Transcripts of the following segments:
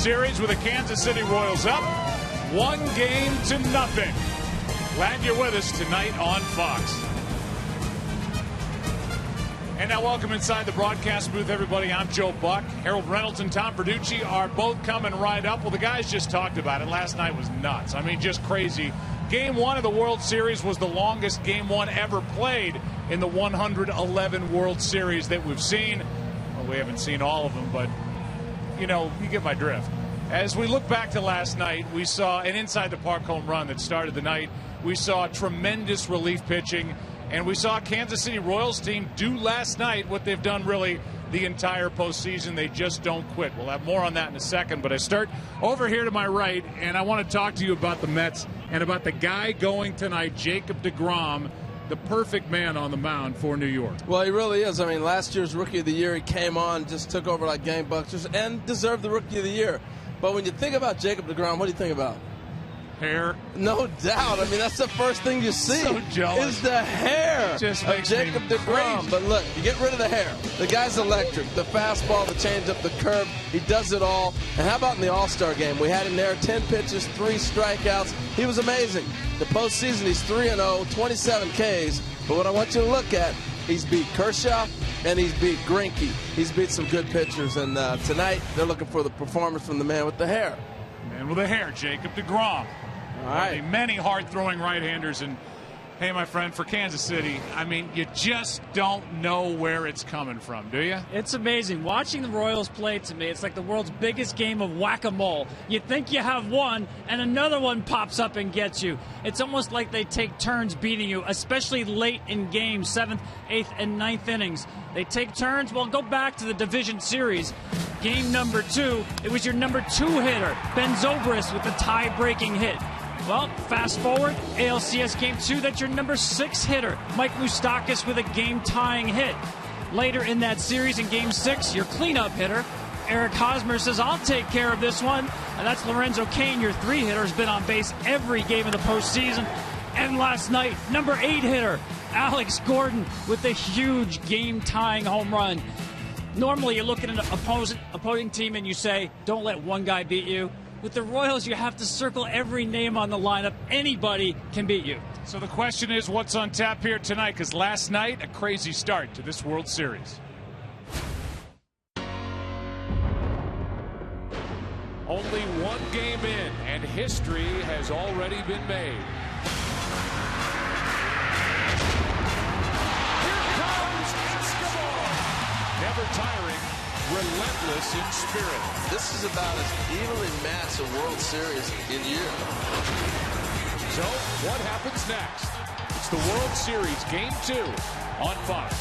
Series with the Kansas City Royals up 1-0. Glad you're with us tonight on Fox. And now welcome inside the broadcast booth, everybody. I'm Joe Buck. Harold Reynolds and Tom Verducci are both coming right up. Well, the guys just talked about it. Last night was nuts. I mean, just crazy. Game 1 of the World Series was the longest Game 1 ever played in the 111 World Series that we've seen. Well, we haven't seen all of them, but, you know, you get my drift. As we look back to last night, we saw an inside-the-park home run that started the night. We saw tremendous relief pitching. And we saw a Kansas City Royals team do last night what they've done really the entire postseason. They just don't quit. We'll have more on that in a second. But I start over here to my right, and I want to talk to you about the Mets and about the guy going tonight, Jacob DeGrom, the perfect man on the mound for New York. Well, he really is. I mean, last year's Rookie of the Year, he came on, just took over like gangbusters, and deserved the Rookie of the Year. But when you think about Jacob DeGrom, what do you think about? Hair. No doubt. I mean, that's the first thing you see. So jealous. Is the hair just of Jacob DeGrom. But look, you get rid of the hair. The guy's electric. The fastball, the changeup, the curve. He does it all. And how about in the All-Star game? We had him there, 10 pitches, 3 strikeouts. He was amazing. The postseason, he's 3-0, 27 Ks. But what I want you to look at, he's beat Kershaw and he's beat Greinke. He's beat some good pitchers. And tonight, they're looking for the performance from the man with the hair. Man with the hair, Jacob DeGrom. All right. Many hard-throwing right-handers. And, hey, my friend, for Kansas City, I mean, you just don't know where it's coming from, do you? It's amazing. Watching the Royals play, to me, it's like the world's biggest game of whack-a-mole. You think you have one, and another one pops up and gets you. It's almost like they take turns beating you, especially late in games, 7th, 8th, and 9th innings. They take turns. Well, go back to the division series. Game number 2, it was your number 2 hitter, Ben Zobrist, with the tie-breaking hit. Well, fast forward, ALCS Game 2, that's your number 6 hitter, Mike Moustakas, with a game-tying hit. Later in that series, in Game 6, your cleanup hitter, Eric Hosmer, says, I'll take care of this one. And that's Lorenzo Cain, your 3 hitter, has been on base every game of the postseason. And last night, number 8 hitter, Alex Gordon, with a huge game-tying home run. Normally, you look at an opposing team and you say, don't let one guy beat you. With the Royals, you have to circle every name on the lineup. Anybody can beat you. So the question is, what's on tap here tonight? Because last night, a crazy start to this World Series. Only one game in, and history has already been made. Here comes Escobar! Never tiring, relentless in spirit. This is about as evenly matched a World Series in years. So, what happens next? It's the World Series Game 2 on Fox.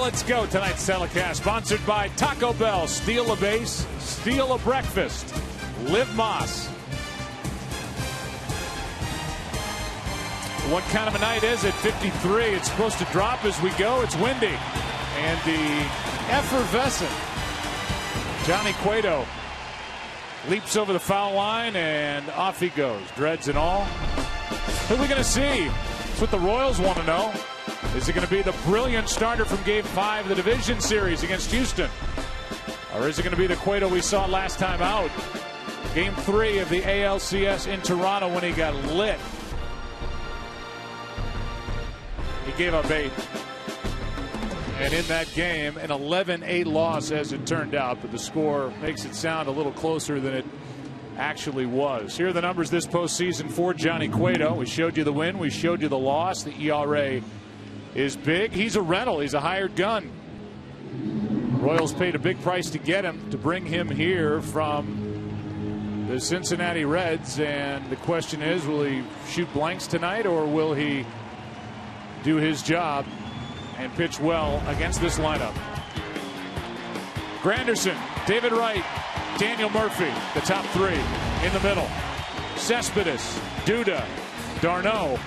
let's go. Tonight's telecast sponsored by Taco Bell. Steal a base, steal a breakfast. Live Moss. What kind of a night is it? 53. It's supposed to drop as we go. It's windy. And the effervescent Johnny Cueto leaps over the foul line, and off he goes. Dreads and all. Who are we going to see? That's what the Royals want to know. Is it going to be the brilliant starter from Game 5 of the division series against Houston? Or is it going to be the Cueto we saw last time out? Game 3 of the ALCS in Toronto when he got lit. He gave up 8. And in that game, an 11-8 loss as it turned out. But the score makes it sound a little closer than it actually was. Here are the numbers this postseason for Johnny Cueto. We showed you the win. We showed you the loss. The ERA is big. He's a rental. He's a hired gun. Royals paid a big price to get him, to bring him here from the Cincinnati Reds. And the question is, will he shoot blanks tonight, or will he do his job and pitch well against this lineup? Granderson, David Wright, Daniel Murphy, the top 3 in the middle. Cespedes, Duda, d'Arnaud.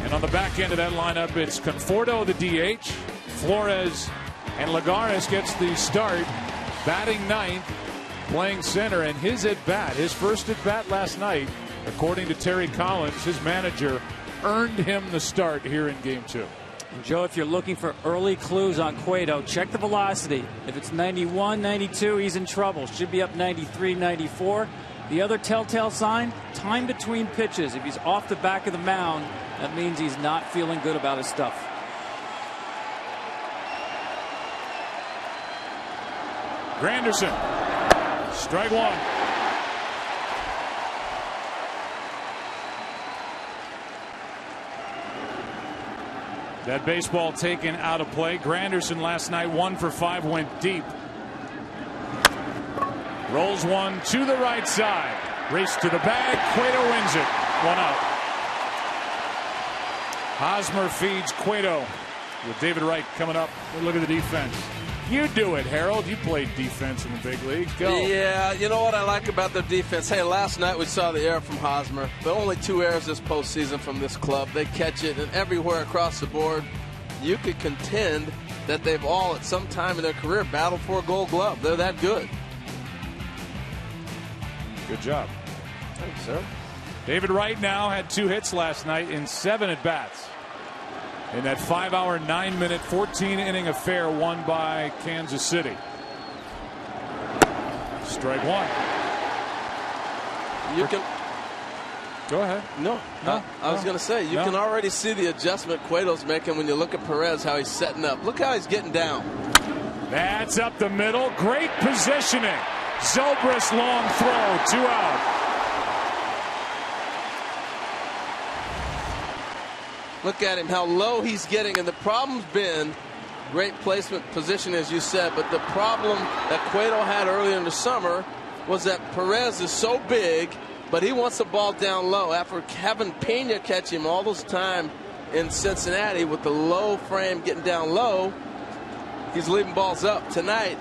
And on the back end of that lineup, it's Conforto, the DH. Flores and Lagares gets the start, batting 9th, playing center. And his at-bat, his first at-bat last night, according to Terry Collins, his manager, earned him the start here in Game 2. And Joe, if you're looking for early clues on Cueto, check the velocity. If it's 91, 92, he's in trouble. Should be up 93, 94. The other telltale sign, time between pitches. If he's off the back of the mound, that means he's not feeling good about his stuff. Granderson, strike 1. That baseball taken out of play. Granderson last night 1 for 5, went deep. Rolls one to the right side. Race to the bag. Cueto wins it. 1 out. Hosmer feeds Cueto with David Wright coming up. Look at the defense. You do it, Harold. You played defense in the big league. Go. Yeah, you know what I like about their defense? Hey, last night we saw the error from Hosmer. But only 2 errors this postseason from this club. They catch it, and everywhere across the board, you could contend that they've all, at some time in their career, battled for a Gold Glove. They're that good. Good job. Thanks, sir. David Wright now had 2 hits last night in 7 at-bats. In that 5-hour, 9-minute, 14-inning affair won by Kansas City. Strike 1. You can. Go ahead. No. I was going to say, you can already see the adjustment Cueto's making when you look at Perez, how he's setting up. Look how he's getting down. That's up the middle. Great positioning. Zobrist long throw. 2 out. Look at him, how low he's getting. And the problem's been great placement position, as you said. But the problem that Cueto had earlier in the summer was that Perez is so big, but he wants the ball down low. After having Pena catch him all this time in Cincinnati with the low frame getting down low, he's leaving balls up. Tonight,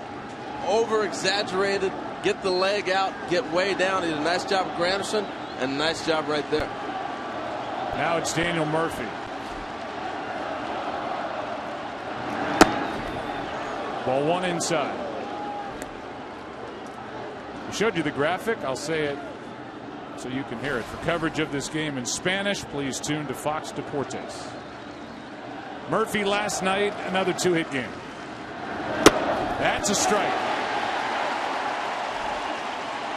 over-exaggerated, get the leg out, get way down. He did a nice job of Granderson and a nice job right there. Now it's Daniel Murphy. Ball 1 inside. I showed you the graphic. I'll say it so you can hear it. For coverage of this game in Spanish, please tune to Fox Deportes. Murphy last night, another 2-hit game. That's a strike.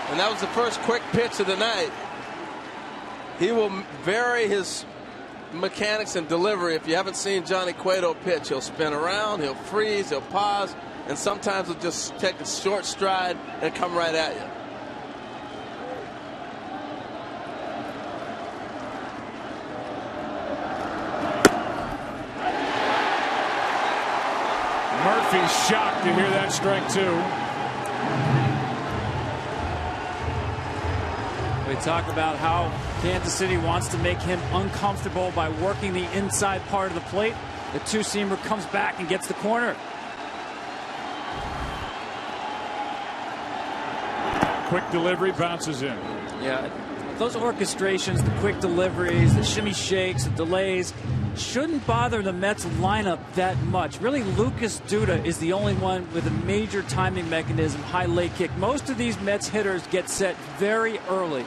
And that was the first quick pitch of the night. He will vary his mechanics and delivery. If you haven't seen Johnny Cueto pitch, he'll spin around, he'll freeze, he'll pause, and sometimes he'll just take a short stride and come right at you. Murphy's shocked to hear that strike 2. We talk about how Kansas City wants to make him uncomfortable by working the inside part of the plate. The two-seamer comes back and gets the corner. Quick delivery, bounces in. Yeah, those orchestrations, the quick deliveries, the shimmy shakes, the delays, shouldn't bother the Mets lineup that much. Really, Lucas Duda is the only one with a major timing mechanism, high leg kick. Most of these Mets hitters get set very early.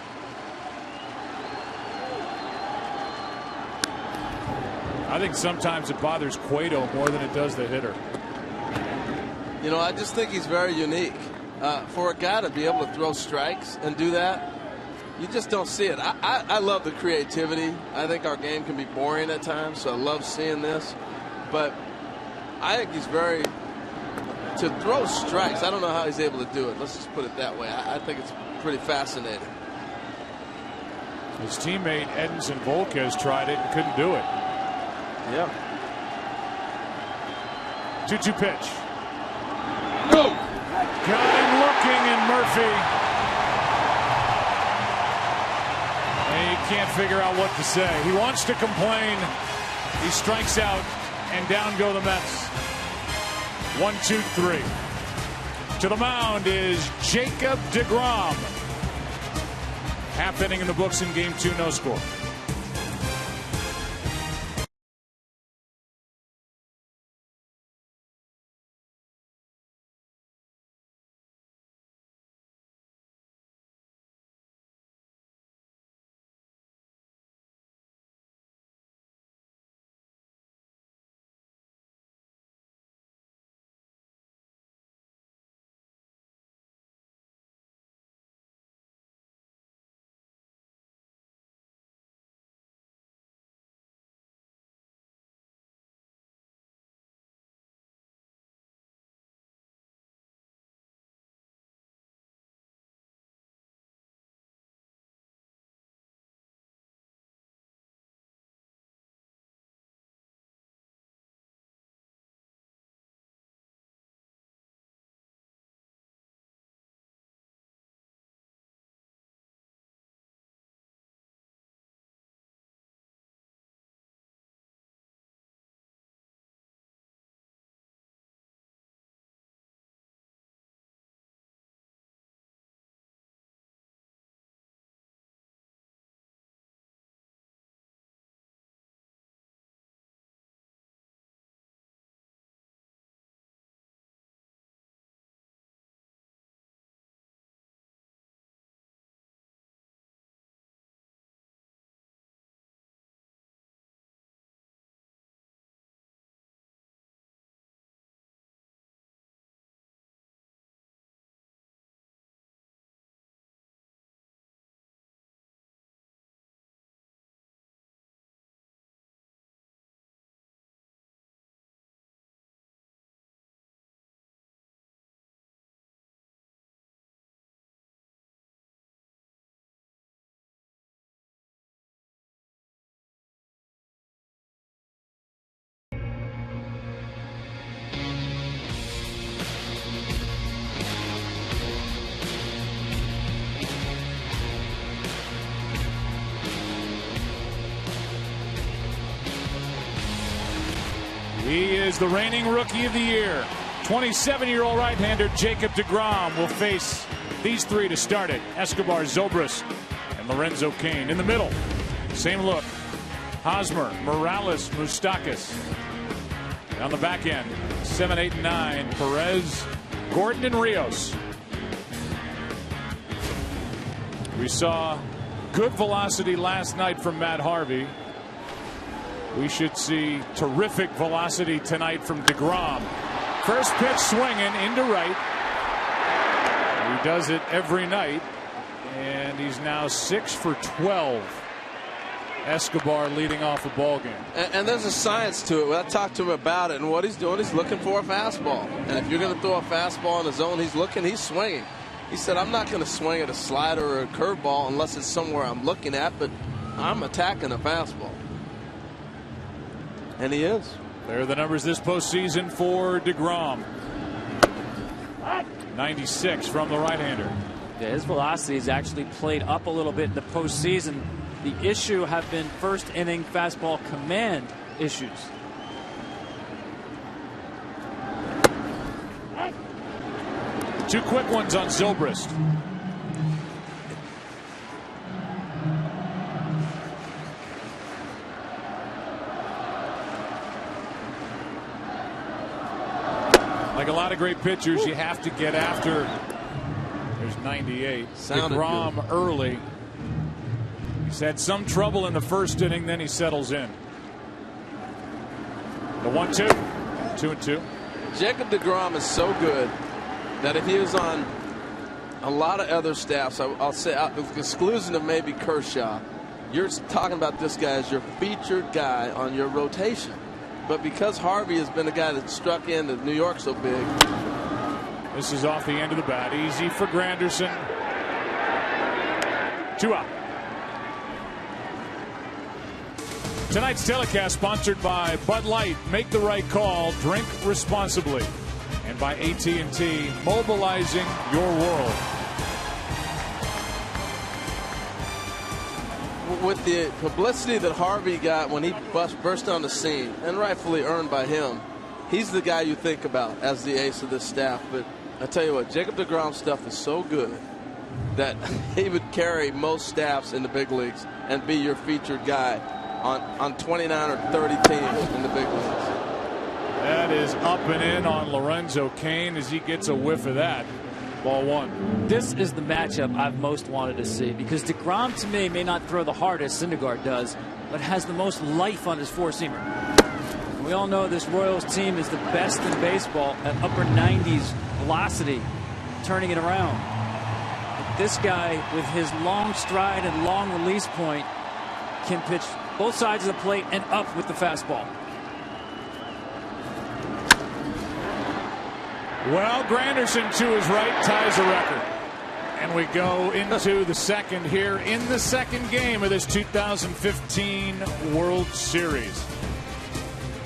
I think sometimes it bothers Cueto more than it does the hitter. You know, I just think he's very unique. For a guy to be able to throw strikes and do that, you just don't see it. I love the creativity. I think our game can be boring at times, so I love seeing this. But I think he's very, to throw strikes, I don't know how he's able to do it. Let's just put it that way. I think it's pretty fascinating. His teammate Edinson Volquez tried it and couldn't do it. Yeah. 2-2 pitch. No. Got him looking, and Murphy. And he can't figure out what to say. He wants to complain. He strikes out, and down go the Mets. 1-2-3. To the mound is Jacob DeGrom. Half inning in the books in Game 2, no score. He is the reigning Rookie of the Year. 27-year-old right-hander Jacob DeGrom will face these three to start it. Escobar, Zobrist, and Lorenzo Cain. In the middle, same look. Hosmer, Morales, Moustakas. On the back end, 7, 8, and 9, Perez, Gordon, and Rios. We saw good velocity last night from Matt Harvey. We should see terrific velocity tonight from DeGrom. First pitch swinging into right. He does it every night, and he's now 6 for 12. Escobar leading off a ball game. And there's a science to it. When I talked to him about it, and what he's doing, he's looking for a fastball. And if you're going to throw a fastball in the zone, he's looking, he's swinging. He said, I'm not going to swing at a slider or a curveball unless it's somewhere I'm looking at, but I'm attacking a fastball. And he is. There are the numbers this postseason for DeGrom. 96 from the right-hander. Yeah, his velocity has actually played up a little bit in the postseason. The issue have been first inning fastball command issues. Two quick ones on Zobrist. Like a lot of great pitchers, you have to get after. There's 98. DeGrom early. He's had some trouble in the first inning, then he settles in. The 1-2. 2-2. Jacob DeGrom is so good that if he was on a lot of other staffs, I'll say, with exclusion of maybe Kershaw, you're talking about this guy as your featured guy on your rotation. But because Harvey has been a guy that struck into New York so big. This is off the end of the bat. Easy for Granderson. 2 out. Tonight's telecast sponsored by Bud Light. Make the right call. Drink responsibly. And by AT&T, mobilizing your world. With the publicity that Harvey got when he burst on the scene, and rightfully earned by him, he's the guy you think about as the ace of this staff. But I tell you what, Jacob DeGrom's stuff is so good that he would carry most staffs in the big leagues and be your featured guy on 29 or 30 teams in the big leagues. That is up and in on Lorenzo Cain as he gets a whiff of that. Ball 1. This is the matchup I've most wanted to see because DeGrom to me may not throw the hardest Syndergaard does, but has the most life on his four-seamer. We all know this Royals team is the best in baseball at upper 90s velocity, turning it around. But this guy with his long stride and long release point can pitch both sides of the plate and up with the fastball. Well, Granderson to his right ties a record. And we go into the second here in the second game of this 2015 World Series.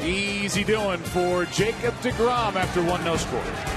Easy doing for Jacob DeGrom after 1-0 score.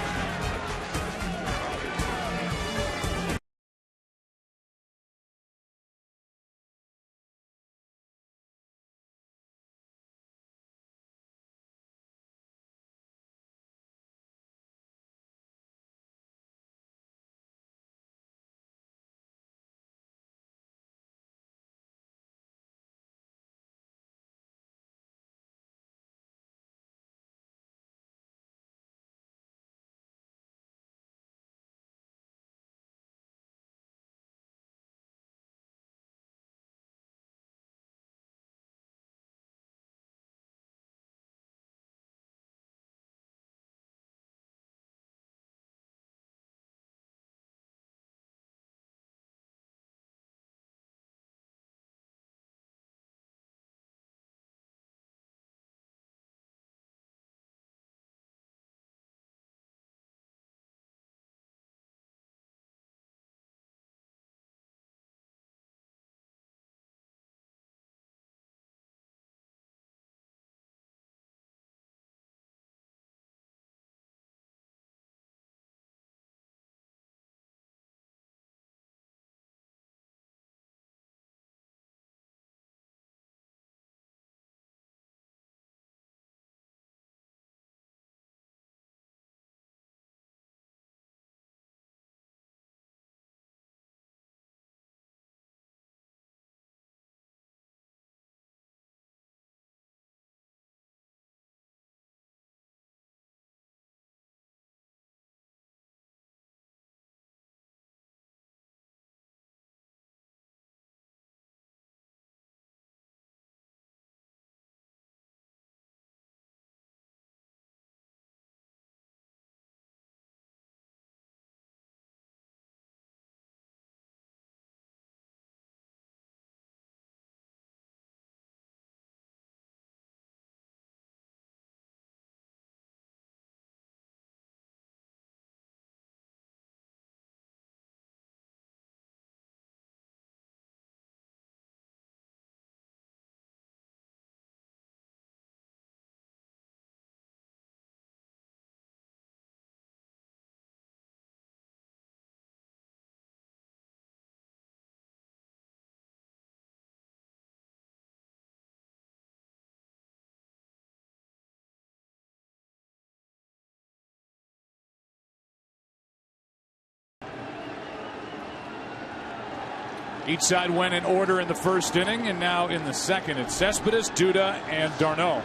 Each side went in order in the first inning, and now in the second, it's Cespedes, Duda, and d'Arnaud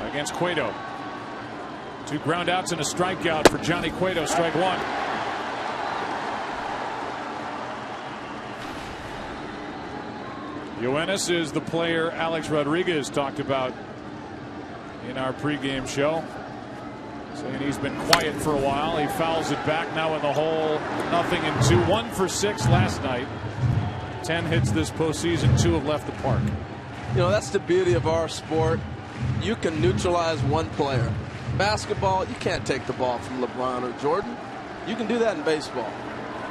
against Cueto. 2 groundouts and a strikeout for Johnny Cueto. Strike 1. Yoenis is the player Alex Rodriguez talked about in our pregame show, saying he's been quiet for a while. He fouls it back, now in the hole. 0-2. 1 for 6 last night. 10 hits this postseason. 2 have left the park. You know, that's the beauty of our sport. You can neutralize one player. Basketball, you can't take the ball from LeBron or Jordan. You can do that in baseball.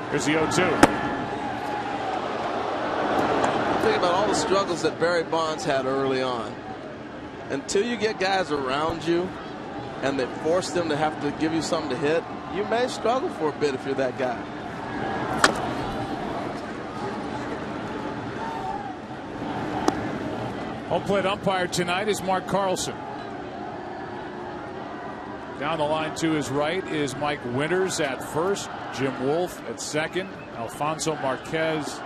Here's the 0-2. Think about all the struggles that Barry Bonds had early on. Until you get guys around you and they force them to have to give you something to hit, you may struggle for a bit if you're that guy. Home plate umpire tonight is Mark Carlson. Down the line to his right is Mike Winters at first. Jim Wolfe at second. Alfonso Marquez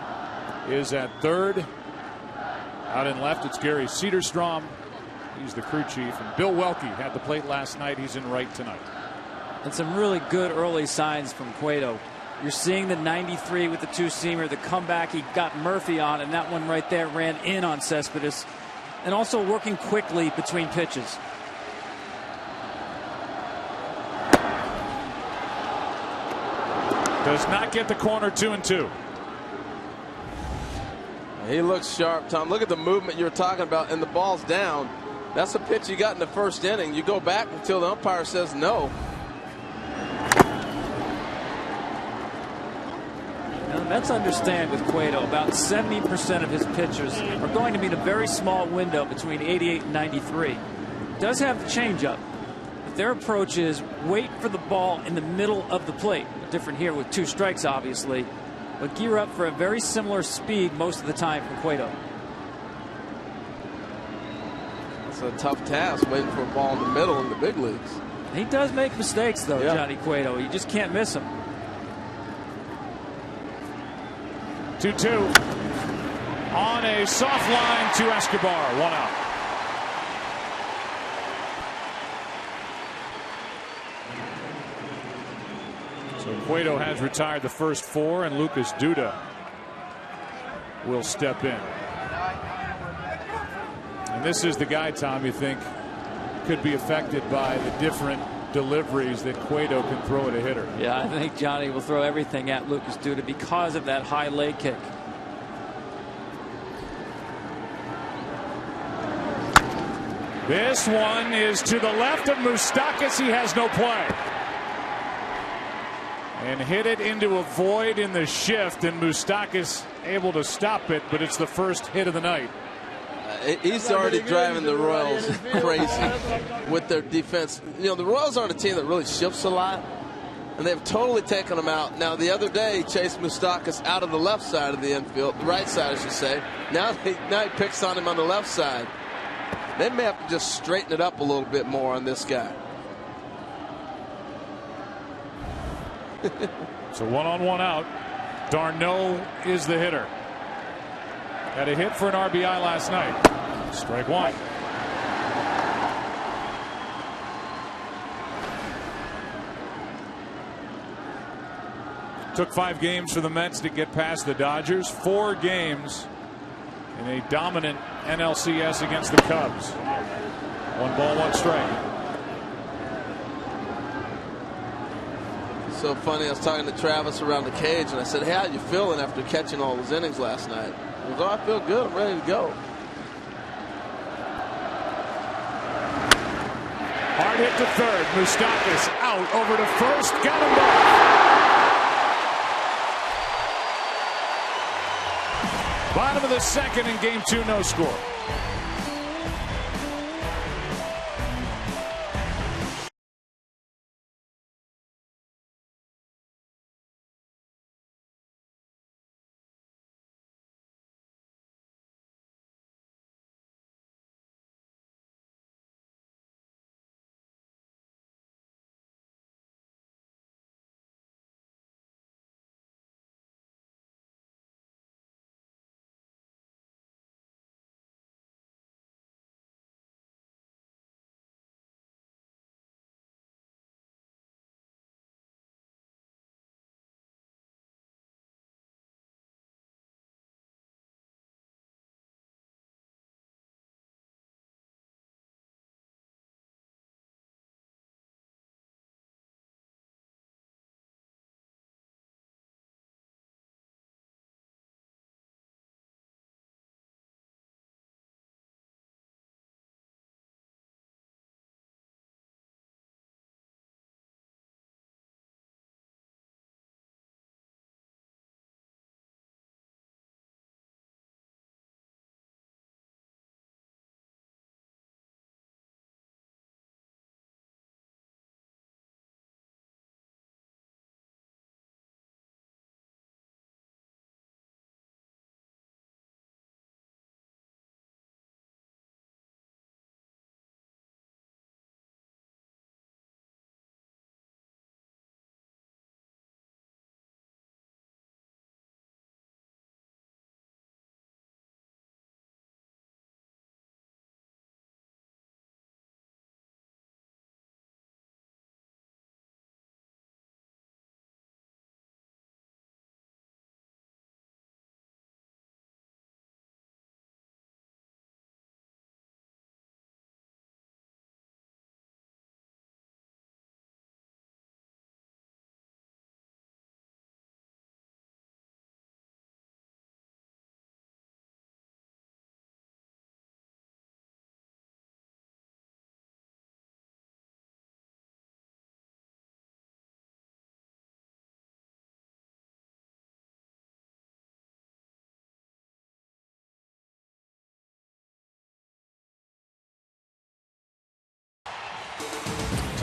is at third. Out in left, it's Gary Cederstrom. He's the crew chief. And Bill Welke had the plate last night. He's in right tonight. And some really good early signs from Cueto. You're seeing the 93 with the 2-seamer, the comeback he got Murphy on, and that one right there ran in on Cespedes. And also working quickly between pitches. Does not get the corner. 2-2. He looks sharp, Tom. Look at the movement you were talking about, and the ball's down. That's a pitch you got in the first inning. You go back until the umpire says no. Now, let's understand with Cueto, about 70% of his pitchers are going to be in a very small window between 88 and 93. Does have the changeup. Their approach is wait for the ball in the middle of the plate. Different here with 2 strikes, obviously, but gear up for a very similar speed most of the time from Cueto. It's a tough task waiting for a ball in the middle in the big leagues. He does make mistakes, though, yeah. Johnny Cueto. You just can't miss him. 2-2. On a soft line to Escobar. 1 out. So Cueto has retired the first 4, and Lucas Duda will step in. And this is the guy, Tom, you think could be affected by the different deliveries that Cueto can throw at a hitter. Yeah, I think Johnny will throw everything at Lucas Duda because of that high leg kick. This one is to the left of Moustakas. He has no play. And hit it into a void in the shift, and Moustakas able to stop it, but it's the first hit of the night. He's already driving the Royals crazy with their defense. You know, the Royals aren't a team that really shifts a lot, and they've totally taken them out. Now, the other day, he chased Moustakas out of the left side of the infield, the right side, I should say. Now he picks on him on the left side. They may have to just straighten it up a little bit more on this guy. So 1 on 1 out. d'Arnaud is the hitter. Had a hit for an RBI last night. Strike 1. Took 5 games for the Mets to get past the Dodgers. 4 games in a dominant NLCS against the Cubs. 1 ball, 1 strike. So funny, I was talking to Travis around the cage, and I said, hey, how you feeling after catching all those innings last night? He goes, oh, I feel good. I'm ready to go. Hard hit to third. Moustakas out over to first. Got him back. Bottom of the second in game 2, no score.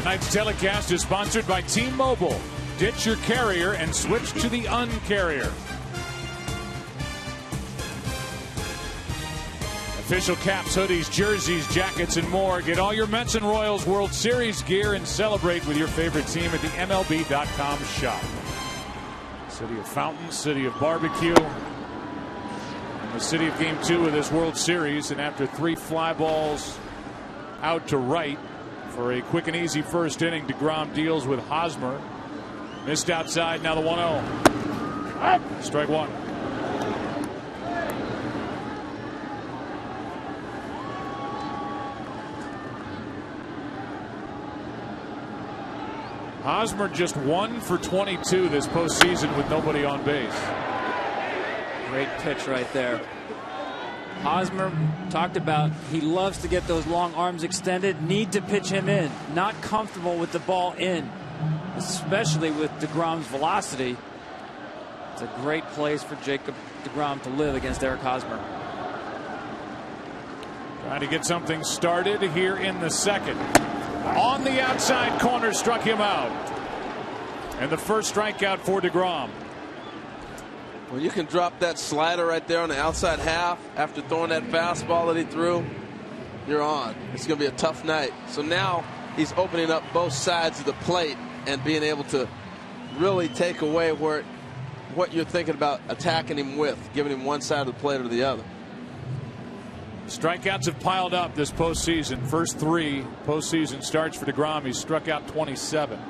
Tonight's telecast is sponsored by T-Mobile. Ditch your carrier and switch to the Un-carrier. Official caps, hoodies, jerseys, jackets, and more. Get all your Mets and Royals World Series gear and celebrate with your favorite team at the MLB.com shop. City of fountains, city of barbecue, and the city of Game 2 of this World Series. And after 3 fly balls out to right for a quick and easy first inning, DeGrom deals with Hosmer. Missed outside, now the 1-0. Strike one. Hosmer just 1 for 22 this postseason with nobody on base. Great pitch right there. Hosmer talked about he loves to get those long arms extended. Need to pitch him in. Not comfortable with the ball in, especially with DeGrom's velocity. It's a great place for Jacob DeGrom to live against Eric Hosmer. Trying to get something started here in the second. On the outside corner, struck him out. And the first strikeout for DeGrom. When you can drop that slider right there on the outside half after throwing that fastball that he threw, you're on. It's going to be a tough night. So now he's opening up both sides of the plate and being able to really take away what you're thinking about attacking him with, giving him one side of the plate or the other. Strikeouts have piled up this postseason. First 3 postseason starts for DeGrom. He's struck out 27.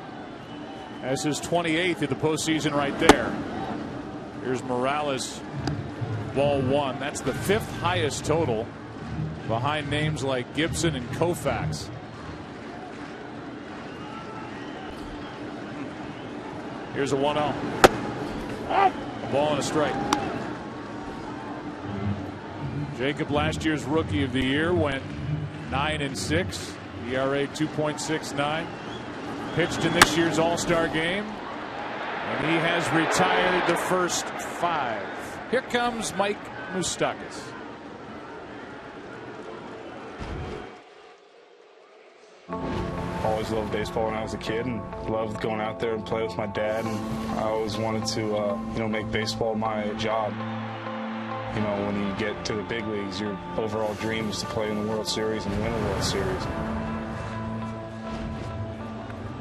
That's his 28th of the postseason right there. Here's Morales, ball 1. That's the 5th highest total behind names like Gibson and Koufax. Here's a 1-0. A ball and a strike. Jacob, last year's Rookie of the Year, went 9-6, ERA 2.69. Pitched in this year's All-Star game, and he has retired the first 5. Here comes Mike Moustakas. Always loved baseball when I was a kid, and loved going out there and play with my dad. And I always wanted to, make baseball my job. You know, when you get to the big leagues, your overall dream is to play in the World Series and win the World Series.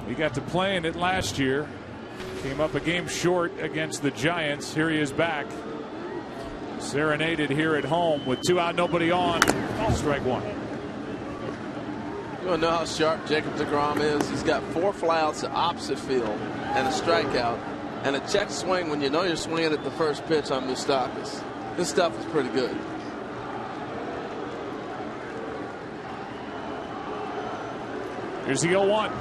He got to play in it last year. Came up a game short against the Giants. Here he is back. Serenaded here at home with 2 out, nobody on. Strike 1. You want to know how sharp Jacob DeGrom is? He's got 4 flyouts to opposite field and a strikeout and a check swing when you know you're swinging at the first pitch on Moustakas. This stuff is pretty good. Here's the 0-1.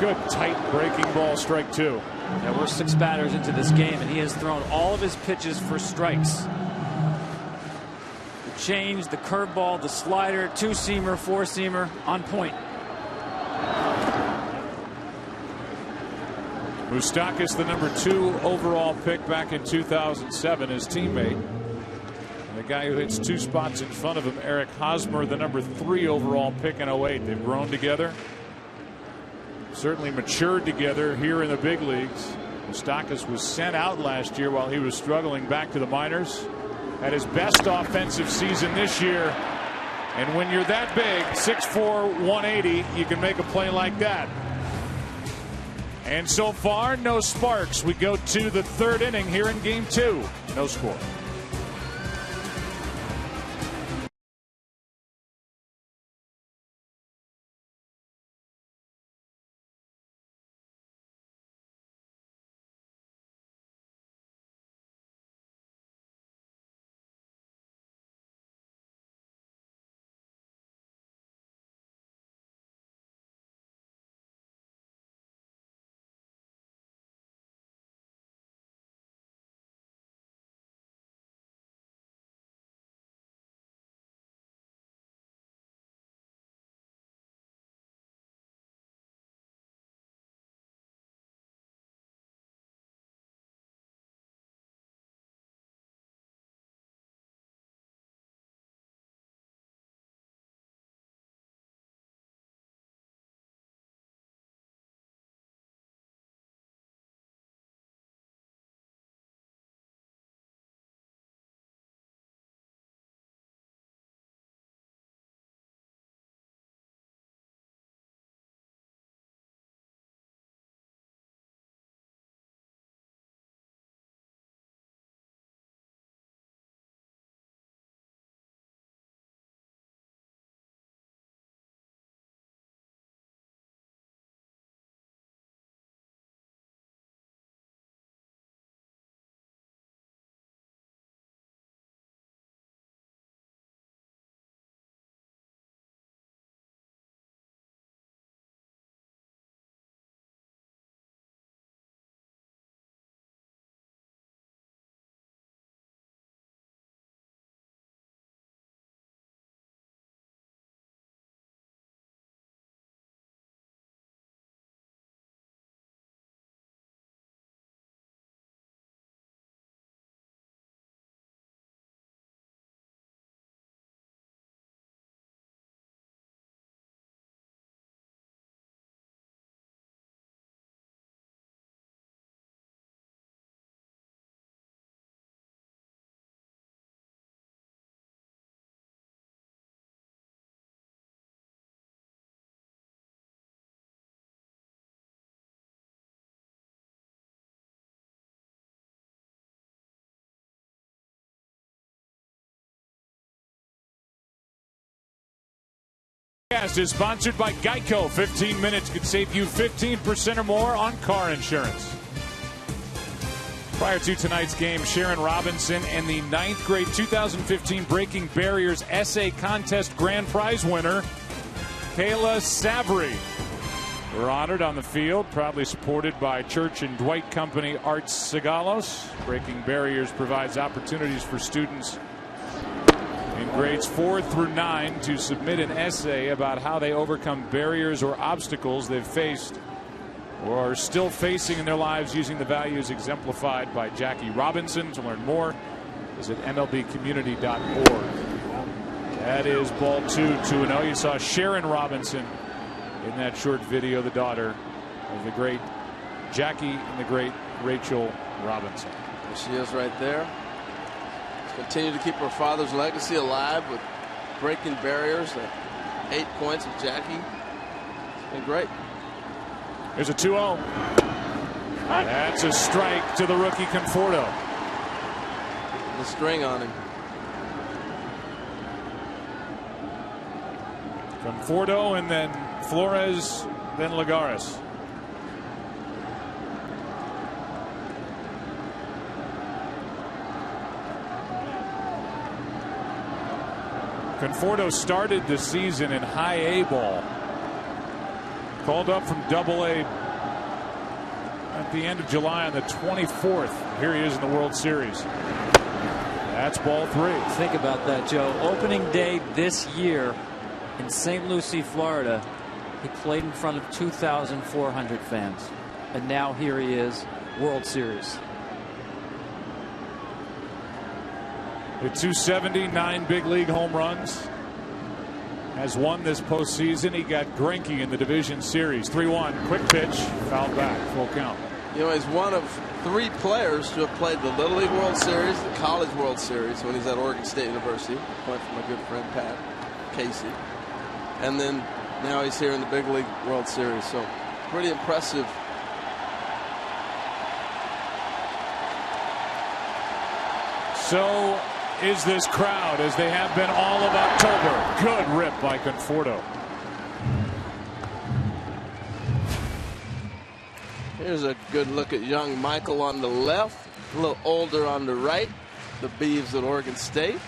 Good tight breaking ball, strike 2. Yeah, we're 6 batters into this game, and he has thrown all of his pitches for strikes. The change, the curveball, the slider, 2-seamer, 4-seamer, on point. Moustakas, the number 2 overall pick back in 2007, his teammate. And the guy who hits 2 spots in front of him, Eric Hosmer, the number 3 overall pick in 08. They've grown together. Certainly matured together here in the big leagues. Moustakas was sent out last year while he was struggling back to the minors. Had his best offensive season this year. And when you're that big, 6'4", 180, you can make a play like that. And so far, no sparks. We go to the 3rd inning here in Game 2. No score. Is sponsored by Geico. 15 minutes could save you 15% or more on car insurance. Prior to tonight's game, Sharon Robinson and the 9th grade 2015 Breaking Barriers Essay Contest Grand Prize winner, Kayla Sabry, were honored on the field, proudly supported by Church and Dwight Company Arts Sigalos. Breaking Barriers provides opportunities for students in grades 4 through 9 to submit an essay about how they overcome barriers or obstacles they've faced or are still facing in their lives using the values exemplified by Jackie Robinson. To learn more, visit mlbcommunity.org. That is ball 2-0. You saw Sharon Robinson in that short video, the daughter of the great Jackie and the great Rachel Robinson. There she is right there. Continue to keep her father's legacy alive with breaking barriers. 8 points of Jackie. It's been great. There's a 2-0. That's a strike to the rookie Conforto. The string on him. Conforto and then Flores, then Lagares. Conforto started the season in high A ball. Called up from Double A at the end of July on the 24th. Here he is in the World Series. That's ball 3. Think about that, Joe. Opening day this year in St. Lucie, Florida, he played in front of 2,400 fans. And now here he is, World Series. With 279 big league home runs. Has won this postseason. He got Greinke in the division series. 3-1. Quick pitch. Fouled back. Full count. You know, he's one of 3 players to have played the Little League World Series, the College World Series when he's at Oregon State University. Point from my good friend Pat Casey. And then now he's here in the Big League World Series. So pretty impressive. So is this crowd, as they have been all of October. Good rip by Conforto. Here's a good look at young Michael on the left, a little older on the right. The Beavs at Oregon State.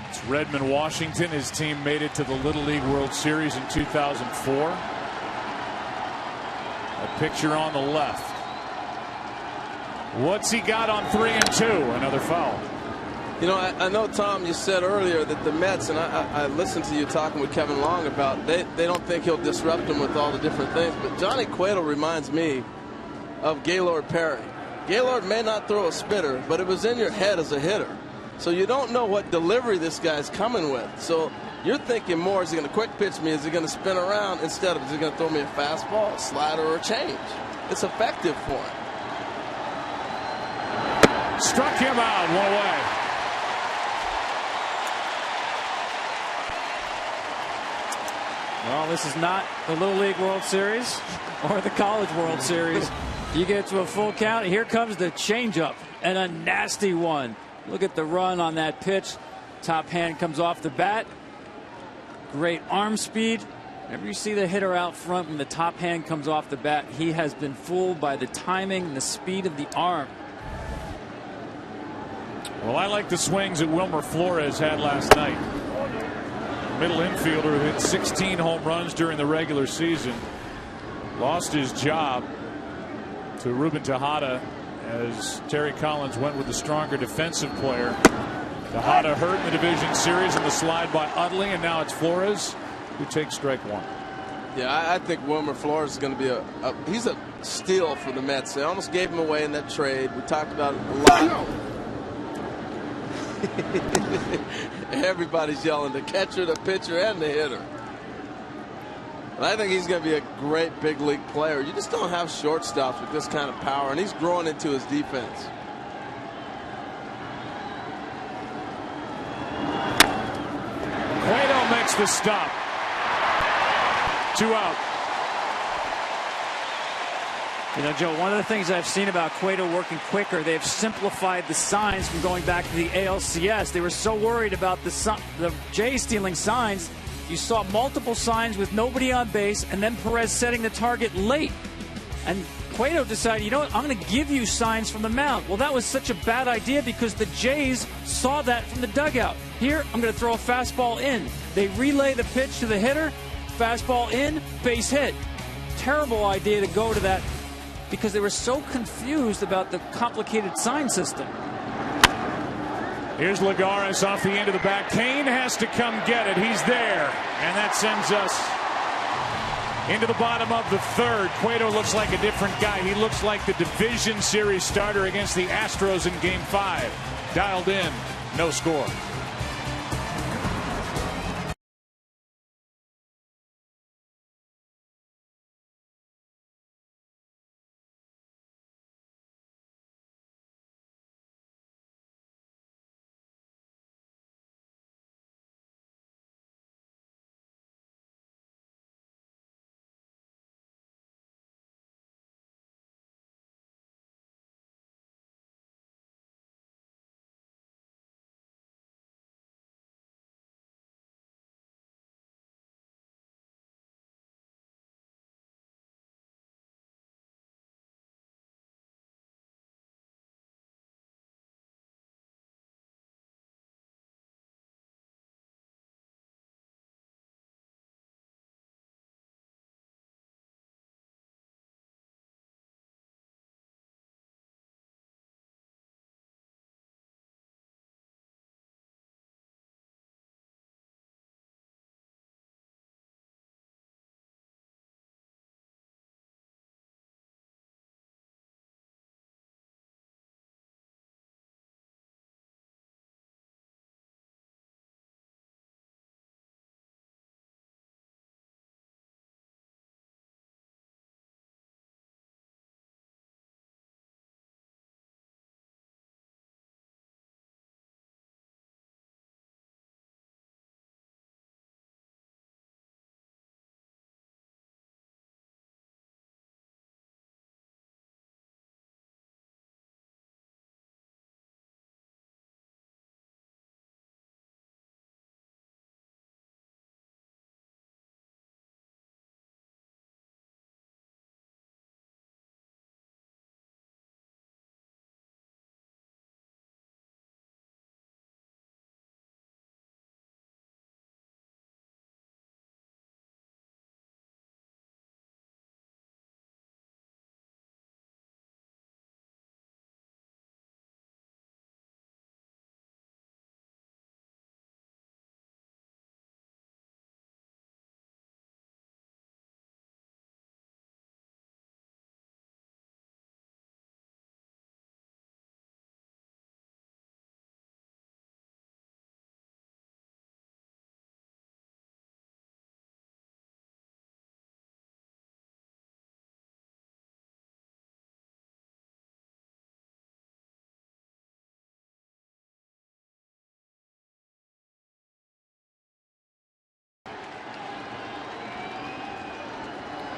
It's Redmond, Washington. His team made it to the Little League World Series in 2004. A picture on the left. What's he got on 3 and 2? Another foul. You know, I know, Tom, you said earlier that the Mets, and I listened to you talking with Kevin Long about they don't think he'll disrupt them with all the different things. But Johnny Cueto reminds me of Gaylord Perry. Gaylord may not throw a spitter, but it was in your head as a hitter. So you don't know what delivery this guy's coming with. So you're thinking more, is he going to quick pitch me? Is he going to spin around? Instead of, is he going to throw me a fastball, a slider, or a change? It's effective for him. Struck him out. 1 away. Well, this is not the Little League World Series or the College World Series. You get to a full count. Here comes the changeup, and a nasty one. Look at the run on that pitch. Top hand comes off the bat. Great arm speed. Whenever you see the hitter out front when the top hand comes off the bat, he has been fooled by the timing and the speed of the arm. Well, I like the swings that Wilmer Flores had last night. Middle infielder who hit 16 home runs during the regular season. Lost his job to Ruben Tejada as Terry Collins went with the stronger defensive player. Tejada hurt in the division series in the slide by Utley, and now it's Flores who takes strike 1. Yeah, I think Wilmer Flores is going to be he's a steal for the Mets. They almost gave him away in that trade. We talked about it a lot. Everybody's yelling, the catcher, the pitcher, and the hitter. And I think he's going to be a great big league player. You just don't have shortstops with this kind of power, and he's growing into his defense. Cueto makes the stop. 2 out. You know, Joe, one of the things I've seen about Cueto working quicker, they've simplified the signs from going back to the ALCS. They were so worried about the Jays stealing signs. You saw multiple signs with nobody on base, and then Perez setting the target late. And Cueto decided, you know what, I'm going to give you signs from the mound. Well, that was such a bad idea because the Jays saw that from the dugout. Here, I'm going to throw a fastball in. They relay the pitch to the hitter, fastball in, base hit. Terrible idea to go to that because they were so confused about the complicated sign system. Here's Lagares off the end of the bat. Kane has to come get it. He's there. And that sends us into the bottom of the third. Cueto looks like a different guy. He looks like the division series starter against the Astros in Game 5. Dialed in, no score.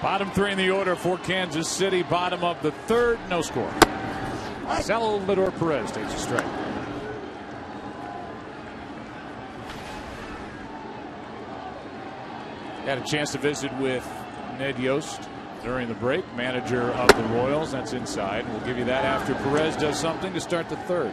Bottom three in the order for Kansas City. Bottom of the third, no score. Salvador Perez takes a strike. Had a chance to visit with Ned Yost during the break, manager of the Royals. That's inside. We'll give you that after Perez does something to start the third.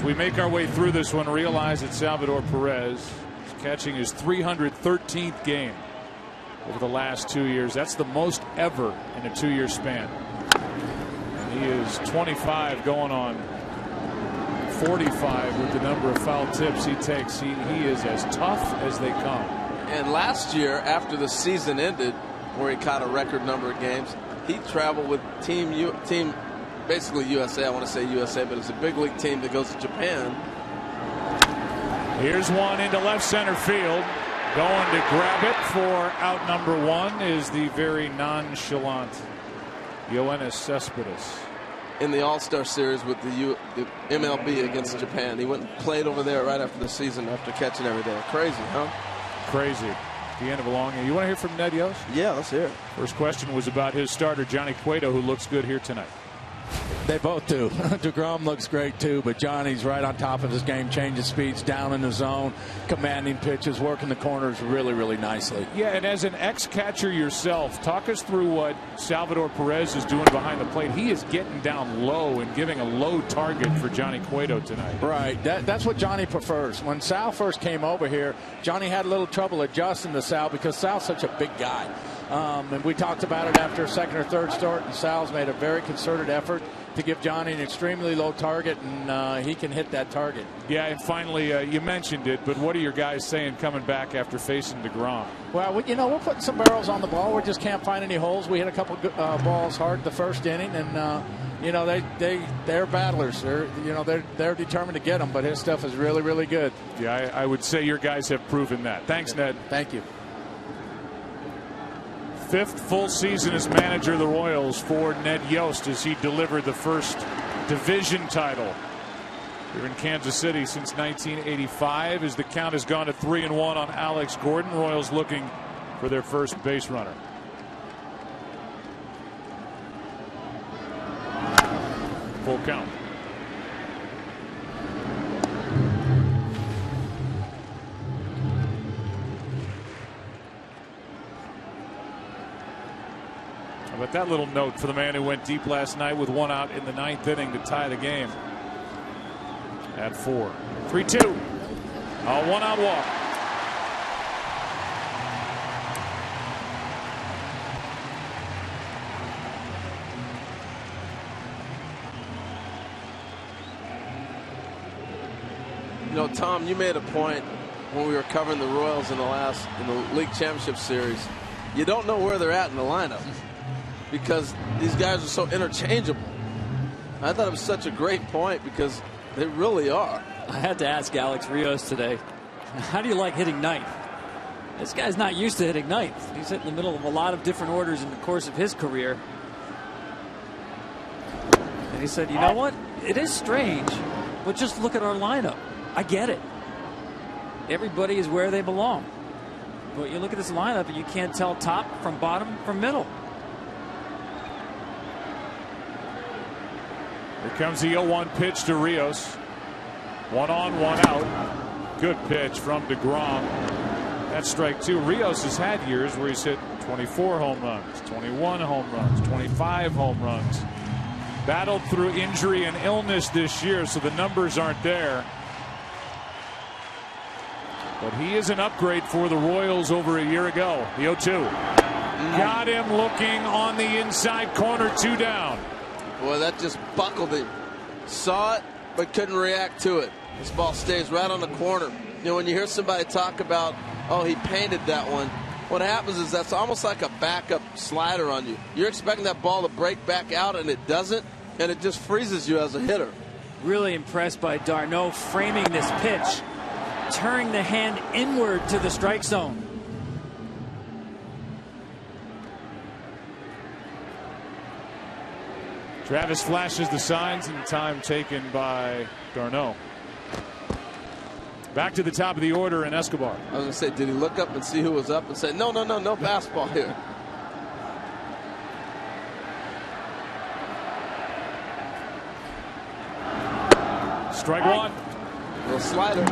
We make our way through this one, realize that Salvador Perez is catching his 313th game over the last 2 years. That's the most ever in a 2-year span. And he is 25 going on 45 with the number of foul tips he takes. He is as tough as they come. And last year, after the season ended, where he caught a record number of games, he traveled with team basically USA. I want to say USA, but it's a big league team that goes to Japan. Here's one into left center field. Going to grab it for out number 1 is the very nonchalant Yoenis Cespedes. In the All-Star Series with the MLB against Japan. He went and played over there right after the season after catching every day. Crazy, huh? Crazy. The end of a long. You want to hear from Ned Yost? Yeah, let's hear it. First question was about his starter, Johnny Cueto, who looks good here tonight. They both do. DeGrom looks great too, but Johnny's right on top of his game, changing speeds, down in the zone, commanding pitches, working the corners really, really nicely. Yeah, and as an ex-catcher yourself, talk us through what Salvador Perez is doing behind the plate. He is getting down low and giving a low target for Johnny Cueto tonight. Right. That's what Johnny prefers. When Sal first came over here, Johnny had a little trouble adjusting to Sal because Sal's such a big guy. And we talked about it after a second or third start, and Sal's made a very concerted effort to give Johnny an extremely low target, and he can hit that target. Yeah, and finally, you mentioned it, but what are your guys saying coming back after facing DeGrom? Well, we're putting some barrels on the ball. We just can't find any holes. We hit a couple balls hard the first inning, and they're battlers. They're determined to get them, but his stuff is really, really good. Yeah, I would say your guys have proven that. Thanks, Ned. Thank you. 5th full season as manager of the Royals for Ned Yost as he delivered the first division title here in Kansas City since 1985, as the count has gone to 3-1 on Alex Gordon. Royals looking for their first base runner. Full count. But that little note for the man who went deep last night with 1 out in the 9th inning to tie the game at 4. 3-2. A 1-out walk. You know, Tom, you made a point when we were covering the Royals in the League Championship Series. You don't know where they're at in the lineup, because these guys are so interchangeable. I thought it was such a great point because they really are. I had to ask Alex Rios today, how do you like hitting ninth? This guy's not used to hitting ninth. He's hit in the middle of a lot of different orders in the course of his career. And he said, you know what? It is strange, but just look at our lineup. I get it. Everybody is where they belong. But you look at this lineup and you can't tell top from bottom from middle. Here comes the 0-1 pitch to Rios. 1 on, 1 out. Good pitch from DeGrom. That's strike 2. Rios has had years where he's hit 24 home runs, 21 home runs, 25 home runs. Battled through injury and illness this year, so the numbers aren't there. But he is an upgrade for the Royals over a year ago. The 0-2. Got him looking on the inside corner, 2 down. Boy, that just buckled him. Saw it, but couldn't react to it. This ball stays right on the corner. You know, when you hear somebody talk about, oh, he painted that one, what happens is that's almost like a backup slider on you. You're expecting that ball to break back out, and it doesn't, and it just freezes you as a hitter. Really impressed by d'Arnaud framing this pitch, turning the hand inward to the strike zone. Travis flashes the signs, and time taken by d'Arnaud. Back to the top of the order in Escobar. I was going to say, did he look up and see who was up and say, no fastball here? Strike 1. Little slider.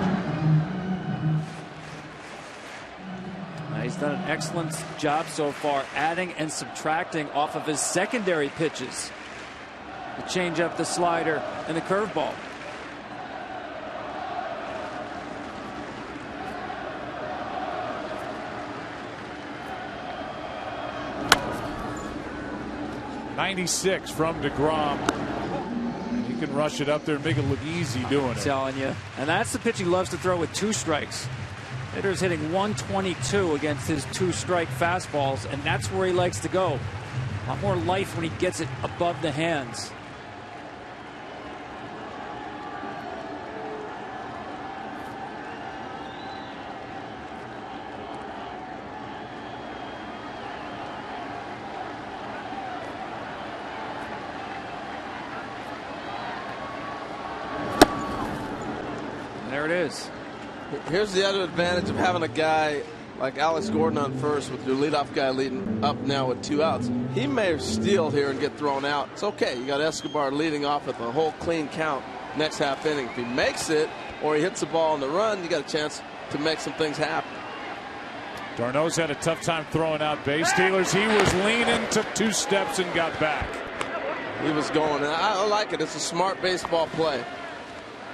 He's done an excellent job so far, adding and subtracting off of his secondary pitches. The changeup, the slider, and the curveball. .96 from DeGrom. He can rush it up there and make it look easy doing it. I'm telling you. And that's the pitch he loves to throw with 2 strikes. Hitter's hitting 122 against his 2-strike fastballs, and that's where he likes to go. A lot more life when he gets it above the hands. There it is. Here's the other advantage of having a guy like Alex Gordon on first with your leadoff guy leading up now with 2 outs. He may steal here and get thrown out. It's okay. You got Escobar leading off with a whole clean count next half inning. If he makes it or he hits the ball on the run, you got a chance to make some things happen. Darno's had a tough time throwing out base stealers. He was leaning, took 2 steps and got back. He was going. And I like it. It's a smart baseball play.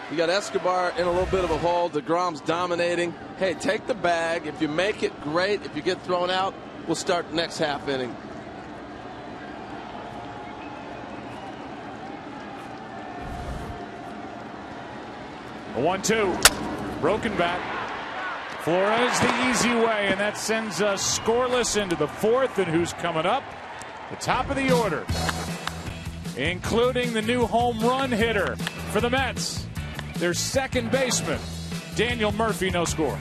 You got Escobar in a little bit of a hole. DeGrom's dominating. Hey, take the bag. If you make it, great. If you get thrown out, we'll start the next half inning. A 1-2. Broken bat. Flores the easy way, and that sends us scoreless into the 4th. And who's coming up? The top of the order, including the new home run hitter for the Mets, their second baseman, Daniel Murphy. No score.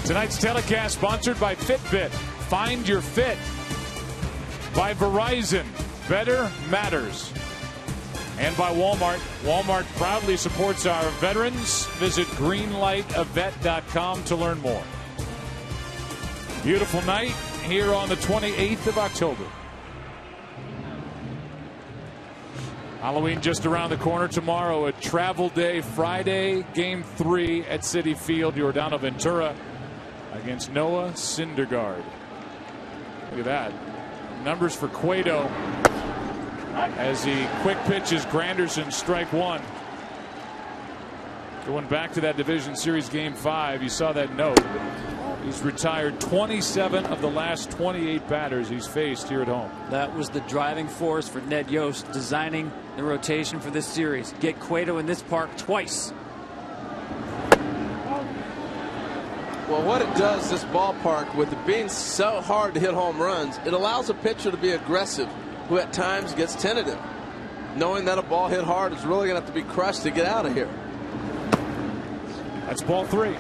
Tonight's telecast sponsored by Fitbit. Find your fit. By Verizon. Better matters. And by Walmart. Walmart proudly supports our veterans. Visit greenlightavet.com to learn more. Beautiful night here on the 28th of October. Halloween just around the corner. Tomorrow, a travel day. Friday, Game 3 at Citi Field. Giordano Ventura against Noah Syndergaard. Look at that. Numbers for Cueto as he quick pitches Granderson, strike 1. Going back to that Division Series Game 5, you saw that note. He's retired 27 of the last 28 batters he's faced here at home. That was the driving force for Ned Yost designing the rotation for this series. Get Cueto in this park twice. Well, what it does, this ballpark, with it being so hard to hit home runs, it allows a pitcher to be aggressive, who at times gets tentative, knowing that a ball hit hard is really going to have to be crushed to get out of here. That's ball 3.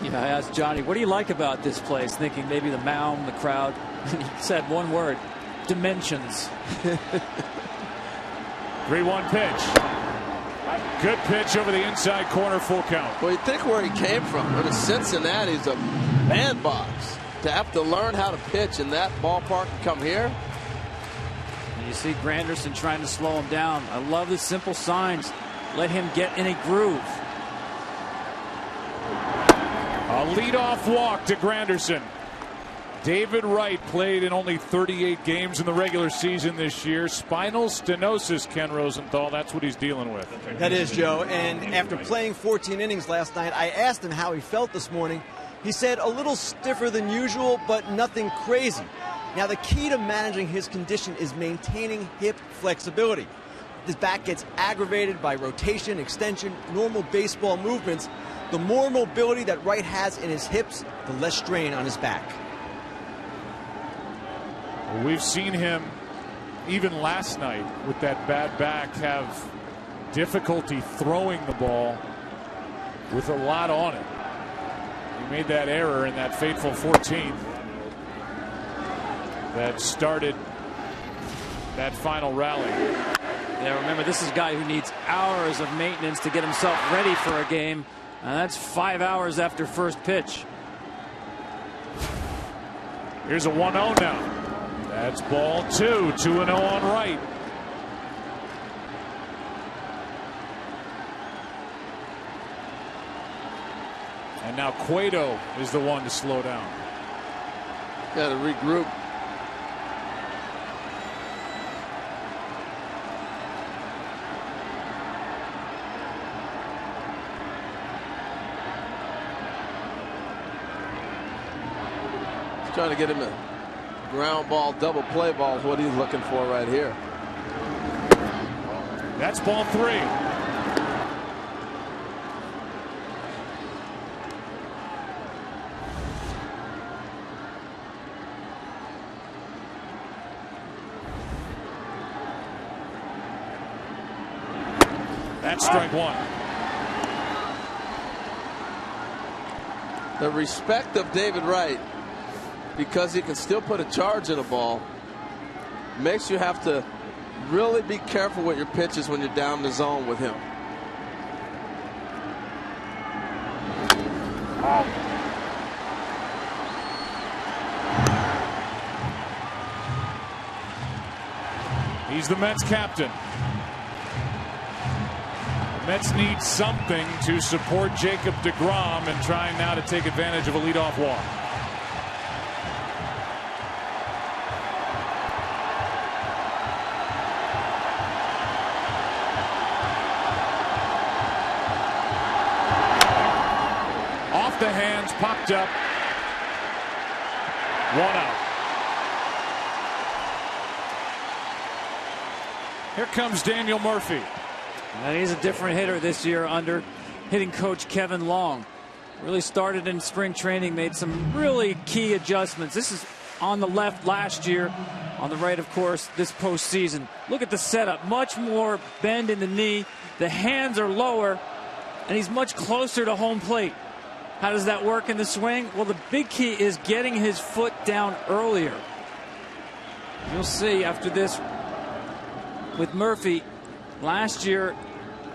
Yeah, I asked Johnny, what do you like about this place? Thinking maybe the mound, the crowd. He said one word: dimensions. 3-1 pitch. Good pitch over the inside corner, full count. Well, you think where he came from. I mean, Cincinnati's a bandbox. To have to learn how to pitch in that ballpark and come here. And you see Granderson trying to slow him down. I love the simple signs. Let him get in a groove. A leadoff walk to Granderson. David Wright played in only 38 games in the regular season this year. Spinal stenosis, Ken Rosenthal. That's what he's dealing with. That is, Joe. And after playing 14 innings last night, I asked him how he felt this morning. He said a little stiffer than usual, but nothing crazy. Now, the key to managing his condition is maintaining hip flexibility. His back gets aggravated by rotation, extension, normal baseball movements. The more mobility that Wright has in his hips, the less strain on his back. We've seen him, even last night, with that bad back, have difficulty throwing the ball with a lot on it. He made that error in that fateful 14th that started that final rally. Yeah, remember, this is a guy who needs hours of maintenance to get himself ready for a game. And that's 5 hours after first pitch. Here's a 1-0 now. That's ball 2. 2-0 on Wright. And now Cueto is the one to slow down. Got to regroup. He's trying to get him a ground ball, double play ball is what he's looking for right here. That's ball 3. That's strike 1. The respect of David Wright, because he can still put a charge in a ball, makes you have to really be careful with your pitches when you're down the zone with him. He's the Mets captain. The Mets need something to support Jacob DeGrom and trying now to take advantage of a leadoff walk. Off the hands, popped up. 1 out. Here comes Daniel Murphy. And he's a different hitter this year under hitting coach Kevin Long. Really started in spring training, made some really key adjustments. This is on the left last year, on the right, of course, this postseason. Look at the setup. Much more bend in the knee. The hands are lower, and he's much closer to home plate. How does that work in the swing? Well, the big key is getting his foot down earlier. You'll see after this with Murphy. Last year,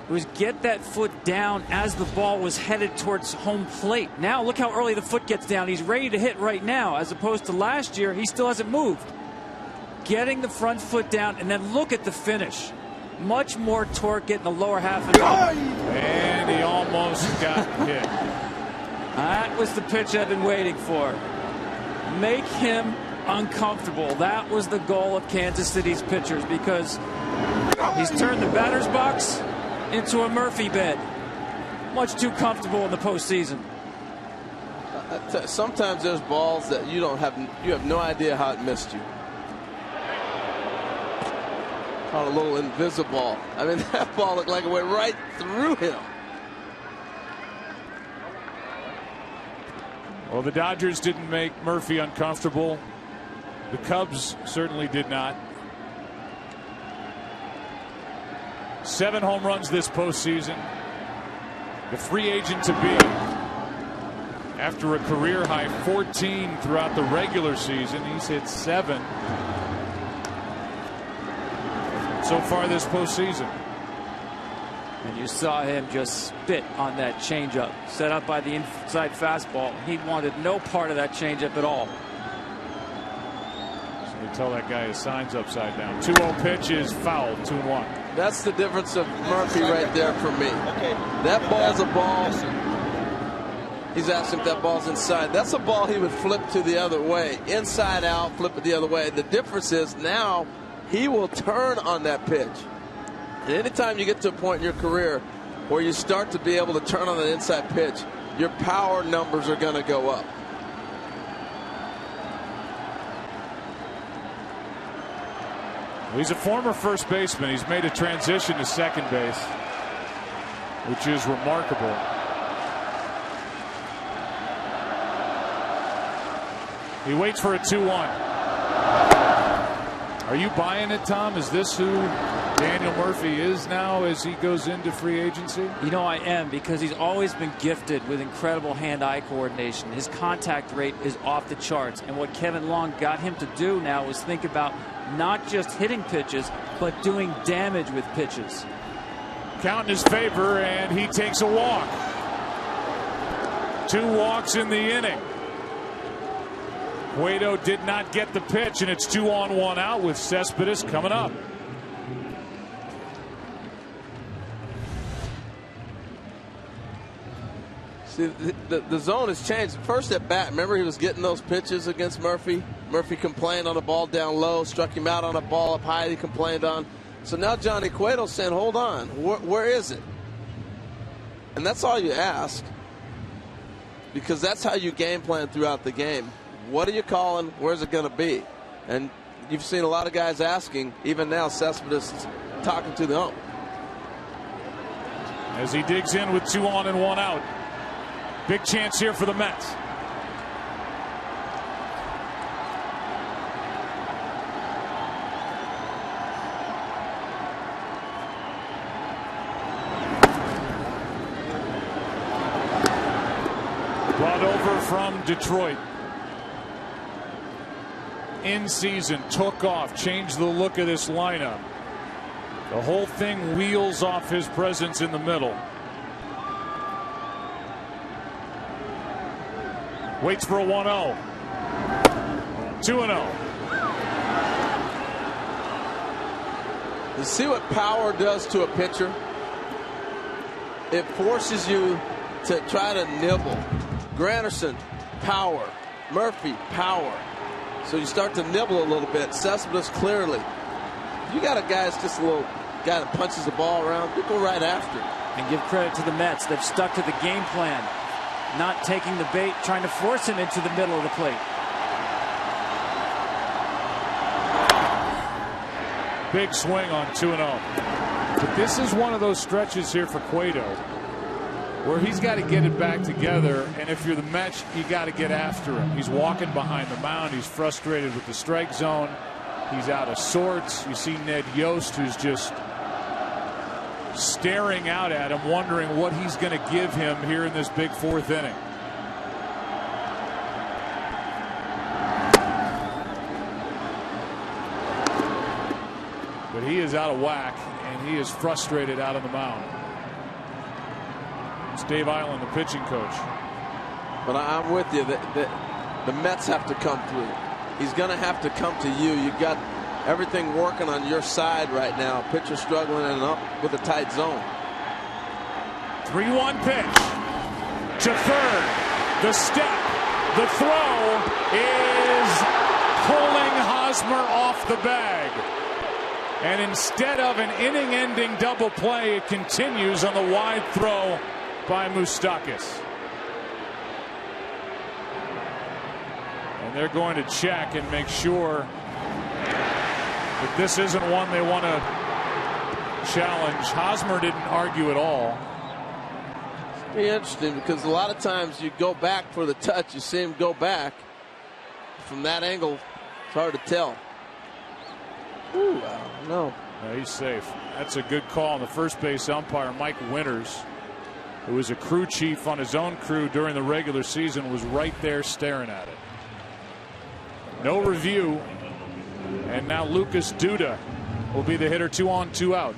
it was get that foot down as the ball was headed towards home plate. Now look how early the foot gets down. He's ready to hit right now, as opposed to last year, he still hasn't moved. Getting the front foot down, and then look at the finish. Much more torque getting the lower half of the ball. And he almost got hit. That was the pitch I've been waiting for. Make him uncomfortable. That was the goal of Kansas City's pitchers, because he's turned the batter's box into a Murphy bed. Much too comfortable in the postseason. Sometimes there's balls that you have no idea how it missed you. Called a little invisible. I mean, that ball looked like it went right through him. Well, the Dodgers didn't make Murphy uncomfortable. The Cubs certainly did not. 7 home runs this postseason. The free agent to be, after a career high 14 throughout the regular season. He's hit 7 so far this postseason. And you saw him just spit on that changeup set up by the inside fastball. He wanted no part of that changeup at all. So you tell that guy his sign's upside down. 2-0 pitch is foul. 2-1. That's the difference of Murphy right there for me. That ball's a ball. He's asking if that ball's inside. That's a ball he would flip to the other way. Inside out, flip it the other way. The difference is now he will turn on that pitch. And anytime you get to a point in your career where you start to be able to turn on an inside pitch, your power numbers are going to go up. He's a former first baseman. He's made a transition to second base, which is remarkable. He waits for a 2-1. Are you buying it, Tom? Is this who Daniel Murphy is now as he goes into free agency? You know, I am, because he's always been gifted with incredible hand-eye coordination. His contact rate is off the charts. And what Kevin Long got him to do now is think about not just hitting pitches, but doing damage with pitches. Count in his favor, and he takes a walk. 2 walks in the inning. Cueto did not get the pitch, and it's 2 on 1 out with Cespedes coming up. See, the zone has changed. First at bat, remember he was getting those pitches against Murphy. Murphy complained on a ball down low, struck him out on a ball up high he complained on. So now Johnny Cueto's saying, hold on, where is it? And that's all you ask, because that's how you game plan throughout the game. What are you calling? Where's it going to be? And you've seen a lot of guys asking. Even now, Cespedes is talking to the ump. As he digs in with 2 on and 1 out. Big chance here for the Mets. Brought over from Detroit. In season, took off, changed the look of this lineup. The whole thing wheels off his presence in the middle. Waits for a 1-0. 2-0. You see what power does to a pitcher? It forces you to try to nibble. Granderson, power. Murphy, power. So you start to nibble a little bit. Cespedes clearly. If you got a guy that's just a little guy that punches the ball around, you go right after it. And give credit to the Mets. They've stuck to the game plan. Not taking the bait, trying to force him into the middle of the plate. Big swing on 2-0. But this is one of those stretches here for Cueto where he's got to get it back together, and if you're the Mets, you got to get after him. He's walking behind the mound. He's frustrated with the strike zone. He's out of sorts. You see Ned Yost, who's just staring out at him, wondering what he's going to give him here in this big 4th inning. But he is out of whack, and he is frustrated out on the mound. It's Dave Island, the pitching coach. But I'm with you. The Mets have to come through. He's going to have to come to you. You've got everything working on your side right now. Pitcher struggling and up with a tight zone. 3-1 pitch to third. The step, the throw is pulling Hosmer off the bag. And instead of an inning-ending double play, it continues on the wide throw by Moustakas. And they're going to check and make sure that this isn't one they want to challenge. Hosmer didn't argue at all. It's be interesting because a lot of times you go back for the touch. You see him go back. From that angle, it's hard to tell. Ooh, no. No, he's safe. That's a good call on the first base umpire, Mike Winters, who was a crew chief on his own crew during the regular season, was right there staring at it. No review. And now Lucas Duda will be the hitter. 2 on, 2 out.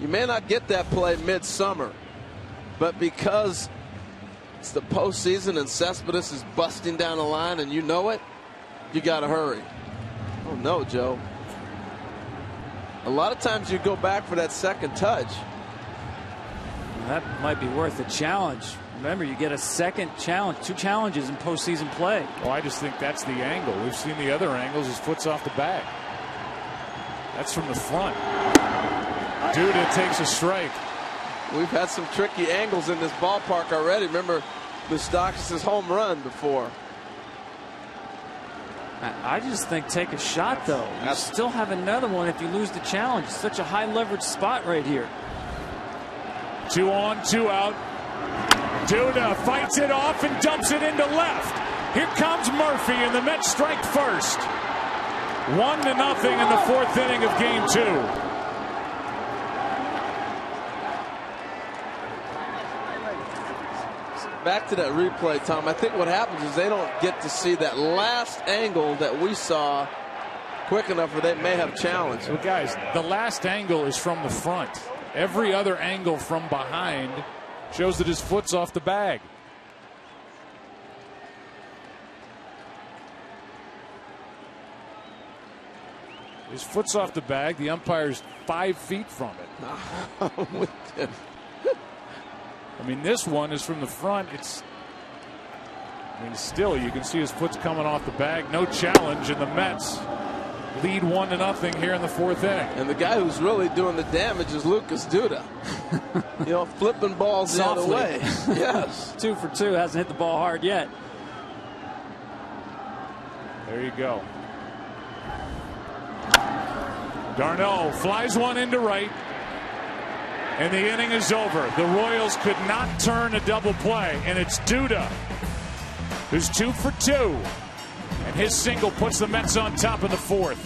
You may not get that play midsummer, but because it's the postseason and Cespedes is busting down the line and you know it, you got to hurry. Oh, no, Joe. A lot of times you go back for that second touch. That might be worth a challenge. Remember, you get a second challenge, 2 challenges in postseason play. Well, I just think that's the angle. We've seen the other angles. His foot's off the bag. That's from the front. Duda takes a strike. We've had some tricky angles in this ballpark already. Remember Moustakas' home run before. I just think take a shot, though. You still have another one if you lose the challenge. It's such a high leverage spot right here. 2 on, 2 out. Duda fights it off and dumps it into left. Here comes Murphy, and the Mets strike first. 1-0 in the 4th inning of Game 2. Back to that replay, Tom. I think what happens is they don't get to see that last angle that we saw quick enough where they may have challenged. Well, guys, the last angle is from the front. Every other angle from behind shows that his foot's off the bag. His foot's off the bag. The umpire's 5 feet from it. I mean, this one is from the front. Still, you can see his foot's coming off the bag. No challenge, and the Mets lead 1-0 here in the 4th inning. And the guy who's really doing the damage is Lucas Duda. Flipping balls the other way. Yes. 2 for 2. Hasn't hit the ball hard yet. There you go. Darno flies one into right. And the inning is over. The Royals could not turn a double play. And it's Duda, who's 2 for 2. And his single puts the Mets on top in the 4th.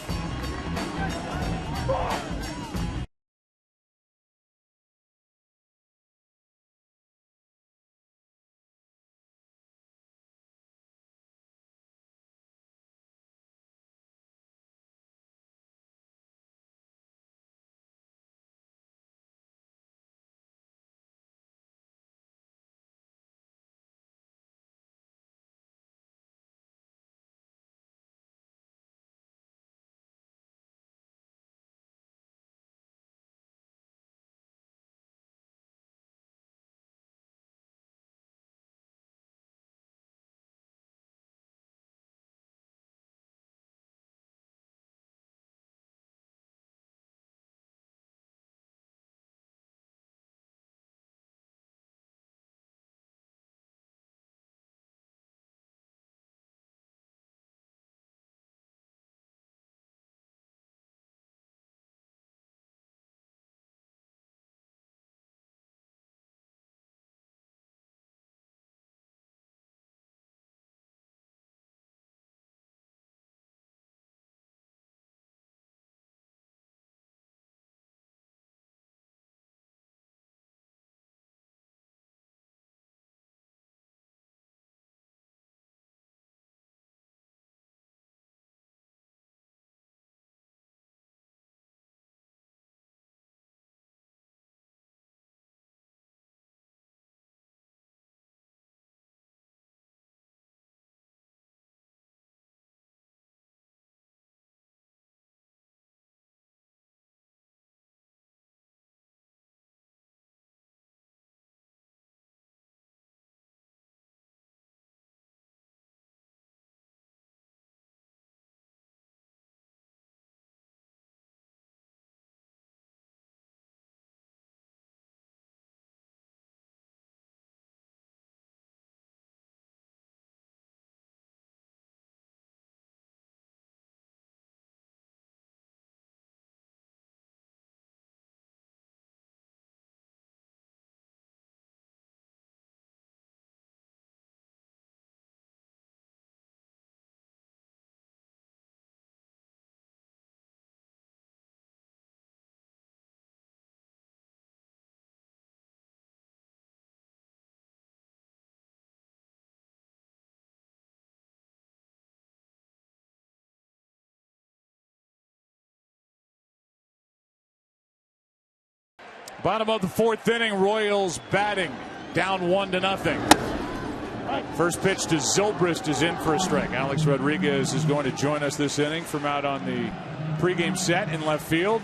Bottom of the 4th inning, Royals batting, down 1-0. First pitch to Zobrist is in for a strike. Alex Rodriguez is going to join us this inning from out on the pregame set in left field,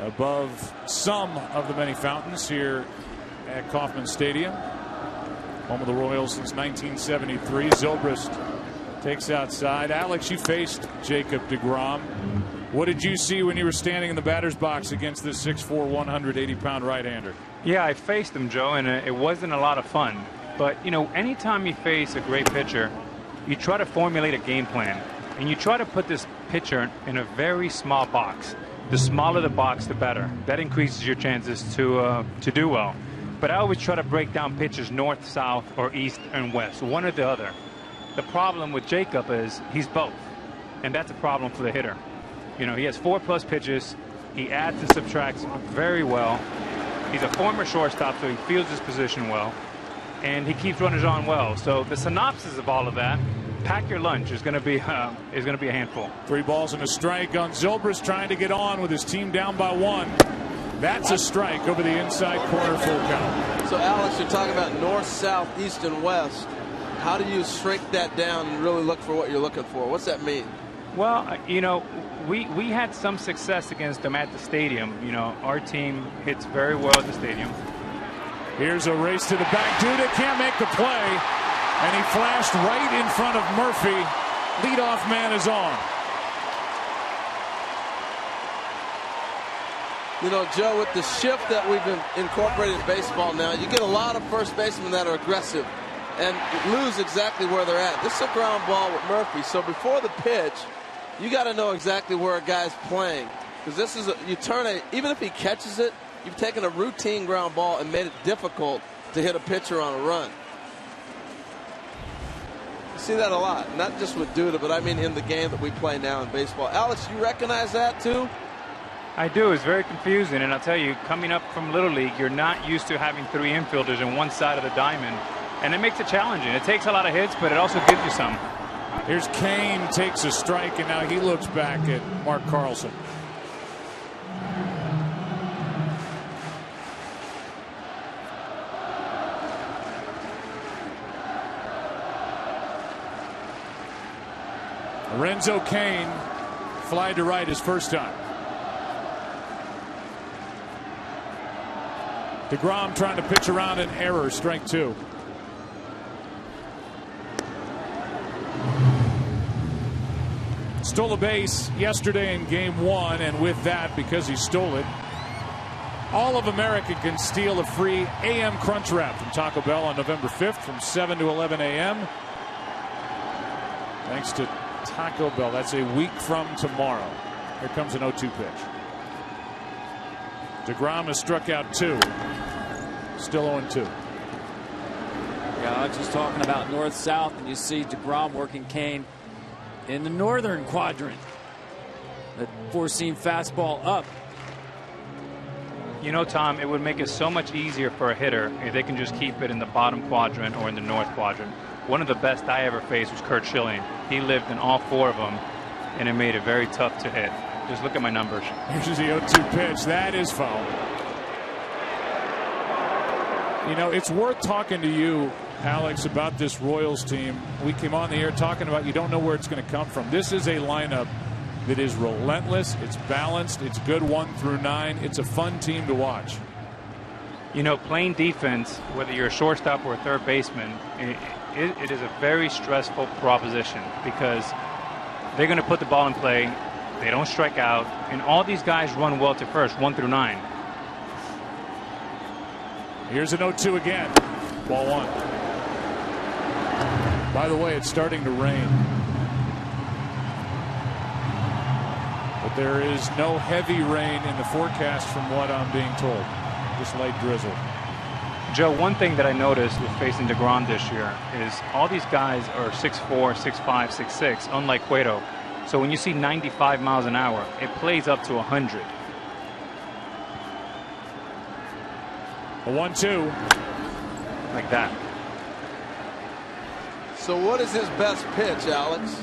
above some of the many fountains here at Kauffman Stadium, home of the Royals since 1973. Zobrist takes outside. Alex, you faced Jacob DeGrom. What did you see when you were standing in the batter's box against this 6'4", 180-pound right-hander? Yeah, I faced him, Joe, and it wasn't a lot of fun. But, you know, anytime you face a great pitcher, you try to formulate a game plan, and you try to put this pitcher in a very small box. The smaller the box, the better. That increases your chances to do well. But I always try to break down pitches north, south, or east and west, one or the other. The problem with Jacob is he's both, and that's a problem for the hitter. You know, he has 4+ pitches. He adds and subtracts very well. He's a former shortstop, so he fields his position well, and he keeps runners on well. So the synopsis of all of that, pack your lunch, is going to be a handful. 3 balls and a strike on Zobrist, trying to get on with his team down by 1. That's a strike over the inside corner, full count. So Alex, you're talking about north, south, east, and west. How do you shrink that down and really look for what you're looking for? What's that mean? Well, you know, we had some success against them at the stadium. You know, our team hits very well at the stadium. Here's a race to the back. Duda can't make the play, and he flashed right in front of Murphy. Leadoff man is on. You know, Joe, with the shift that we've incorporated in baseball now, you get a lot of first basemen that are aggressive and lose exactly where they're at. This is a ground ball with Murphy, so before the pitch, you got to know exactly where a guy's playing, because this is even if he catches it, you've taken a routine ground ball and made it difficult to hit a pitcher on a run. You see that a lot, not just with Duda, but I mean in the game that we play now in baseball. Alex, you recognize that too? I do. It's very confusing, and I'll tell you, coming up from Little League, you're not used to having 3 infielders in one side of the diamond, and it makes it challenging. It takes a lot of hits, but it also gives you some. Here's Kane, takes a strike, and now he looks back at Mark Carlson. Lorenzo Kane fly to right his first time. DeGrom trying to pitch around an error, strike 2. Stole a base yesterday in game 1, and with that, because he stole it, all of America can steal a free AM Crunch Wrap from Taco Bell on November 5th from 7 to 11 a.m. Thanks to Taco Bell. That's a week from tomorrow. Here comes an 0-2 pitch. DeGrom has struck out 2. Still 0-2. Yeah, Alex was talking about north-south, and you see DeGrom working Kane in the northern quadrant. The four-seam fastball up. You know, Tom, it would make it so much easier for a hitter if they can just keep it in the bottom quadrant or in the north quadrant. One of the best I ever faced was Curt Schilling. He lived in all 4 of them, and it made it very tough to hit. Just look at my numbers. Here's the 0-2 pitch. That is foul. You know, it's worth talking to you, Alex, about this Royals team. We came on the air talking about you don't know where it's going to come from. This is a lineup that is relentless. It's balanced. It's good 1 through 9. It's a fun team to watch. You know, playing defense, whether you're a shortstop or a third baseman, it is a very stressful proposition, because they're going to put the ball in play. They don't strike out, and all these guys run well to first, 1 through 9. Here's an 0-2 again. Ball 1. By the way, it's starting to rain. But there is no heavy rain in the forecast from what I'm being told. Just light drizzle. Joe, one thing that I noticed with facing DeGrom this year is all these guys are 6'4", 6'5", 6'6", unlike Cueto. So when you see 95 miles an hour, it plays up to 100. A 1-2. Like that. So what is his best pitch, Alex?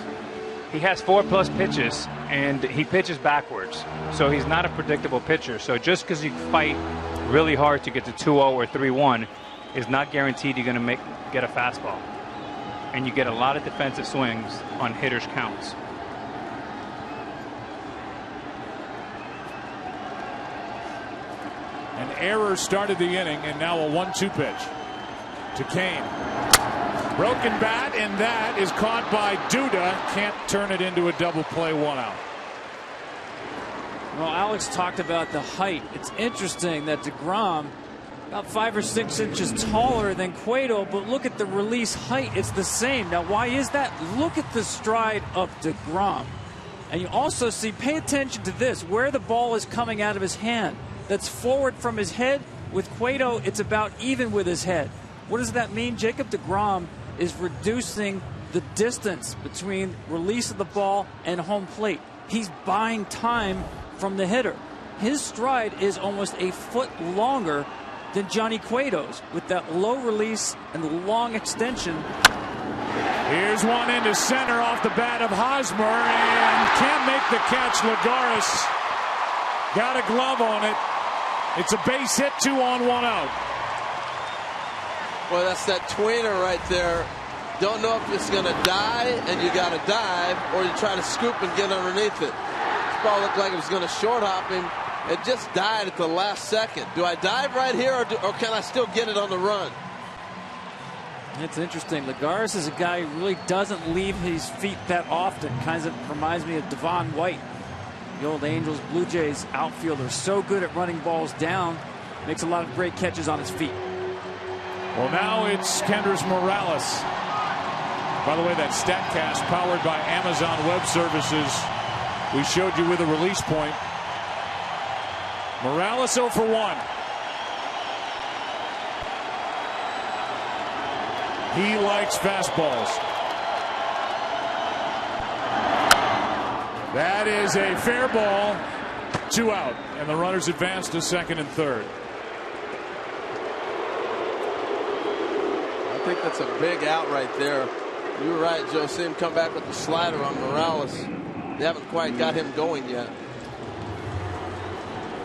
He has 4+ pitches, and he pitches backwards. So he's not a predictable pitcher. So just because you fight really hard to get to 2-0 or 3-1, is not guaranteed you're going to get a fastball. And you get a lot of defensive swings on hitters' counts. An error started the inning, and now a 1-2 pitch to Kane. Broken bat, and that is caught by Duda. Can't turn it into a double play, 1 out. Well, Alex talked about the height. It's interesting that DeGrom, about 5 or 6 inches taller than Cueto, but look at the release height. It's the same. Now, why is that? Look at the stride of DeGrom. And you also see, pay attention to this, where the ball is coming out of his hand. That's forward from his head. With Cueto, it's about even with his head. What does that mean? Jacob DeGrom is reducing the distance between release of the ball and home plate. He's buying time from the hitter. His stride is almost a foot longer than Johnny Cueto's with that low release and the long extension. Here's one into center off the bat of Hosmer, and can't make the catch. Lagares got a glove on it. It's a base hit, 2 on, 1 out. Well, that's that tweener right there. Don't know if it's going to die and you got to dive, or you try to scoop and get underneath it. This ball looked like it was going to short hop him. It just died at the last second. Do I dive right here, or can I still get it on the run? It's interesting. Lagares is a guy who really doesn't leave his feet that often. Kind of reminds me of Devon White, the old Angels Blue Jays outfielder. So good at running balls down. Makes a lot of great catches on his feet. Well, now it's Kendrys Morales. By the way, that StatCast powered by Amazon Web Services. We showed you with a release point. Morales 0 for 1. He likes fastballs. That is a fair ball. 2 out. And the runners advance to second and third. I think that's a big out right there. You were right, Joe. See him come back with the slider on Morales. They haven't quite got him going yet.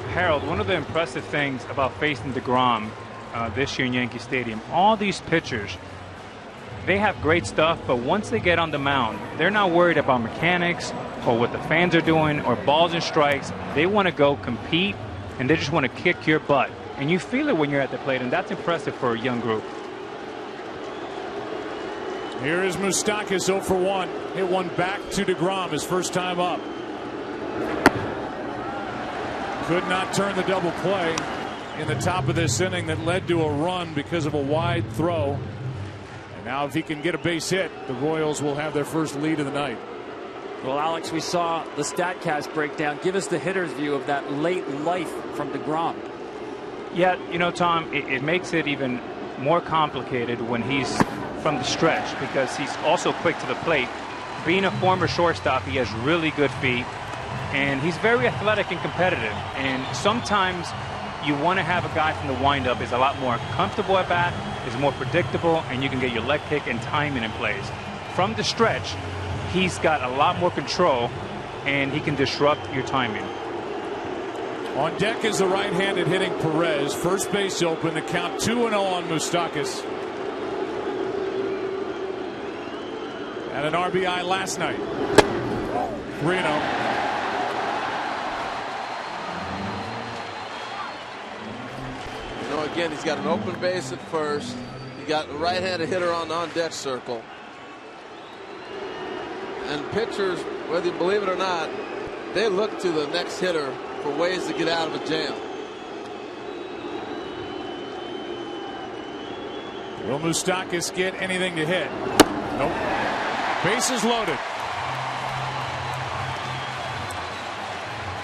Harold, one of the impressive things about facing DeGrom this year in Yankee Stadium, all these pitchers, they have great stuff, but once they get on the mound, they're not worried about mechanics or what the fans are doing or balls and strikes. They want to go compete, and they just want to kick your butt. And you feel it when you're at the plate, and that's impressive for a young group. Here is Moustakas 0 for 1. Hit one back to DeGrom, his first time up. Could not turn the double play in the top of this inning that led to a run because of a wide throw. And now if he can get a base hit, the Royals will have their first lead of the night. Well, Alex, we saw the StatCast breakdown. Give us the hitter's view of that late life from DeGrom. Yeah, you know, Tom, it makes it even more complicated when he's from the stretch, because he's also quick to the plate. Being a former shortstop, he has really good feet, and he's very athletic and competitive. And sometimes you want to have a guy from the windup is a lot more comfortable at bat, is more predictable, and you can get your leg kick and timing in place. From the stretch, he's got a lot more control, and he can disrupt your timing. On deck is the right-handed hitting Perez. First base open. The count 2-0 on Moustakas. And an RBI last night. 3-0. You know, again, he's got an open base at first. He got a right-handed hitter on the on-deck circle. And pitchers, whether you believe it or not, they look to the next hitter for ways to get out of a jam. Will Moustakas get anything to hit? Nope. Bases loaded.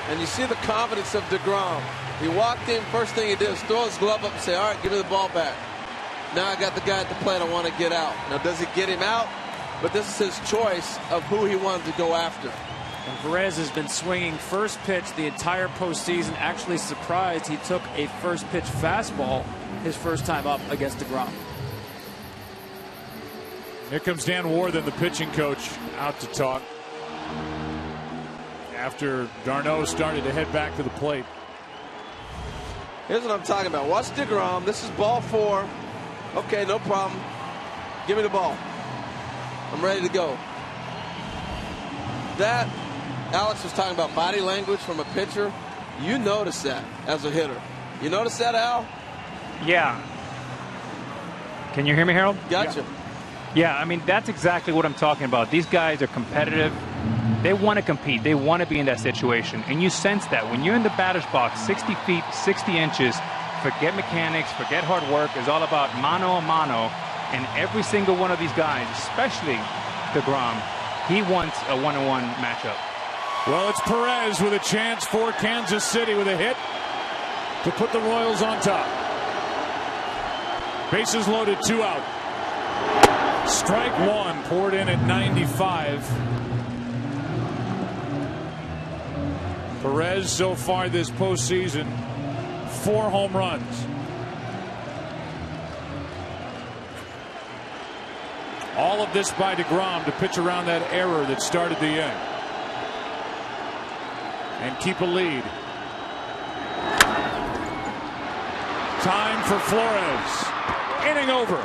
And you see the confidence of DeGrom. He walked in, first thing he did was throw his glove up and say, all right, give me the ball back. Now I got the guy at the plate, I want to get out. Now, does he get him out? But this is his choice of who he wanted to go after. And Perez has been swinging first pitch the entire postseason. Actually surprised he took a first pitch fastball his first time up against DeGrom. Here comes Dan Warthen, the pitching coach, out to talk after Darno started to head back to the plate. Here's what I'm talking about. Watch DeGrom. This is ball 4. Okay, no problem. Give me the ball. I'm ready to go. That, Alex was talking about body language from a pitcher. You notice that as a hitter. You notice that, Al? Yeah. Can you hear me, Harold? Gotcha. Yeah, I mean, that's exactly what I'm talking about. These guys are competitive. They want to compete. They want to be in that situation. And you sense that. When you're in the batter's box, 60 feet, 60 inches, forget mechanics, forget hard work. It's all about mano a mano. And every single one of these guys, especially DeGrom, he wants a one-on-one matchup. Well, it's Perez with a chance for Kansas City with a hit to put the Royals on top. Bases loaded, 2 out. Strike 1 poured in at 95. Perez so far this postseason, 4 home runs. All of this by DeGrom to pitch around that error that started the inning and keep a lead. Time for Flores. Inning over.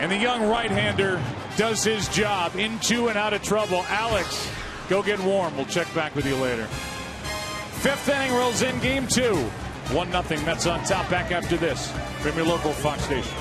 And the young right-hander does his job. Into and out of trouble. Alex, go get warm. We'll check back with you later. 5th inning rolls in, game 2. 1-0 Mets on top. Back after this from your local Fox station.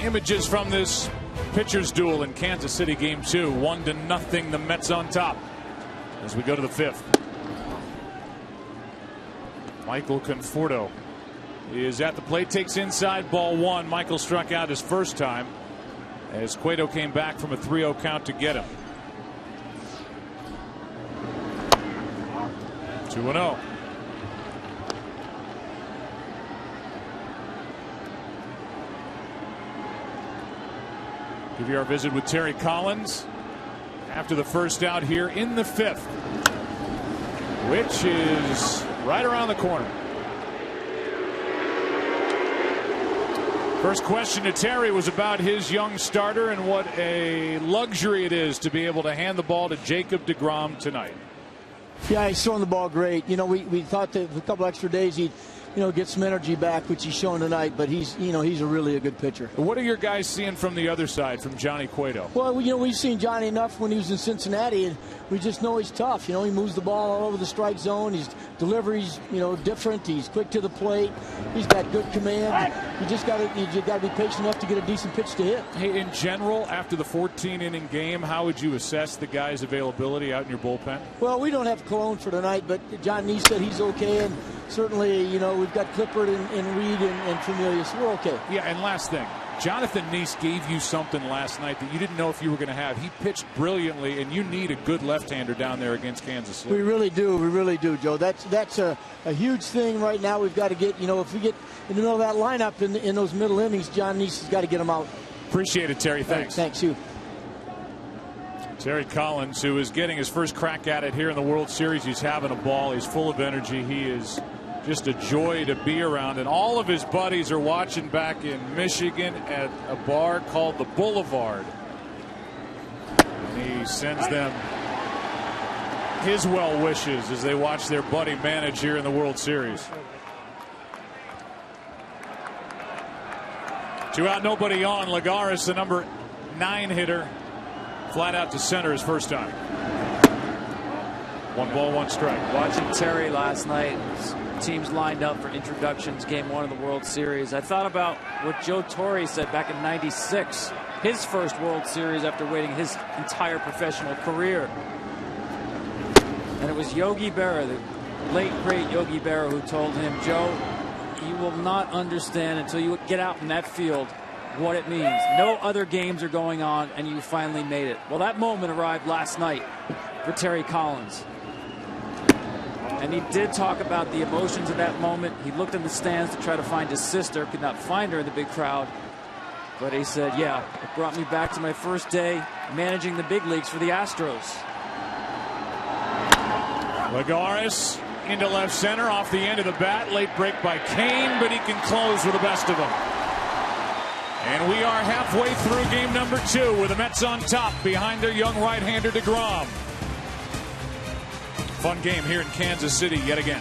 Images from this pitchers duel in Kansas City game 2. 1-0 the Mets on top as we go to the 5th. Michael Conforto is at the plate, takes inside, ball 1. Michael struck out his first time as Cueto came back from a 3-0 count to get him. 2-0. Give you our visit with Terry Collins after the first out here in the 5th, which is right around the corner. First question to Terry was about his young starter and what a luxury it is to be able to hand the ball to Jacob DeGrom tonight. Yeah, he's throwing the ball great. You know, we thought that with a couple extra days he'd, get some energy back, which he's showing tonight. But he's a really a good pitcher. What are your guys seeing from the other side, from Johnny Cueto? Well, we've seen Johnny enough when he was in Cincinnati, and we just know he's tough. He moves the ball all over the strike zone. His delivery's, different. He's quick to the plate. He's got good command. You got to be patient enough to get a decent pitch to hit. Hey, in general, after the 14-inning game, how would you assess the guy's availability out in your bullpen? Well, we don't have Cologne for tonight, but John Neese said he's okay, and certainly, we've got Clippard and Reed and Familia, so we're okay. Yeah, and last thing, Jonathan Neese gave you something last night that you didn't know if you were going to have. He pitched brilliantly, and you need a good left-hander down there against Kansas City. We really do, Joe. That's a huge thing right now. We've got to get, if we get in the middle of that lineup in those middle innings, John Neese has got to get them out. Appreciate it, Terry. Thanks. Thanks, you. Terry Collins, who is getting his first crack at it here in the World Series. He's having a ball. He's full of energy. He is just a joy to be around. And all of his buddies are watching back in Michigan at a bar called the Boulevard. And he sends them his well wishes as they watch their buddy manage here in the World Series. 2 out, nobody on. Lagares, the number 9 hitter, flat out to center his first time. 1 ball, 1 strike. Watching Terry last night, teams lined up for introductions, game 1 of the World Series. I thought about what Joe Torre said back in '96, his first World Series after waiting his entire professional career. And it was Yogi Berra, the late great Yogi Berra, who told him, Joe, you will not understand until you get out in that field what it means. No other games are going on, and you finally made it. Well, that moment arrived last night for Terry Collins. And he did talk about the emotions of that moment. He looked in the stands to try to find his sister, could not find her in the big crowd. But he said, yeah, it brought me back to my first day managing the big leagues for the Astros. Lagares into left center off the end of the bat. Late break by Kane, but he can close with the best of them. And we are halfway through game number 2 with the Mets on top behind their young right-hander DeGrom. Fun game here in Kansas City yet again.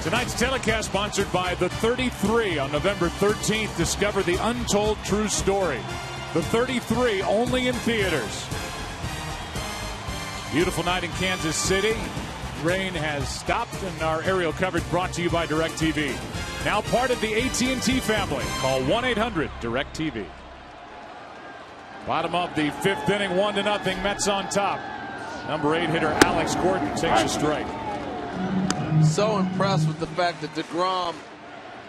Tonight's telecast sponsored by The 33 on November 13th. Discover the untold true story. The 33 only in theaters. Beautiful night in Kansas City. Rain has stopped, and our aerial coverage brought to you by DirecTV. Now part of the AT&T family. Call 1-800-DirecTV. Bottom of the 5th inning, 1-0. Mets on top. Number 8 hitter Alex Gordon takes a strike. So impressed with the fact that DeGrom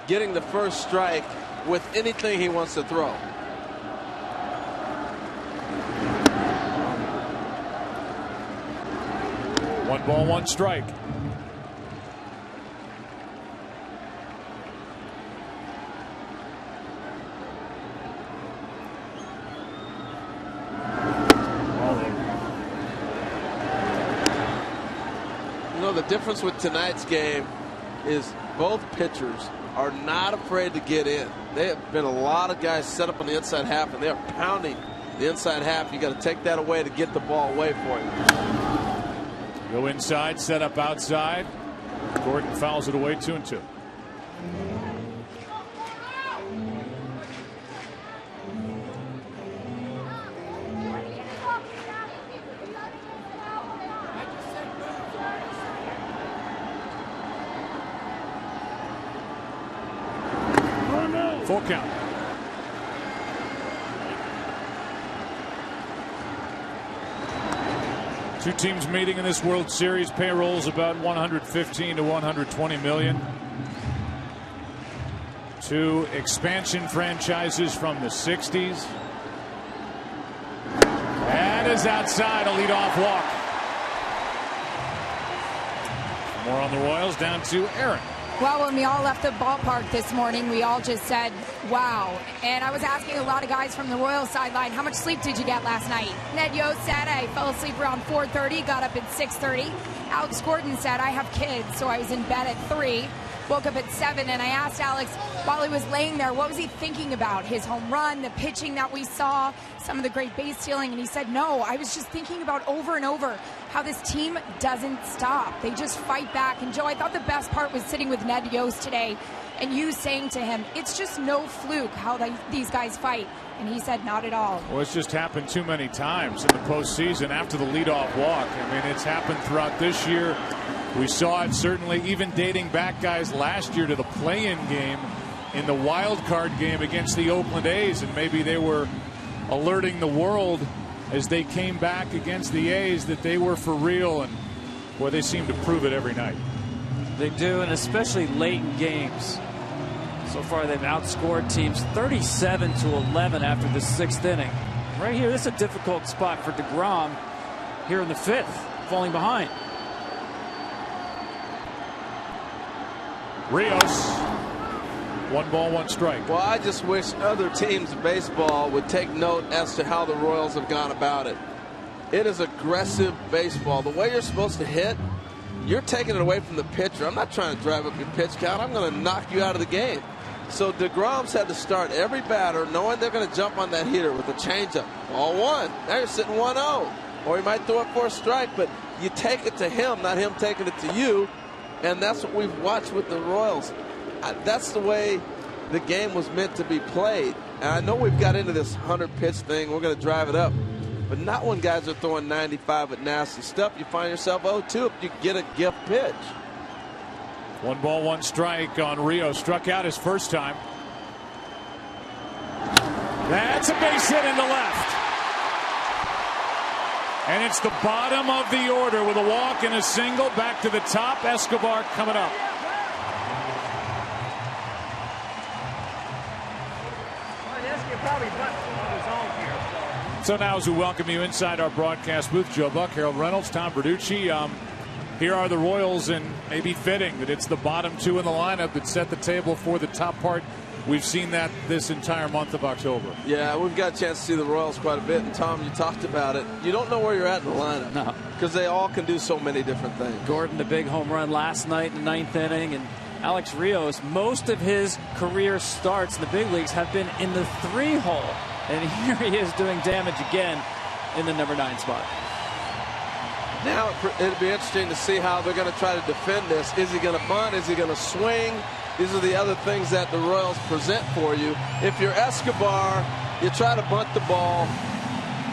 getting the first strike with anything he wants to throw. One ball, one strike. You know, the difference with tonight's game is both pitchers are not afraid to get in. They have been a lot of guys set up on the inside half, and they are pounding the inside half. You got to take that away to get the ball away for you. Go inside, set up outside. Gordon fouls it away, 2-2. Full count. Two teams meeting in this World Series. Payrolls about 115 to 120 million. Two expansion franchises from the 60s. That is outside, a leadoff walk. More on the Royals, down to Aaron. Well, when we all left the ballpark this morning, we all just said, wow. And I was asking a lot of guys from the Royals sideline, how much sleep did you get last night? Ned Yost said, I fell asleep around 4:30, got up at 6:30. Alex Gordon said, I have kids, so I was in bed at 3, woke up at 7. And I asked Alex, while he was laying there, what was he thinking about? His home run, the pitching that we saw, some of the great base stealing. And he said, no, I was just thinking about over and over how this team doesn't stop. They just fight back. And Joe, I thought the best part was sitting with Ned Yost today and you saying to him, it's just no fluke how these guys fight. And he said, not at all. Well, it's just happened too many times in the postseason after the leadoff walk. I mean, it's happened throughout this year. We saw it certainly even dating back, guys, last year to the play-in game in the wild card game against the Oakland A's. And maybe they were alerting the world as they came back against the A's that they were for real, and boy, they seem to prove it every night. They do, and especially late in games. So far, they've outscored teams 37-11 after the 6th inning. Right here, this is a difficult spot for DeGrom here in the 5th, falling behind. Rios, 1 ball, 1 strike. Well, I just wish other teams in baseball would take note as to how the Royals have gone about it. It is aggressive baseball. The way you're supposed to hit, you're taking it away from the pitcher. I'm not trying to drive up your pitch count. I'm going to knock you out of the game. So DeGrom's had to start every batter knowing they're going to jump on that hitter with a changeup. Ball 1. Now you're sitting 1-0. Or he might throw it for a strike, but you take it to him, not him taking it to you. And that's what we've watched with the Royals. That's the way the game was meant to be played. And I know we've got into this 100-pitch thing. We're going to drive it up. But not when guys are throwing 95 with nasty stuff. You find yourself 0-2 if you get a gift pitch. 1 ball, 1 strike on Rio. Struck out his first time. That's a base hit into left. And it's the bottom of the order with a walk and a single. Back to the top. Escobar coming up. So now as we welcome you inside our broadcast booth, Joe Buck, Harold Reynolds, Tom Verducci. Here are the Royals, and maybe fitting that it's the bottom 2 in the lineup that set the table for the top part. We've seen that this entire month of October. Yeah, we've got a chance to see the Royals quite a bit. And, Tom, you talked about it. You don't know where you're at in the lineup. No. Because they all can do so many different things. Gordon, the big home run last night in the 9th inning. And Alex Rios, most of his career starts in the big leagues have been in the 3-hole. And here he is doing damage again in the number 9 spot. Now it'll be interesting to see how they're going to try to defend this. Is he going to bunt? Is he going to swing? These are the other things that the Royals present for you. If you're Escobar, you try to bunt the ball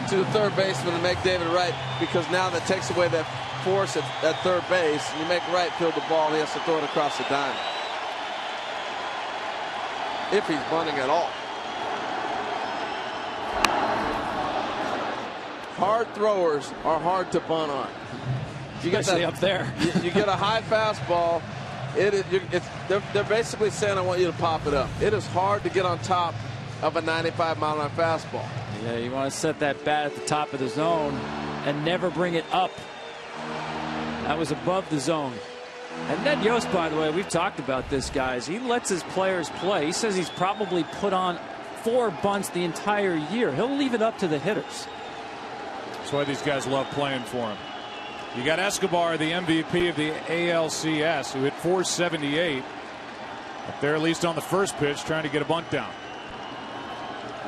to the third baseman and make David Wright, because now that takes away that force at third base. And you make Wright field the ball, and he has to throw it across the diamond. If he's bunting at all. Hard throwers are hard to bunt on. You get Especially up there. you get a high fastball. They're basically saying, I want you to pop it up. It is hard to get on top of a 95-mile-an-hour fastball. Yeah, you want to set that bat at the top of the zone and never bring it up. That was above the zone. And Ned Yost, by the way, we've talked about this, guys. He lets his players play. He says he's probably put on 4 bunts the entire year. He'll leave it up to the hitters. That's why these guys love playing for him. You got Escobar, the MVP of the ALCS, who hit .478 up there, at least on the first pitch, trying to get a bunt down.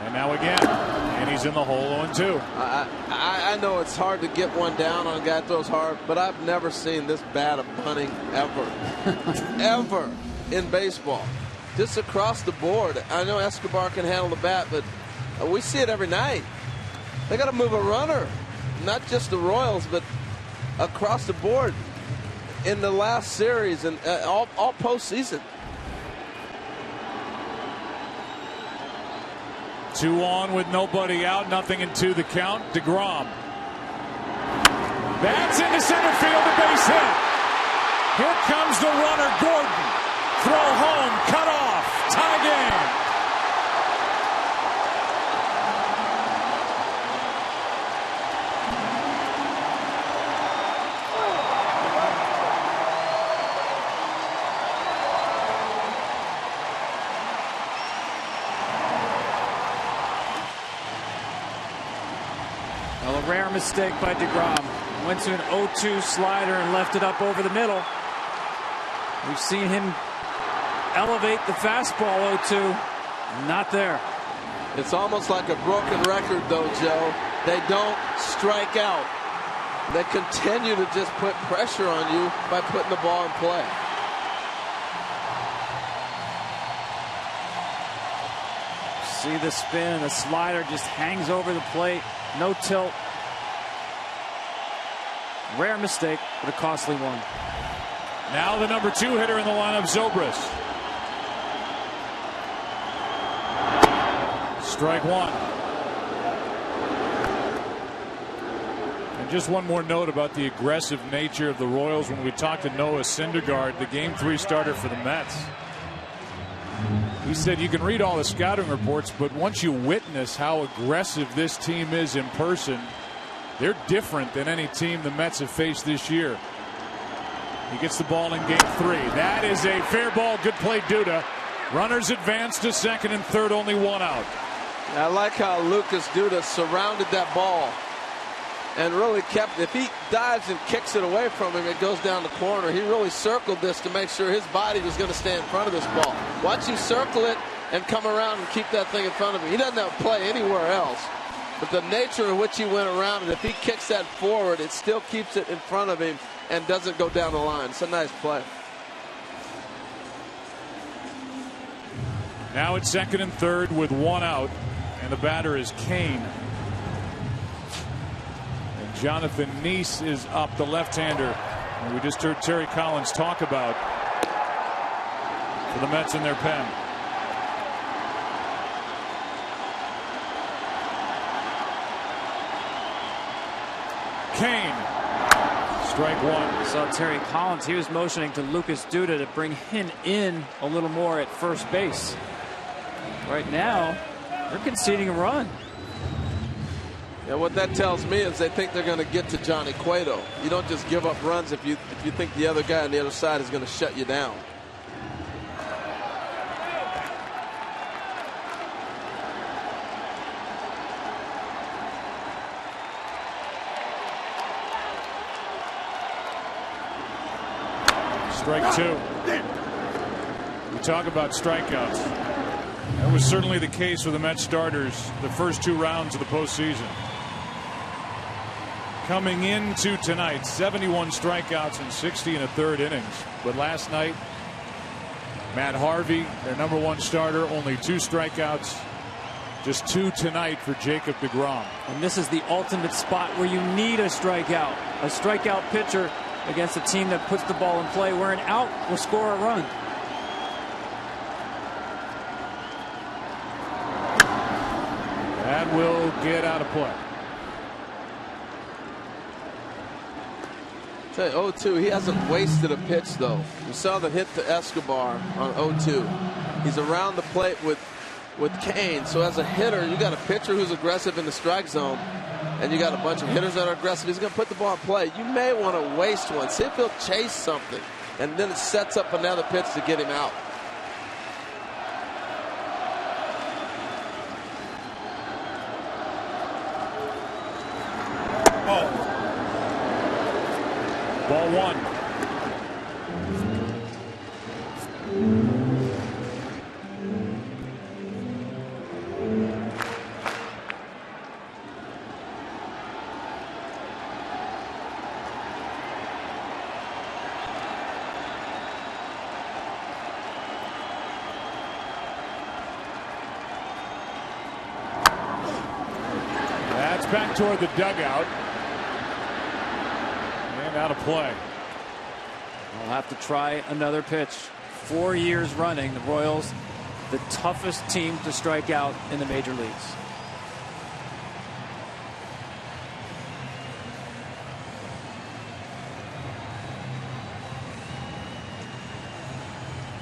And now again, and he's in the hole 0-2. I know it's hard to get one down on a guy that throws hard, but I've never seen this bad of bunting ever. Ever in baseball. Just across the board. I know Escobar can handle the bat, but we see it every night. They got to move a runner. Not just the Royals, but across the board in the last series and all postseason. 2 on with nobody out, nothing in 2 the count. DeGrom. That's into center field, a base hit. Here comes the runner, Gordon. Throw home, cut off, tie game. Rare mistake by DeGrom. Went to an 0-2 slider and left it up over the middle. We've seen him elevate the fastball 0-2. Not there. It's almost like a broken record, though, Joe. They don't strike out. They continue to just put pressure on you by putting the ball in play. See the spin. The slider just hangs over the plate. No tilt. Rare mistake, but a costly one. Now the number 2 hitter in the lineup, Zobrist. Strike 1. And just one more note about the aggressive nature of the Royals. When we talked to Noah Syndergaard, the Game 3 starter for the Mets, he said you can read all the scouting reports, but once you witness how aggressive this team is in person, they're different than any team the Mets have faced this year. He gets the ball in Game 3. That is a fair ball. Good play, Duda. Runners advance to second and third, only 1 out. I like how Lucas Duda surrounded that ball and really kept it. If he dives and kicks it away from him, it goes down the corner. He really circled this to make sure his body was going to stay in front of this ball. Watch him circle it and come around and keep that thing in front of him. He doesn't have to play anywhere else. But the nature in which he went around it, if he kicks that forward, it still keeps it in front of him and doesn't go down the line. It's a nice play. Now it's second and third with 1 out, and the batter is Kane. And Jonathan Neese is up, the left-hander. And we just heard Terry Collins talk about for the Mets in their pen. Kane. Strike 1. Saw Terry Collins. He was motioning to Lucas Duda to bring him in a little more at first base. Right now, they're conceding a run. Yeah, what that tells me is they think they're going to get to Johnny Cueto. You don't just give up runs if you think the other guy on the other side is going to shut you down. Strike 2. We talk about strikeouts. That was certainly the case for the Mets starters the first 2 rounds of the postseason. coming into tonight. 71 strikeouts in 60 1/3 innings. But last night, Matt Harvey, their #1 starter, only 2 strikeouts. Just 2 tonight for Jacob DeGrom. And this is the ultimate spot where you need a strikeout. A strikeout pitcher against a team that puts the ball in play, where an out will score a run. That will get out of play. Say 0-2. He hasn't wasted a pitch, though. You saw the hit to Escobar on 0-2. He's around the plate with Kane. So as a hitter, you got a pitcher who's aggressive in the strike zone, and you got a bunch of hitters that are aggressive. He's going to put the ball in play. You may want to waste one. See if he'll chase something, and then it sets up another pitch to get him out. Ball 1. That's back toward the dugout. Out of play. We'll have to try another pitch. 4 years running, the Royals, the toughest team to strike out in the major leagues.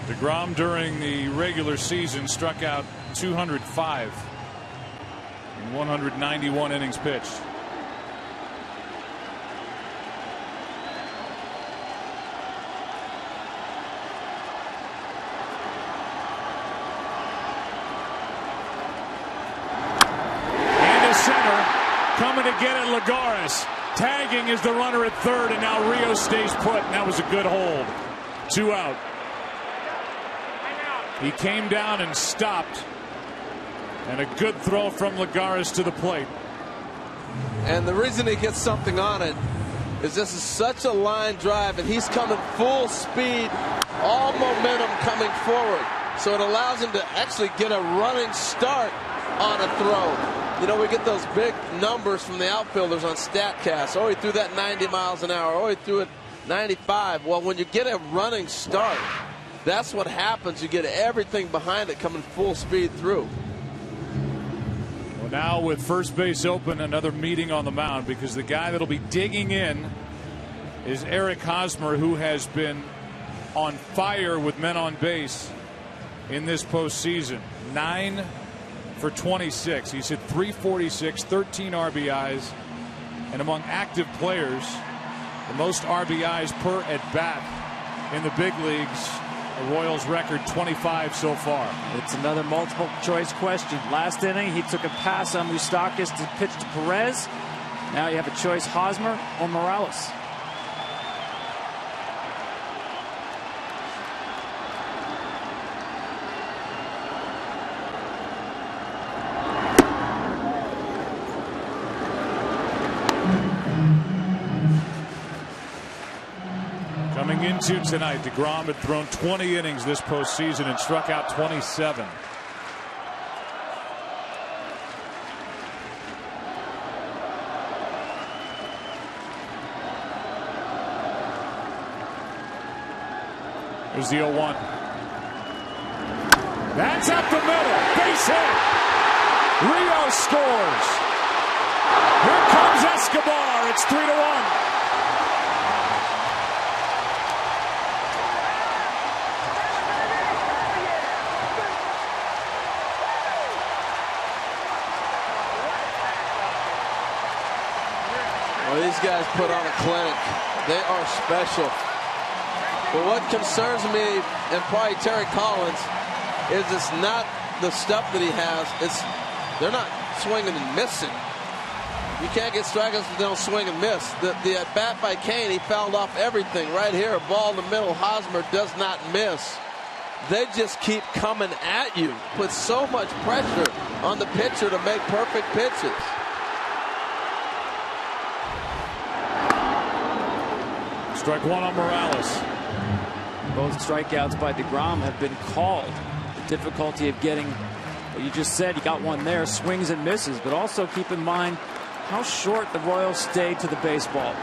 DeGrom during the regular season struck out 205 in 191 innings pitched. Coming to get it, Lagares. Tagging is the runner at third, and now Rios stays put, and that was a good hold. 2 out. He came down and stopped, and a good throw from Lagares to the plate. And the reason he gets something on it is this is such a line drive, and he's coming full speed, all momentum coming forward. So it allows him to actually get a running start on a throw. You know, we get those big numbers from the outfielders on StatCast. Oh, he threw that 90 miles an hour. Oh, he threw it 95. Well, when you get a running start, that's what happens. You get everything behind it coming full speed through. Well, now with first base open, another meeting on the mound, because the guy that'll be digging in is Eric Hosmer, who has been on fire with men on base in this postseason. 9 for 26. He's hit .346, 13 RBIs, and among active players, the most RBIs per at bat in the big leagues. The Royals record 25 so far. It's another multiple choice question. Last inning, he took a pass on Moustakas to pitch to Perez. Now you have a choice: Hosmer or Morales. Coming into tonight, DeGrom had thrown 20 innings this postseason and struck out 27. Here's the 0-1. That's up the middle. Base hit. Rios scores. Here comes Escobar. It's 3-1. Well, these guys put on a clinic. They are special. But what concerns me, and probably Terry Collins, is it's not the stuff that he has. They're not swinging and missing. You can't get strikeouts if they don't swing and miss. The at bat by Kane, he fouled off everything. Right here, a ball in the middle. Hosmer does not miss. They just keep coming at you. Put so much pressure on the pitcher to make perfect pitches. Strike one on Morales. Both strikeouts by DeGrom have been called. The difficulty of getting, well, you just said, you got one there, swings and misses, but also keep in mind how short the Royals stay to the baseball.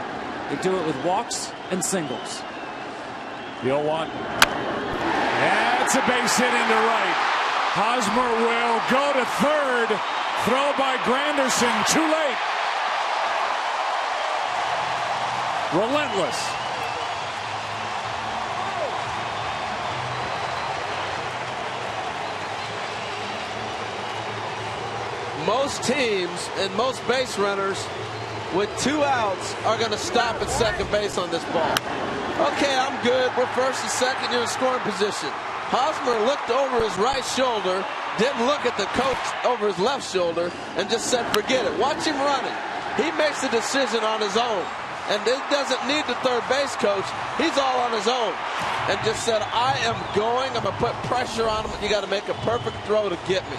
They do it with walks and singles. The 0-1. That's a base hit into right. Hosmer will go to third. Throw by Granderson. Too late. Relentless. Most teams and most base runners with 2 outs are going to stop at second base on this ball. Okay, I'm good. We're first and second. You're in scoring position. Hosmer looked over his right shoulder, didn't look at the coach over his left shoulder, and just said, forget it. Watch him running. He makes the decision on his own. And it doesn't need the third base coach. He's all on his own. And just said, I am going. I'm going to put pressure on him. You got to make a perfect throw to get me.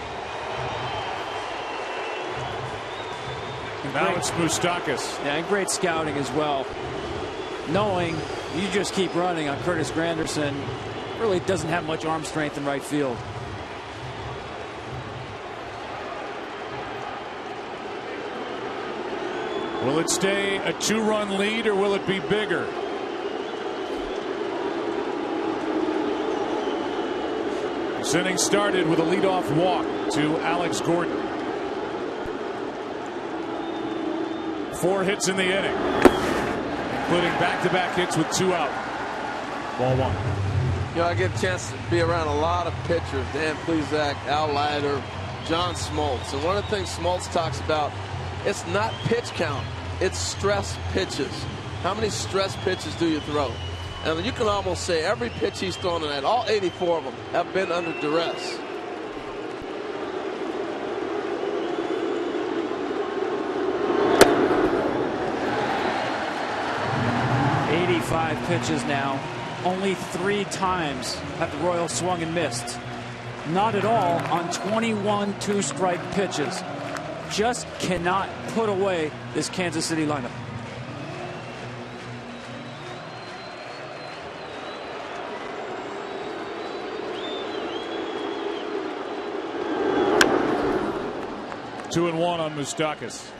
Now it's Moustakas. Yeah, and great scouting as well. Knowing you just keep running on Curtis Granderson, really doesn't have much arm strength in right field. Will it stay a 2-run lead or will it be bigger? This inning started with a leadoff walk to Alex Gordon. 4 hits in the inning, including back-to-back hits with 2 out. Ball 1. You know, I get a chance to be around a lot of pitchers. Dan Plesac, Al Leiter, John Smoltz. And one of the things Smoltz talks about, it's not pitch count. It's stress pitches. How many stress pitches do you throw? And you can almost say every pitch he's thrown tonight, all 84 of them, have been under duress. Pitches now. Only 3 times have the Royals swung and missed. Not at all on 21 2-strike pitches. Just cannot put away this Kansas City lineup. Two and one on Moustakas.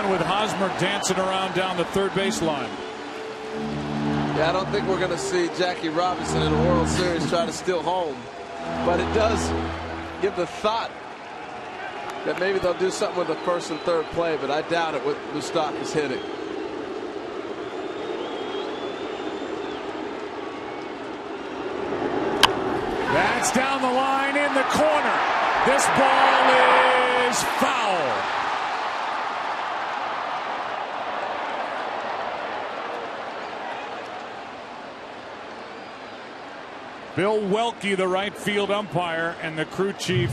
With Hosmer dancing around down the third baseline. Yeah, I don't think we're going to see Jackie Robinson in the World Series try to steal home. But it does give the thought that maybe they'll do something with the first and third play, but I doubt it with Moustakas hitting. That's down the line in the corner. This ball is foul. Bill Welke, the right field umpire, and the crew chief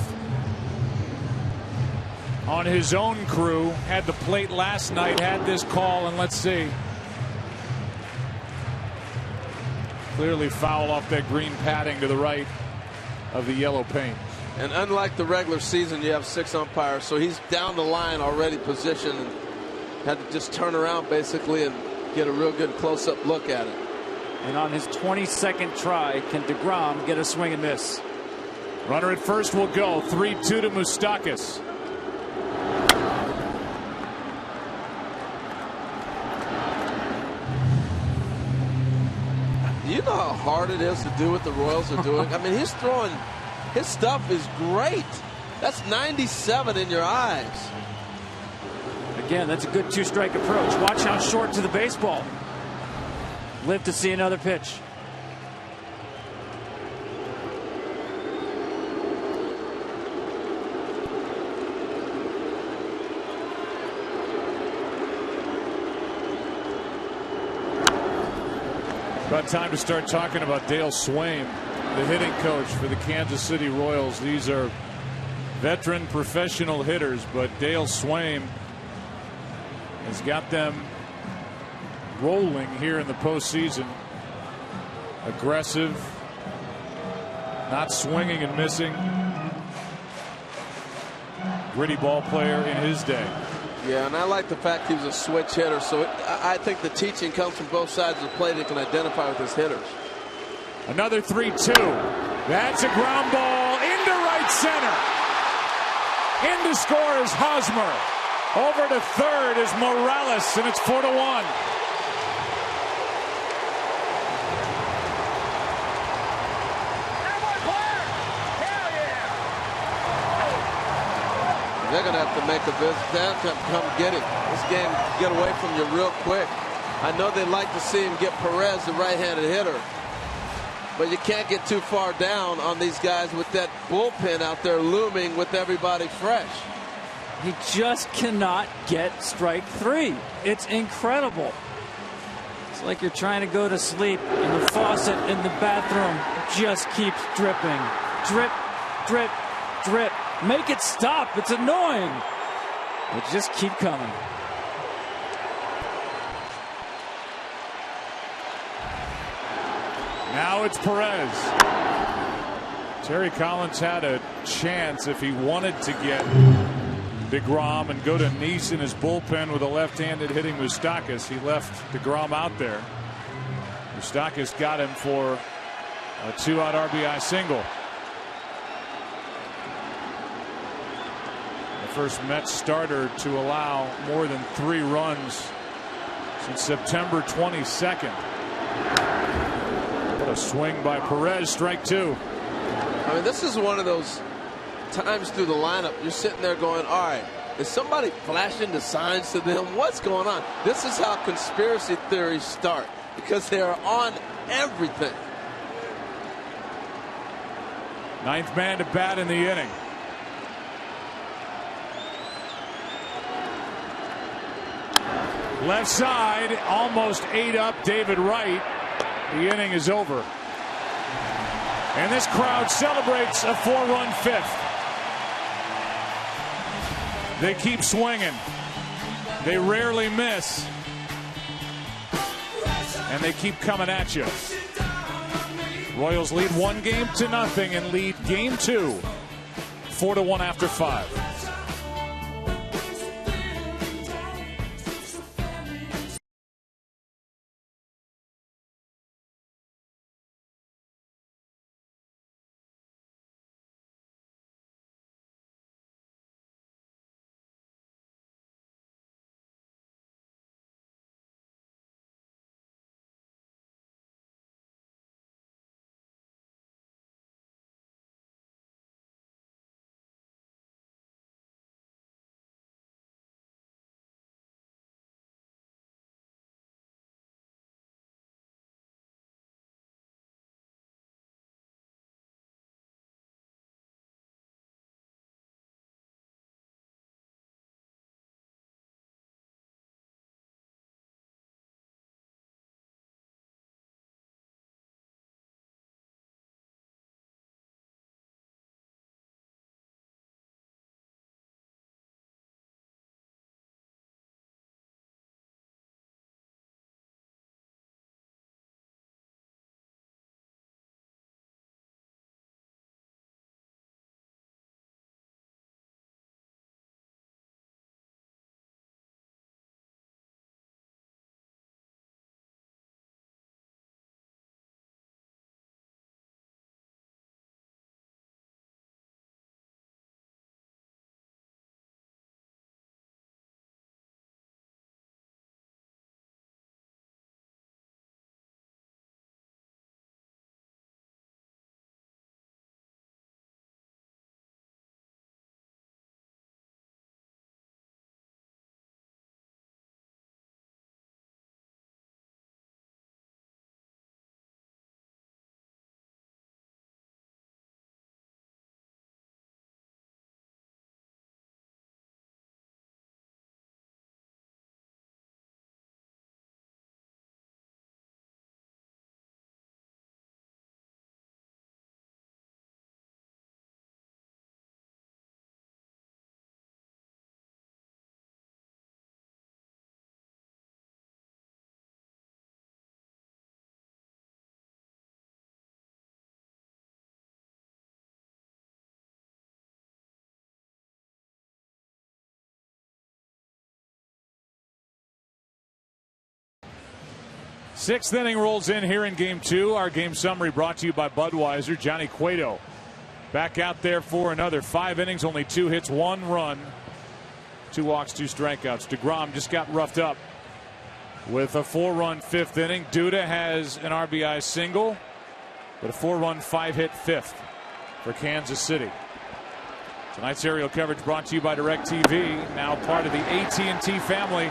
on his own crew had the plate last night, had this call, and let's see. Clearly foul off that green padding to the right of the yellow paint. And unlike the regular season, you have 6 umpires, so he's down the line already positioned and had to just turn around basically and get a real good close-up look at it. And on his 22nd try, can DeGrom get a swing and miss? Runner at first will go. 3-2 to Moustakas. You know how hard it is to do what the Royals are doing? I mean, he's throwing, his stuff is great. That's 97 in your eyes. Again, that's a good 2-strike approach. Watch how short to the baseball. Live to see another pitch. About time to start talking about Dale Swaim, the hitting coach for the Kansas City Royals. These are veteran professional hitters, but Dale Swaim has got them rolling here in the postseason. Aggressive, not swinging and missing. Gritty ball player in his day. Yeah, and I like the fact he was a switch hitter, so I think the teaching comes from both sides of the plate. He can identify with his hitters. Another 3-2. That's a ground ball into right center. In to score is Hosmer. Over to third is Morales, and it's 4-1. They're going to have to make a visit. They'll have to come get him. This game can get away from you real quick. I know they'd like to see him get Perez, the right-handed hitter. But you can't get too far down on these guys with that bullpen out there looming with everybody fresh. He just cannot get strike three. It's incredible. It's like you're trying to go to sleep and the faucet in the bathroom just keeps dripping. Drip, drip, drip. Make it stop. It's annoying. It just keep coming. Now it's Perez. Terry Collins had a chance if he wanted to get DeGrom and go to Neese in his bullpen with a left-handed hitting Moustakas. He left DeGrom out there. Moustakas got him for a 2-out RBI single. First Mets starter to allow more than 3 runs since September 22nd. What a swing by Perez. Strike 2. I mean, this is one of those times through the lineup you're sitting there going, all right, is somebody flashing the signs to them? What's going on? This is how conspiracy theories start, because they are on everything. 9th man to bat in the inning. Left side, almost ate up David Wright. The inning is over. And this crowd celebrates a 4-run fifth. They keep swinging. They rarely miss. And they keep coming at you. Royals lead 1-0 and lead game 2 4-1 after 5. Sixth inning rolls in here in game 2. Our game summary brought to you by Budweiser. Johnny Cueto back out there for another 5 innings, only 2 hits, 1 run, 2 walks, 2 strikeouts. DeGrom just got roughed up with a 4-run 5th inning. Duda has an RBI single, but a 4-run 5-hit 5th for Kansas City. Tonight's aerial coverage brought to you by DirecTV, now part of the AT&T family.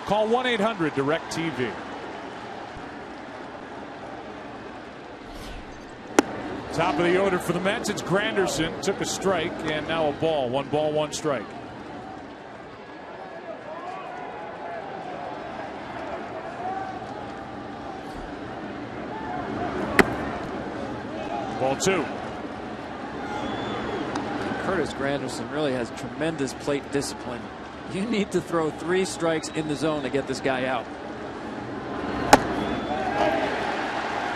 Call 1-800-DirecTV. Top of the order for the Mets, it's Granderson. Took a strike and now a ball. 1 ball, 1 strike. Ball 2. Curtis Granderson really has tremendous plate discipline. You need to throw 3 strikes in the zone to get this guy out.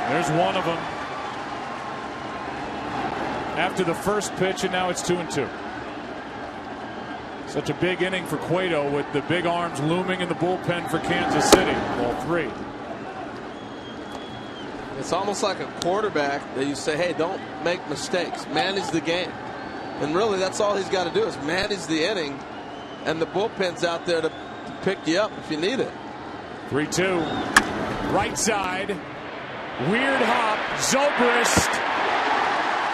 There's one of them. After the first pitch, and now it's 2-2. Such a big inning for Cueto with the big arms looming in the bullpen for Kansas City. Ball 3. It's almost like a quarterback that you say, hey, don't make mistakes. Manage the game. And really, that's all he's got to do is manage the inning. And the bullpen's out there to pick you up if you need it. 3-2. Right side. Weird hop. Zobrist.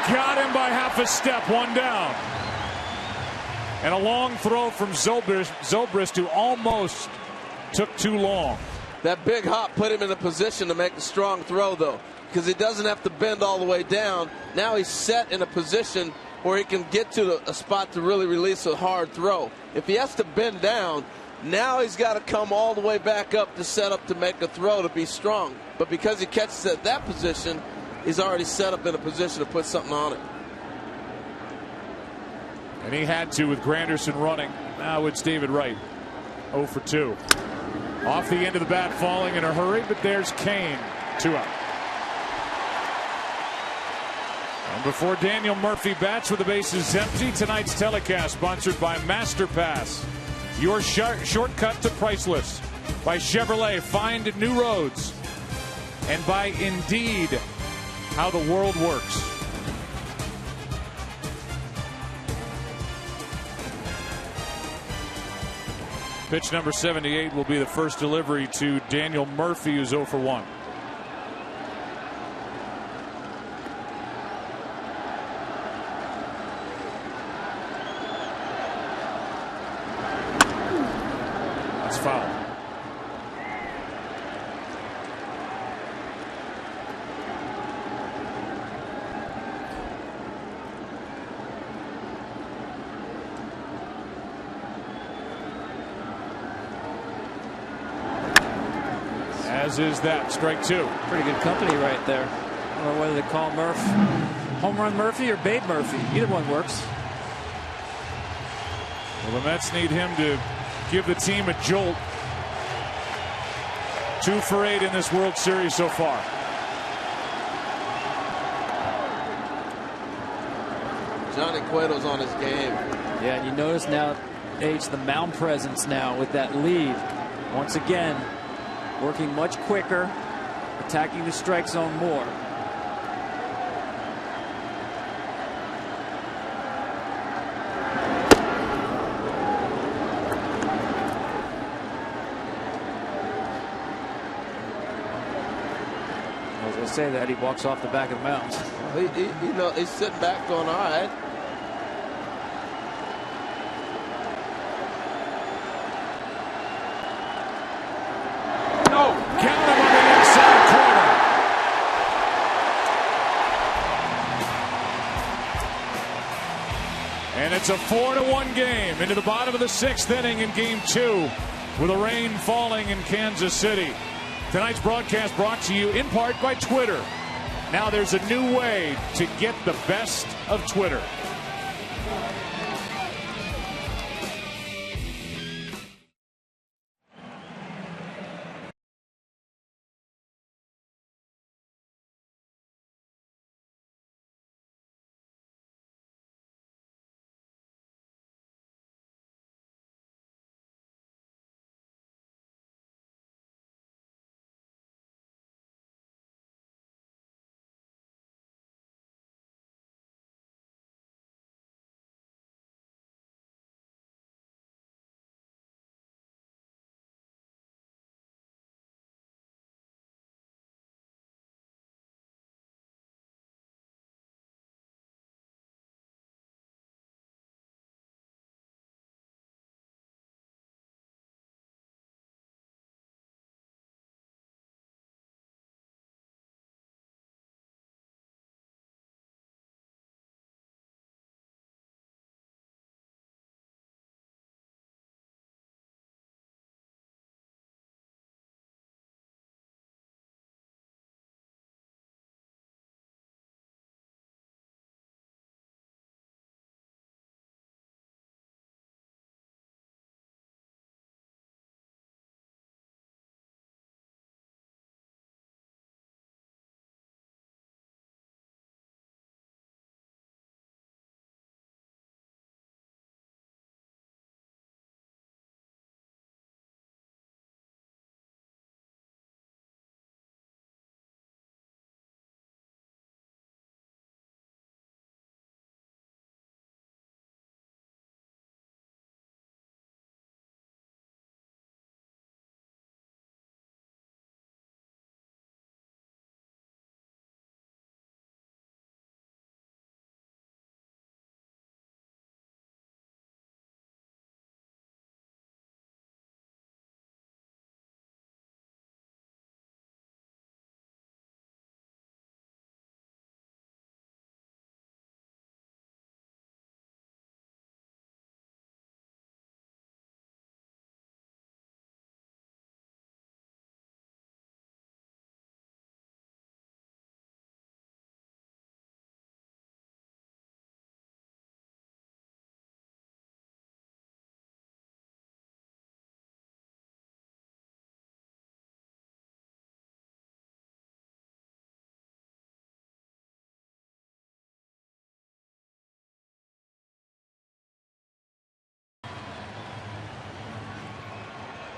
Got him by half a step. 1 down. And a long throw from Zobrist, who almost took too long. That big hop put him in a position to make a strong throw, though, because he doesn't have to bend all the way down. Now he's set in a position where he can get to a spot to really release a hard throw. If he has to bend down, now he's got to come all the way back up to set up to make a throw to be strong. But because he catches at that position, he's already set up in a position to put something on it. And he had to with Granderson running. Now it's David Wright. 0 for 2. Off the end of the bat, falling in a hurry, but there's Kane. 2 out. And before Daniel Murphy bats with the bases empty, tonight's telecast sponsored by MasterPass, your shortcut to priceless. By Chevrolet, find new roads. And by Indeed, how the world works. Pitch number 78 will be the first delivery to Daniel Murphy, who's 0 for 1. That's foul. As is that. Strike 2. Pretty good company right there. I don't know whether they call Murph Home Run Murphy or Babe Murphy. Either one works. Well, the Mets need him to give the team a jolt. 2 for 8 in this World Series so far. Johnny Cueto's on his game. Yeah, and you notice now, the mound presence now with that lead. Once again, working much quicker, attacking the strike zone more. As I say that, he walks off the back of the mound. He's sitting back going, all right. And it's a 4-1 game into the bottom of the 6th inning in game 2 with the rain falling in Kansas City. Tonight's broadcast brought to you in part by Twitter. Now there's a new way to get the best of Twitter.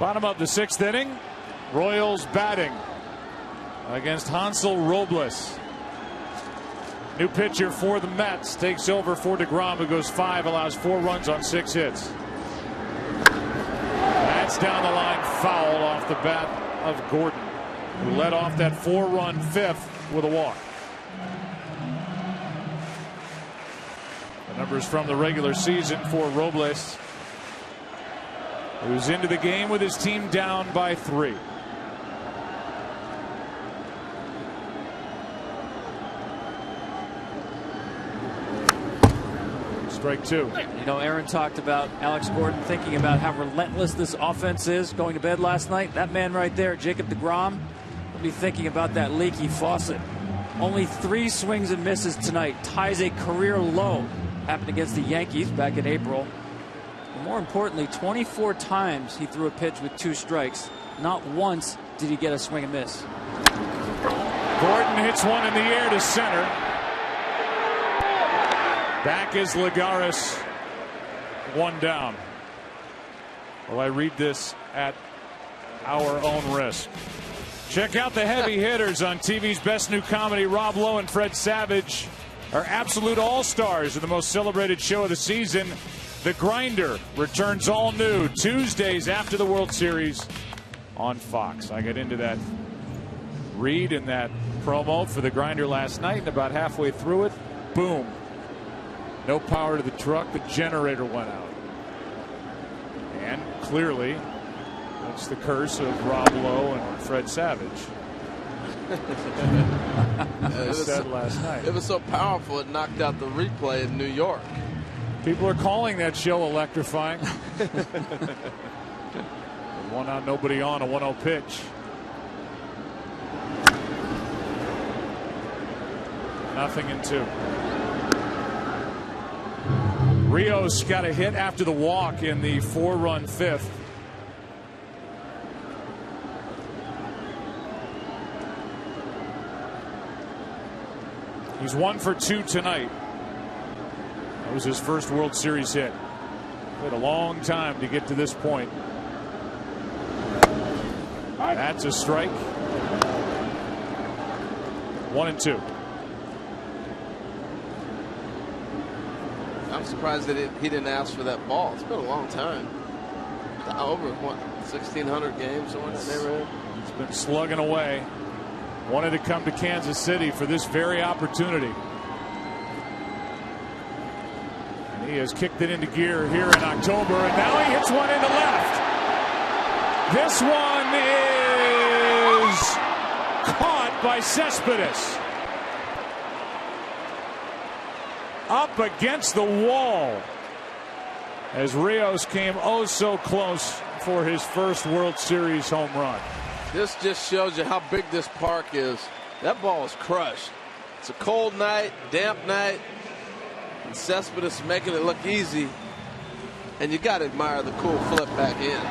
Bottom of the 6th inning. Royals batting against Hansel Robles. New pitcher for the Mets takes over for DeGrom, who goes 5, allows 4 runs on 6 hits. That's down the line, foul off the bat of Gordon, who led off that 4-run 5th with a walk. The numbers from the regular season for Robles, who's into the game with his team down by 3. Strike 2. You know, Aaron talked about Alex Gordon thinking about how relentless this offense is going to bed last night. That man right there, Jacob DeGrom, will be thinking about that leaky faucet. Only 3 swings and misses tonight. Ties a career low. Happened against the Yankees back in April. And more importantly, 24 times he threw a pitch with 2 strikes. Not once did he get a swing and miss. Gordon hits one in the air to center. Back is Lagares, 1 down. Well, I read this at our own risk. Check out the heavy hitters on TV's best new comedy. Rob Lowe and Fred Savage are absolute all-stars in the most celebrated show of the season. The Grinder returns all new Tuesdays after the World Series on Fox. I got into that read in that promo for the Grinder last night, and about halfway through it, boom. No power to the truck. The generator went out. And clearly, that's the curse of Rob Lowe and Fred Savage. Last night. It was so powerful it knocked out the replay in New York. People are calling that show electrifying. 1 out, nobody on, a 1-0 pitch. Nothing in 2. Rios got a hit after the walk in the 4-run 5th. He's 1 for 2 tonight. That was his first World Series hit. Wait a long time to get to this point. That's a strike. 1 and 2. I'm surprised that he didn't ask for that ball. It's been a long time. Over 1,600 games in that neighborhood. He's been slugging away. Wanted to come to Kansas City for this very opportunity. And he has kicked it into gear here in October, and now he hits one into left. This one is caught by Cespedes. Up against the wall as Rios came oh so close for his first World Series home run. This just shows you how big this park is. That ball is crushed. It's a cold night, damp night, and Cespedes making it look easy. And you got to admire the cool flip back in.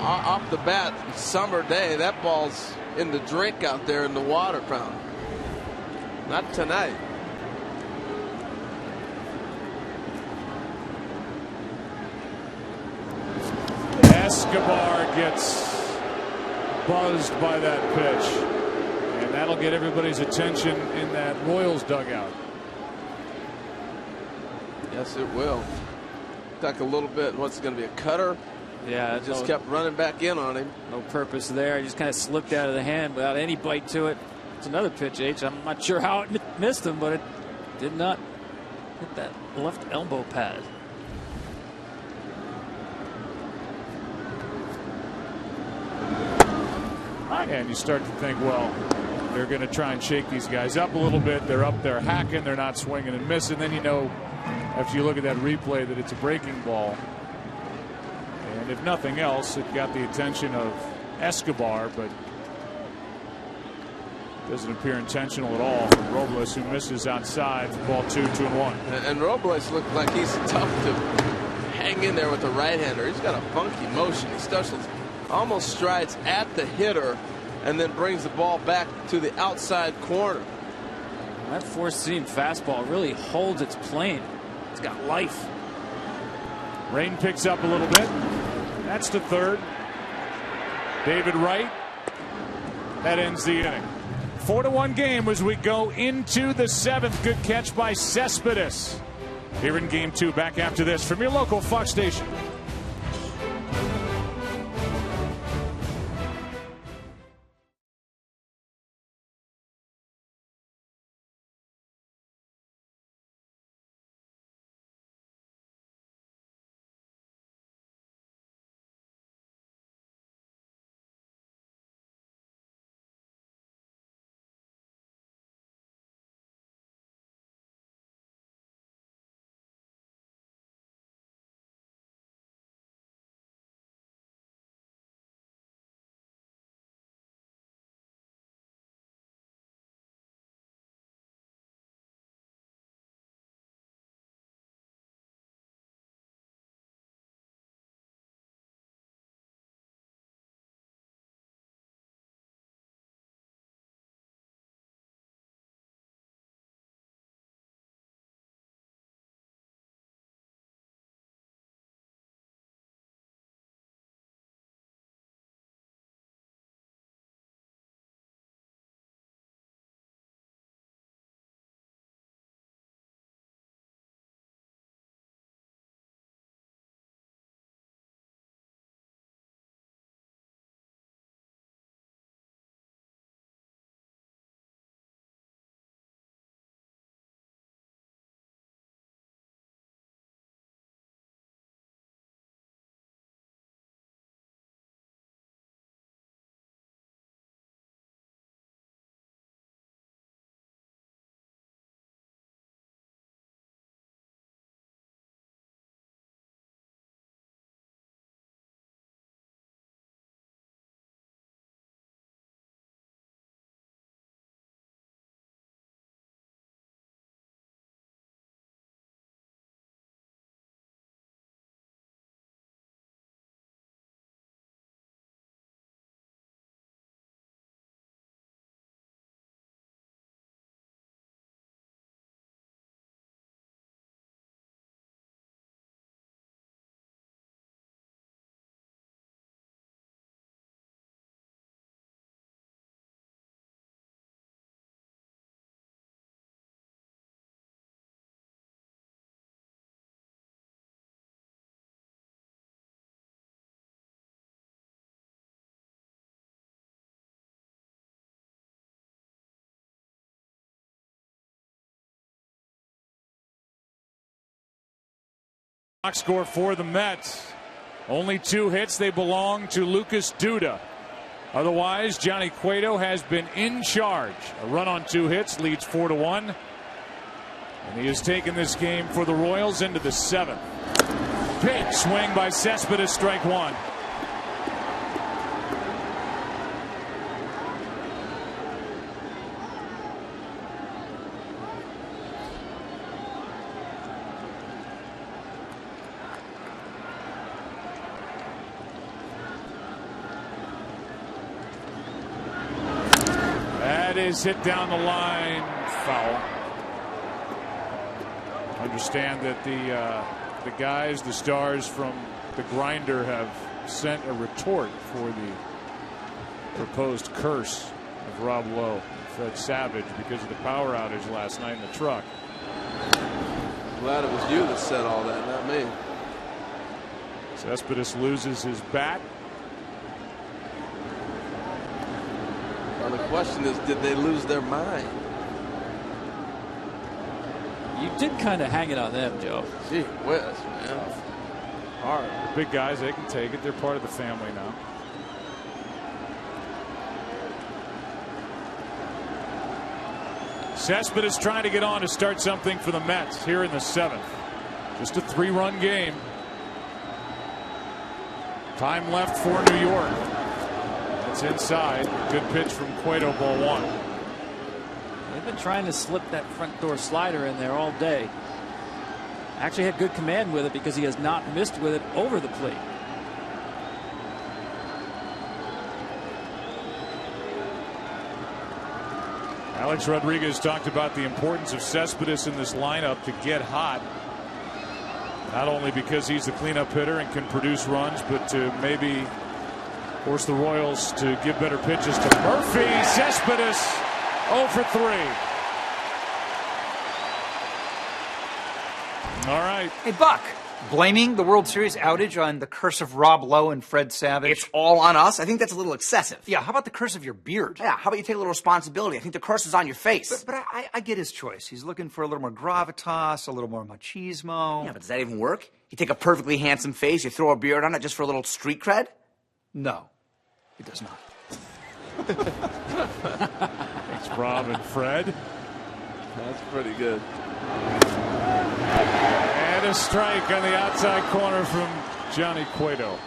Off the bat, summer day, that ball's in the drink out there in the water fountain. Not tonight. Escobar gets buzzed by that pitch, and that'll get everybody's attention in that Royals dugout. Yes, it will. Stuck a little bit. What's going to be a cutter? Yeah, it just kept running back in on him. No purpose there. He just kind of slipped out of the hand without any bite to it. It's another pitch, H. I'm not sure how it missed him, but it did not hit that left elbow pad. And you start to think, well, they're going to try and shake these guys up a little bit. They're up there hacking. They're not swinging and missing. Then you know, after you look at that replay, that it's a breaking ball. And if nothing else, it got the attention of Escobar, but doesn't appear intentional at all from Robles, who misses outside for ball 2, 2-1. And Robles looked like he's tough to hang in there with the right-hander. He's got a funky motion. He starts almost strides at the hitter and then brings the ball back to the outside corner. That four-seam fastball really holds its plane. It's got life. Rain picks up a little bit. That's to third. David Wright. That ends the inning. 4-1 game as we go into the 7th. Good catch by Cespedes. Here in game 2. Back after this from your local Fox station. Box score for the Mets. Only 2 hits. They belong to Lucas Duda. Otherwise, Johnny Cueto has been in charge. A run on 2 hits leads 4-1. And he has taken this game for the Royals into the 7th. Big swing by Cespedes, strike 1. Is hit down the line, foul. Understand that the guys, the stars from the grinder, have sent a retort for the proposed curse of Rob Lowe and Fred Savage because of the power outage last night in the truck. Glad it was you that said all that, not me. Cespedes loses his bat. The question is, did they lose their mind? You did kind of hang it on them, Joe. Gee whiz, man. All right, the big guys, they can take it. They're part of the family now. Cespedes trying to get on to start something for the Mets here in the 7th. Just a 3-run game. Time left for New York. It's inside. Good pitch from Cueto, ball 1. They've been trying to slip that front door slider in there all day. Actually had good command with it because he has not missed with it over the plate. Alex Rodriguez talked about the importance of Cespedes in this lineup to get hot. Not only because he's the cleanup hitter and can produce runs, but to maybe force the Royals to give better pitches to Murphy. Cespedes 0 for 3. All right. Hey, Buck. Blaming the World Series outage on the curse of Rob Lowe and Fred Savage. It's all on us. I think that's a little excessive. Yeah, how about the curse of your beard? Yeah, how about you take a little responsibility? I think the curse is on your face. But I get his choice. He's looking for a little more gravitas, a little more machismo. Yeah, but does that even work? You take a perfectly handsome face, you throw a beard on it just for a little street cred? No, it does not. Thanks, Rob and Fred. That's pretty good. And a strike on the outside corner from Johnny Cueto.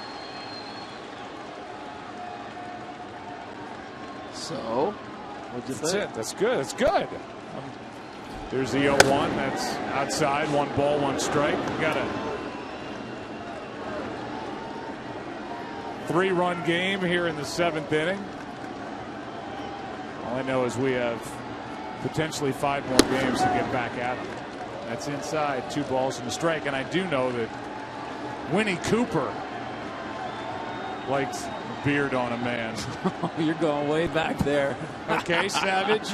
So, what'd you That's think? it. That's good. That's good. There's the 0-1. That's outside. 1 ball, 1 strike. We got a 3-run game here in the 7th inning. All I know is we have potentially 5 more games to get back at them. That's inside. 2 balls and a strike. And I do know that Winnie Cooper likes a beard on a man. You're going way back there. Okay, Savage.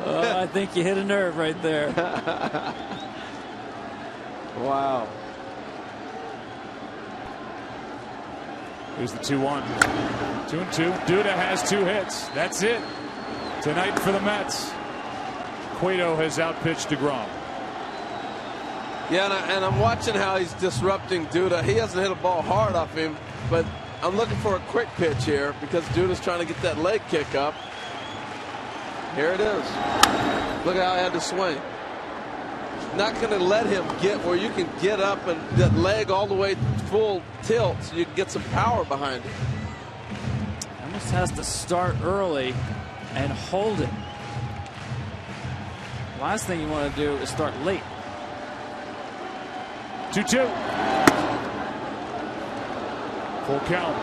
I think you hit a nerve right there. Wow. Here's the 2-1. 2-2. Duda has 2 hits. That's it tonight for the Mets. Cueto has outpitched DeGrom. Yeah, and I'm watching how he's disrupting Duda. He hasn't hit a ball hard off him, but I'm looking for a quick pitch here because Duda's trying to get that leg kick up. Here it is. Look at how he had to swing. Not going to let him get where you can get up and that leg all the way full tilt so you can get some power behind it. Almost has to start early and hold it. Last thing you want to do is start late. 2-2. Full count.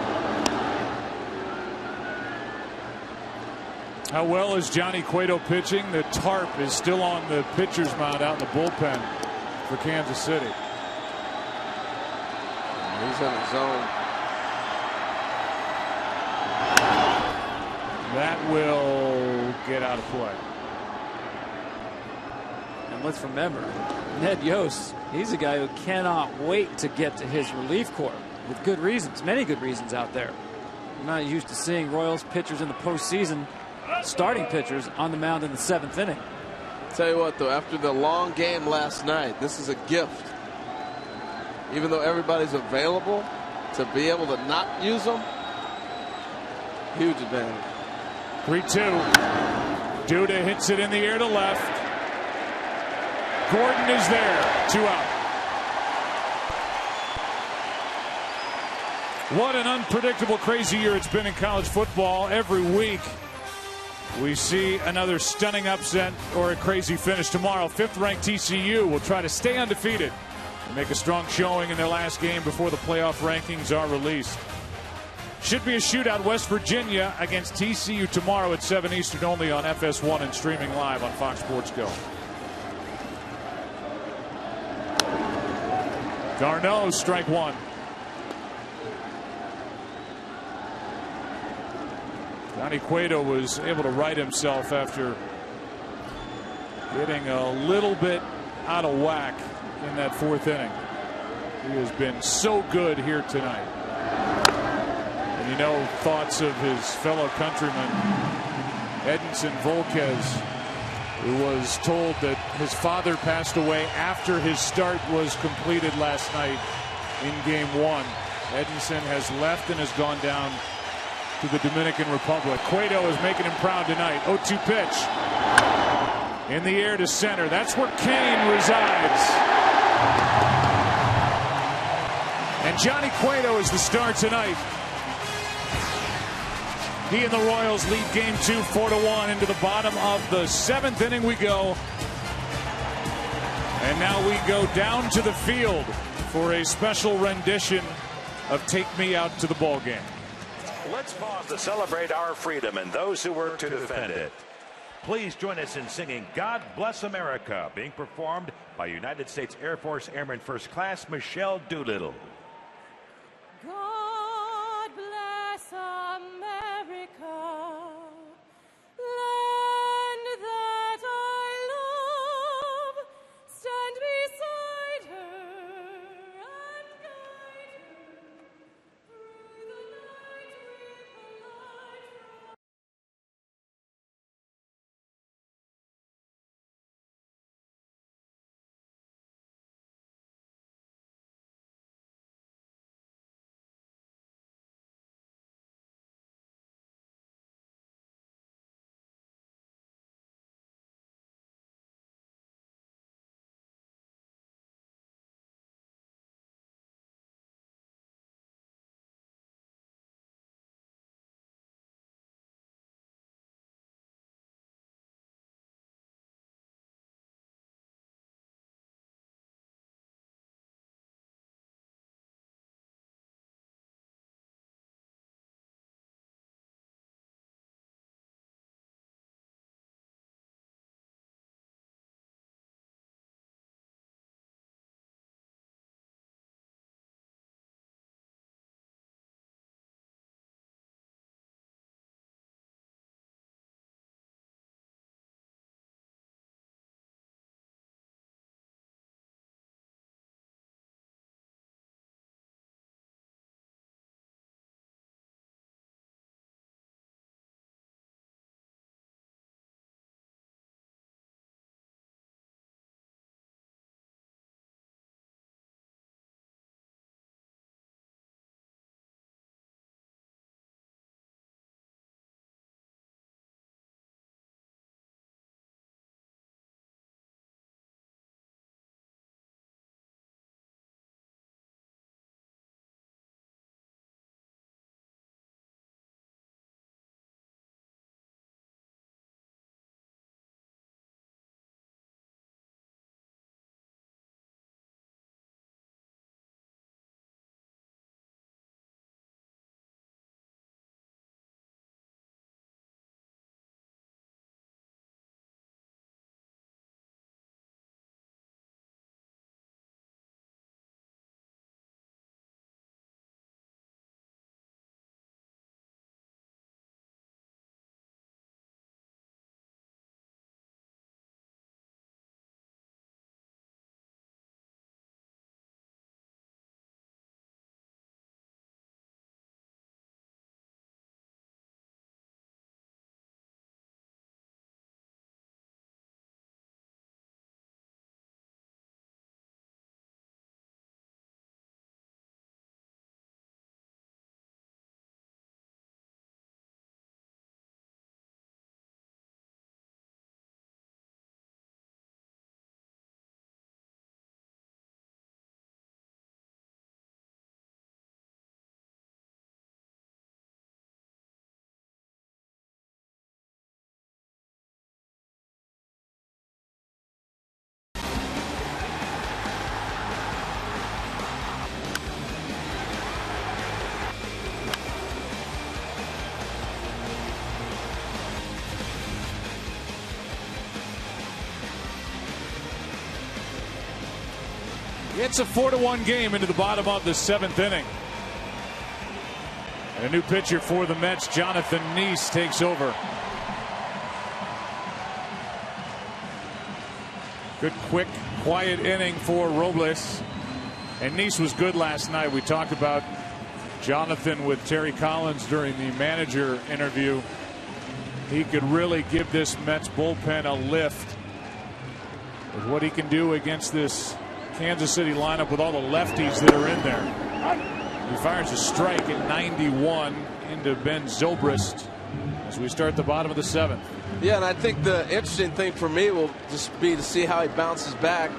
How well is Johnny Cueto pitching? The tarp is still on the pitcher's mound out in the bullpen for Kansas City. He's in his zone. That will get out of play. And let's remember, Ned Yost, he's a guy who cannot wait to get to his relief corps with good reasons, many good reasons out there. We're not used to seeing Royals pitchers in the postseason, starting pitchers on the mound in the 7th inning. Tell you what, though, after the long game last night, this is a gift. Even though everybody's available, to be able to not use them, huge advantage. 3-2. Duda hits it in the air to left. Gordon is there. 2 out. What an unpredictable, crazy year it's been in college football. Every week we see another stunning upset or a crazy finish. Tomorrow, 5th-ranked TCU will try to stay undefeated and make a strong showing in their last game before the playoff rankings are released. Should be a shootout. West Virginia against TCU tomorrow at 7 Eastern, only on FS1 and streaming live on Fox Sports Go. Darno, strike 1. Johnny Cueto was able to right himself after getting a little bit out of whack in that 4th inning. He has been so good here tonight. And you know, thoughts of his fellow countryman Edinson Volquez, who was told that his father passed away after his start was completed last night in Game 1. Edinson has left and has gone down to the Dominican Republic. Cueto is making him proud tonight. 0-2 pitch. In the air to center. That's where Kane resides. And Johnny Cueto is the star tonight. He and the Royals lead Game 2 4-1 into the bottom of the 7th inning we go. And now we go down to the field for a special rendition of Take Me Out to the Ball Game. Let's pause to celebrate our freedom and those who work to defend it. Please join us in singing God Bless America, being performed by United States Air Force Airman First Class Michelle Doolittle. God bless America, land that I love. Stand beside her and guide her through the night with the light. It's a 4-1 game into the bottom of the 7th inning. And a new pitcher for the Mets, Jonathan Neese, takes over. Good, quick, quiet inning for Robles. And Neese was good last night. We talked about Jonathan with Terry Collins during the manager interview. He could really give this Mets bullpen a lift with what he can do against this Kansas City lineup with all the lefties that are in there. He fires a strike at 91 into Ben Zobrist as we start the bottom of the 7th. Yeah, and I think the interesting thing for me will just be to see how he bounces back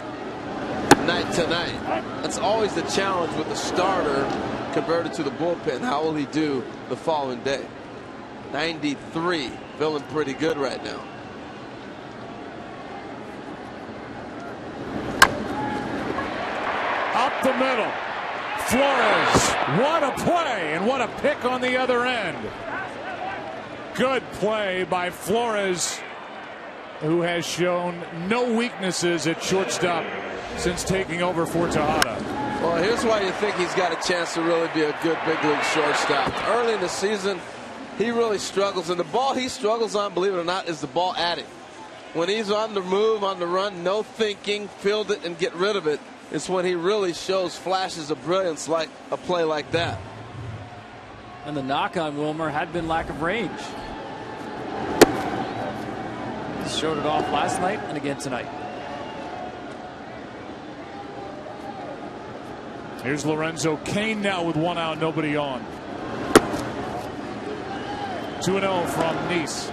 night to night. That's always the challenge with the starter converted to the bullpen. How will he do the following day? 93, feeling pretty good right now. Up the middle. Flores. What a play and what a pick on the other end. Good play by Flores who has shown no weaknesses at shortstop since taking over for Tejada. Well, here's why you think he's got a chance to really be a good big league shortstop. Early in the season, he really struggles, and the ball he struggles on, believe it or not, is the ball at him. When he's on the move, on the run, no thinking, field it and get rid of it, it's when he really shows flashes of brilliance like a play like that. And the knock on Wilmer had been lack of range. He showed it off last night and again tonight. Here's Lorenzo Cain now with 1 out, nobody on. 2-0 from Nice.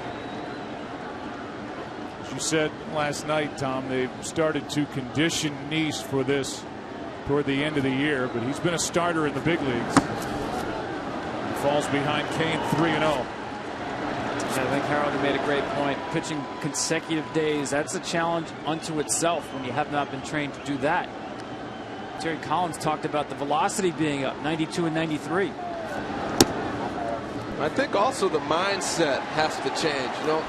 As you said last night, Tom, they started to condition Nice for this toward the end of the year, but he's been a starter in the big leagues. He falls behind Cain 3-0. I think Harold made a great point. Pitching consecutive days, that's a challenge unto itself when you have not been trained to do that. Terry Collins talked about the velocity being up 92 and 93. I think also the mindset has to change. You know,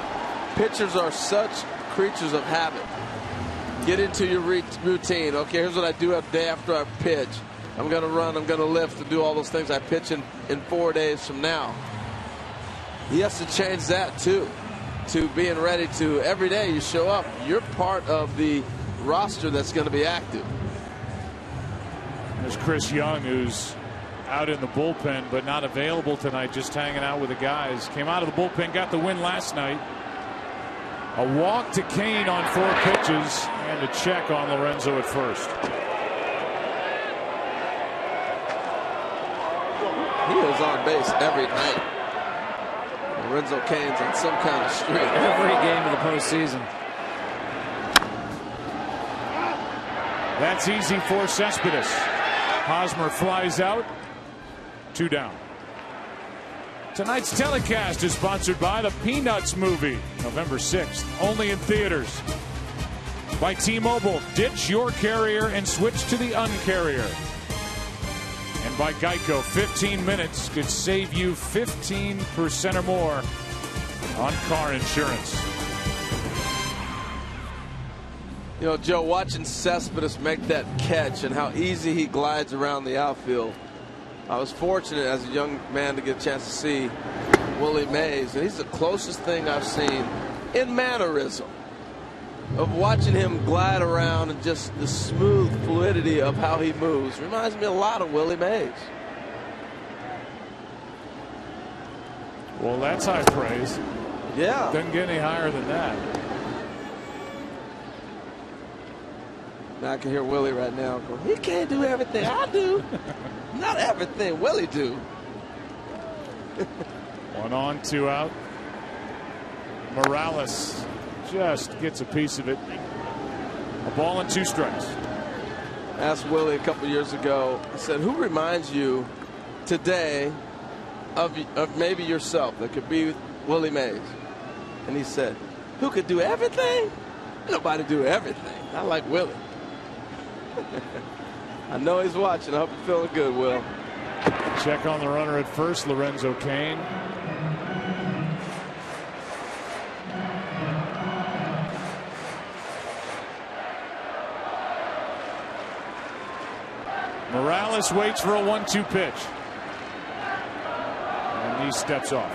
pitchers are such creatures of habit. Get into your routine. Okay, here's what I do every day after I pitch. I'm going to run, I'm going to lift, and do all those things I pitch in 4 days from now. He has to change that too, to being ready to every day you show up. You're part of the roster that's going to be active. There's Chris Young, who's out in the bullpen but not available tonight, just hanging out with the guys. Came out of the bullpen, got the win last night. A walk to Cain on 4 pitches and a check on Lorenzo at first. He is on base every night. Lorenzo Cain's on some kind of streak. Every game of the postseason. That's easy for Cespedes. Hosmer flies out. 2 down. Tonight's telecast is sponsored by the Peanuts movie, November 6th, only in theaters. By T-Mobile, ditch your carrier and switch to the Uncarrier. And by Geico, 15 minutes could save you 15% or more on car insurance. You know, Joe, watching Cespedes make that catch and how easy he glides around the outfield. I was fortunate as a young man to get a chance to see Willie Mays, and he's the closest thing I've seen in mannerism of watching him glide around, and just the smooth fluidity of how he moves reminds me a lot of Willie Mays. Well, that's high praise. Yeah. Doesn't get any higher than that. Now I can hear Willie right now go, he can't do everything I do. Not everything Willie do. 1 on, 2 out. Morales just gets a piece of it. A ball and 2 strikes. I asked Willie a couple years ago, I said, who reminds you today of maybe yourself that could be Willie Mays? And he said, who could do everything? Nobody do everything. Not like Willie. I know he's watching. I hope you're feeling good, Will. Check on the runner at first, Lorenzo Cain. Morales waits for a 1-2 pitch. And he steps off.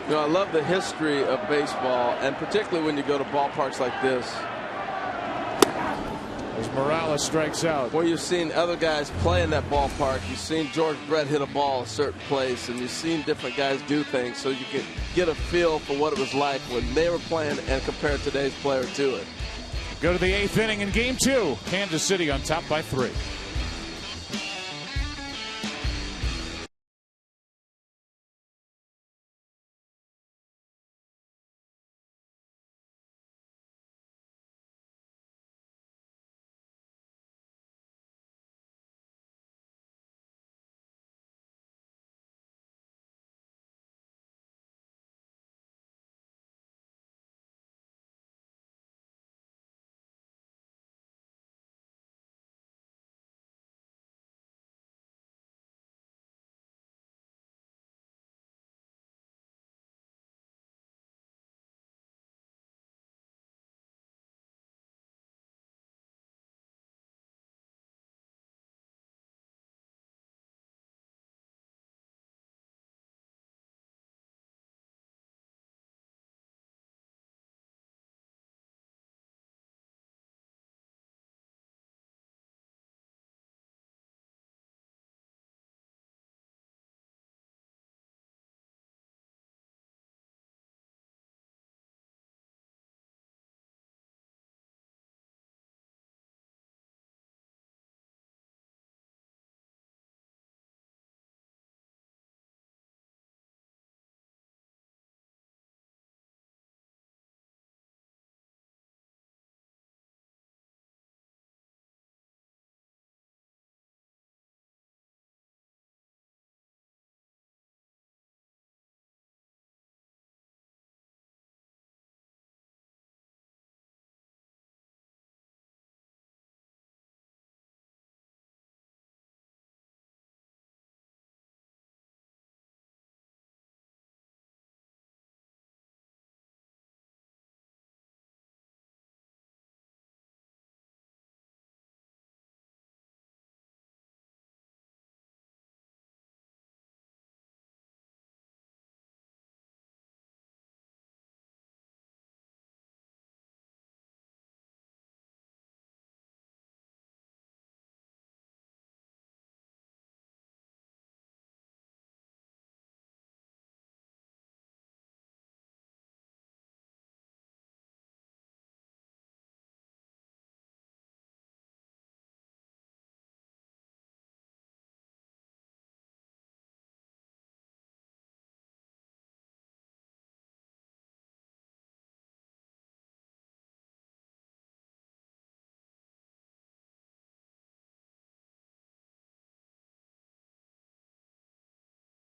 You know, I love the history of baseball, and particularly when you go to ballparks like this. As Morales strikes out. Where you've seen other guys play in that ballpark. You've seen George Brett hit a ball a certain place, and you've seen different guys do things so you can get a feel for what it was like when they were playing and compare today's player to it. Go to the 8th inning in Game 2. Kansas City on top by 3.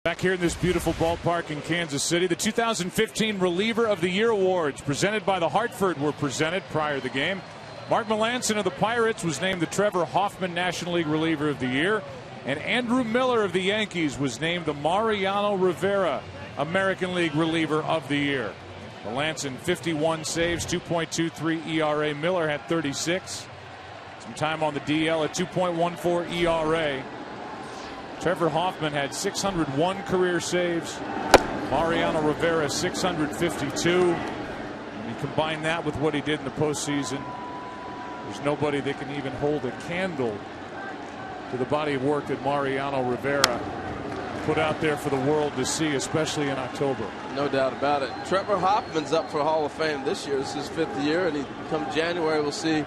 Back here in this beautiful ballpark in Kansas City, the 2015 Reliever of the Year awards presented by the Hartford were presented prior to the game. Mark Melancon of the Pirates was named the Trevor Hoffman National League Reliever of the Year, and Andrew Miller of the Yankees was named the Mariano Rivera American League Reliever of the Year. Melancon 51 saves, 2.23 ERA. Miller had 36. Some time on the DL at 2.14 ERA. Trevor Hoffman had 601 career saves. Mariano Rivera 652. And you combine that with what he did in the postseason, there's nobody that can even hold a candle to the body of work that Mariano Rivera put out there for the world to see, especially in October. No doubt about it. Trevor Hoffman's up for Hall of Fame this year. This is his 5th year, and come January we'll see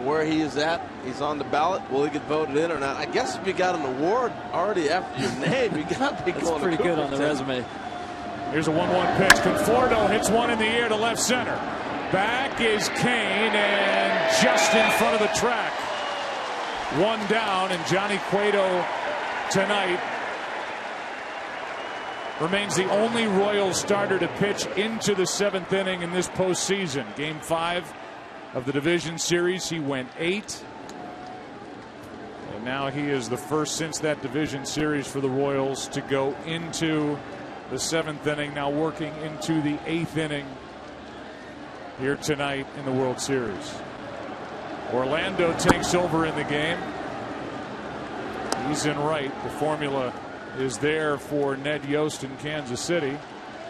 where he is at. He's on the ballot. Will he get voted in or not? I guess if you got an award already after your name, you got to be That's going. pretty good on the resume. Here's a 1-1 pitch. Conforto hits one in the air to left center. Back is Kane, and just in front of the track. One down, and Johnny Cueto tonight remains the only Royals starter to pitch into the 7th inning in this postseason. Game 5 of the division series, he went 8. And now he is the first since that division series for the Royals to go into the 7th inning, now working into the 8th inning here tonight in the World Series. Orlando takes over in the game. He's in right. The formula is there for Ned Yost in Kansas City,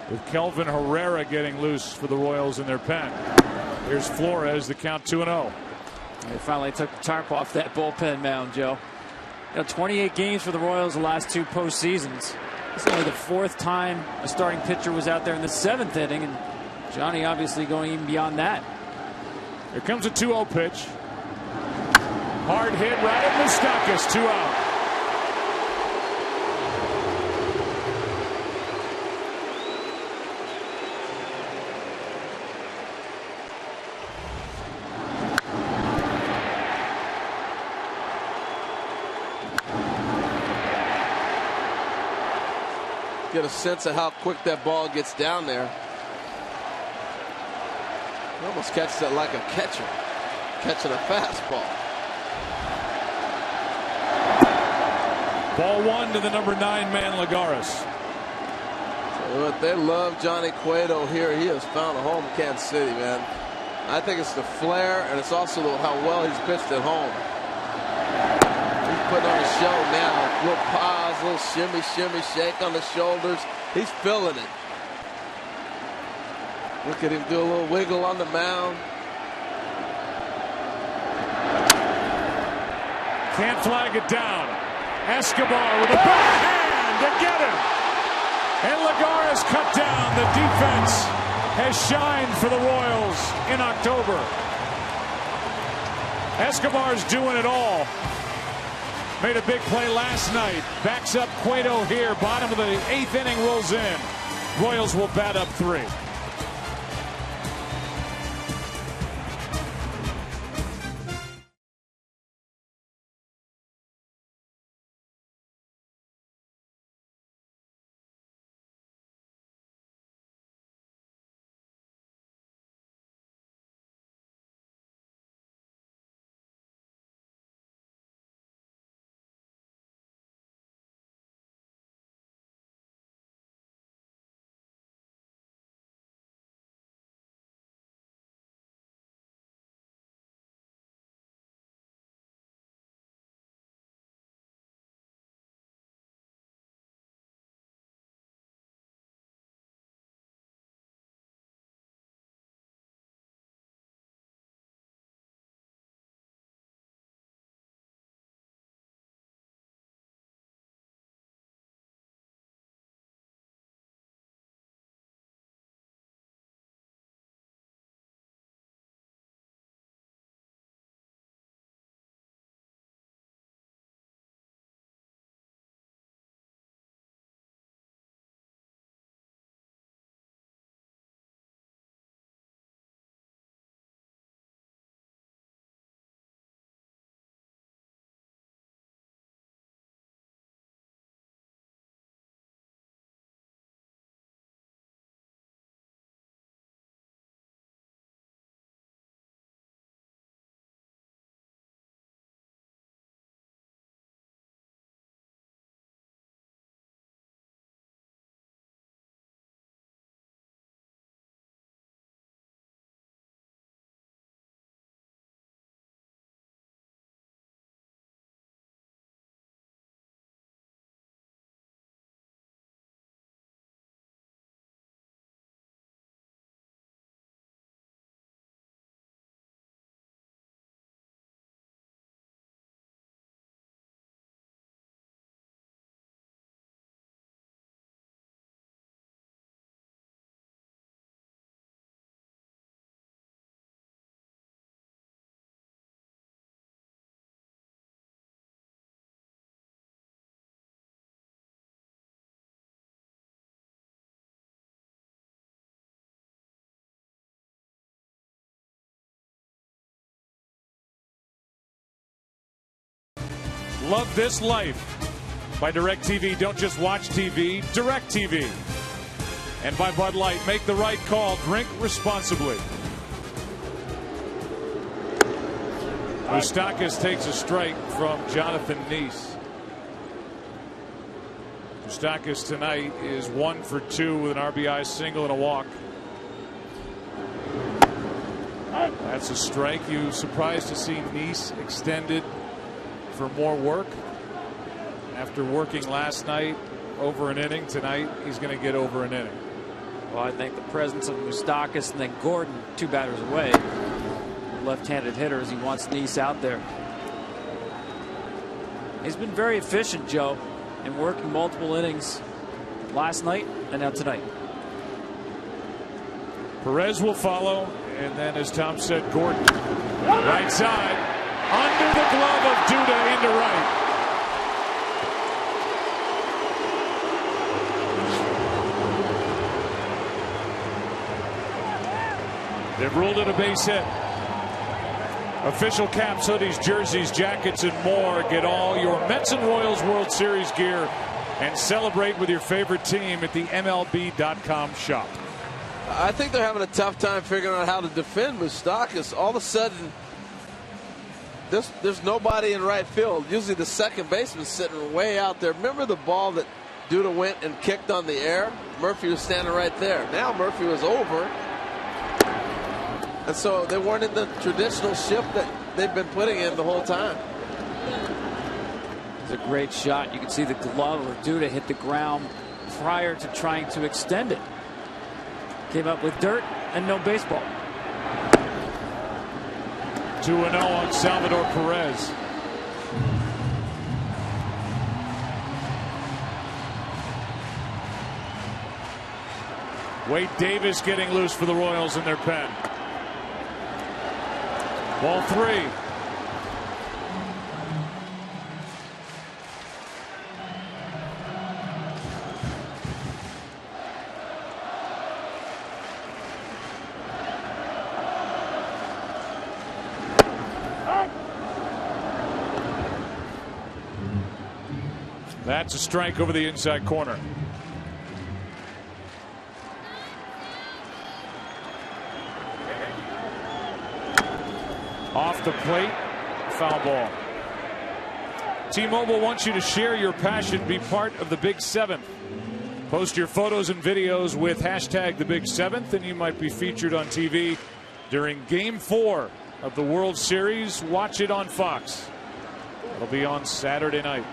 with Kelvin Herrera getting loose for the Royals in their pen. Here's Flores, the count 2-0. They finally took the tarp off that bullpen mound, Joe. 28 games for the Royals the last 2 postseasons. It's only the 4th time a starting pitcher was out there in the 7th inning, and Johnny obviously going even beyond that. Here comes a 2-0 pitch. Hard hit right at Moustakas, 2 out. Get a sense of how quick that ball gets down there. He almost catches it like a catcher catching a fastball. Ball 1 to the number 9 man, Lagares. But they love Johnny Cueto here. He has found a home in Kansas City, man. I think it's the flair, and it's also how well he's pitched at home. He's putting on a show now. Little pause, little shimmy, shimmy, shake on the shoulders. He's feeling it. Look at him do a little wiggle on the mound. Can't flag it down. Escobar with a backhand to get him. And Lagares cut down. The defense has shined for the Royals in October. Escobar's doing it all. Made a big play last night. Backs up Cueto here. Bottom of the 8th inning rolls in. Royals will bat up 3. Love this life. By DirecTV, don't just watch TV, DirecTV. And by Bud Light, make the right call, drink responsibly. Moustakas takes a strike from Jonathan Neese. Moustakas tonight is 1 for 2 with an RBI single and a walk. That's a strike. You surprised to see Neese extended for more work? After working last night over an inning, tonight he's going to get over an inning. Well, I think the presence of Moustakas and then Gordon, 2 batters away, left-handed hitters, he wants Neese out there. He's been very efficient, Joe, in working multiple innings last night and now tonight. Perez will follow, and then, as Tom said, Gordon. Right side, under the glove of Duda into right. They've ruled it a base hit. Official caps, hoodies, jerseys, jackets, and more. Get all your Mets and Royals World Series gear and celebrate with your favorite team at the MLB.com shop. I think they're having a tough time figuring out how to defend Moustakas. All of a sudden, there's nobody in right field. Usually the second baseman's sitting way out there. Remember the ball that Duda went and kicked on the air? Murphy was standing right there. Now Murphy was over. And so they weren't in the traditional shift that they've been putting in the whole time. It's a great shot. You can see the glove of Duda hit the ground prior to trying to extend it. Came up with dirt and no baseball. 2-0 on Salvador Perez. Wade Davis getting loose for the Royals in their pen. Ball 3. That's a strike over the inside corner. Off the plate, foul ball. T-Mobile wants you to share your passion, be part of the Big Seventh. Post your photos and videos with hashtag the Big Seventh, and you might be featured on TV during Game 4 of the World Series. Watch it on Fox. It'll be on Saturday night.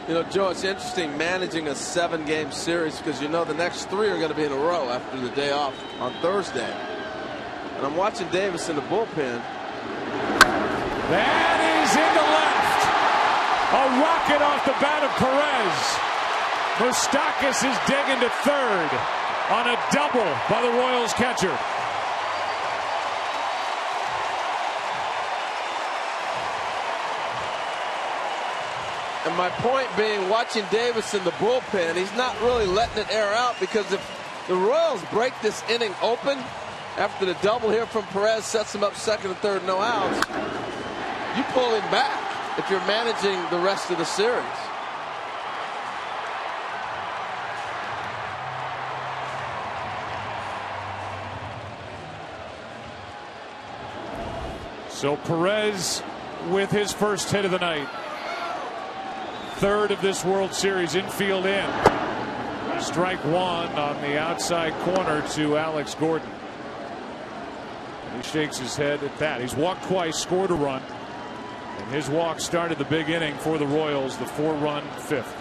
You know, Joe, it's interesting managing a 7-game series because you know the next 3 are going to be in a row after the day off on Thursday. And I'm watching Davis in the bullpen. That is into left. A rocket off the bat of Perez. Moustakas is digging to third on a double by the Royals catcher. And my point being, watching Davis in the bullpen, he's not really letting it air out because if the Royals break this inning open after the double here from Perez sets him up second and third, no outs, you pull him back if you're managing the rest of the series. So Perez with his first hit of the night. Third of this World Series, infield in. Strike 1 on the outside corner to Alex Gordon. He shakes his head at that. He's walked twice, scored a run. And his walk started the big inning for the Royals, the 4-run 5th.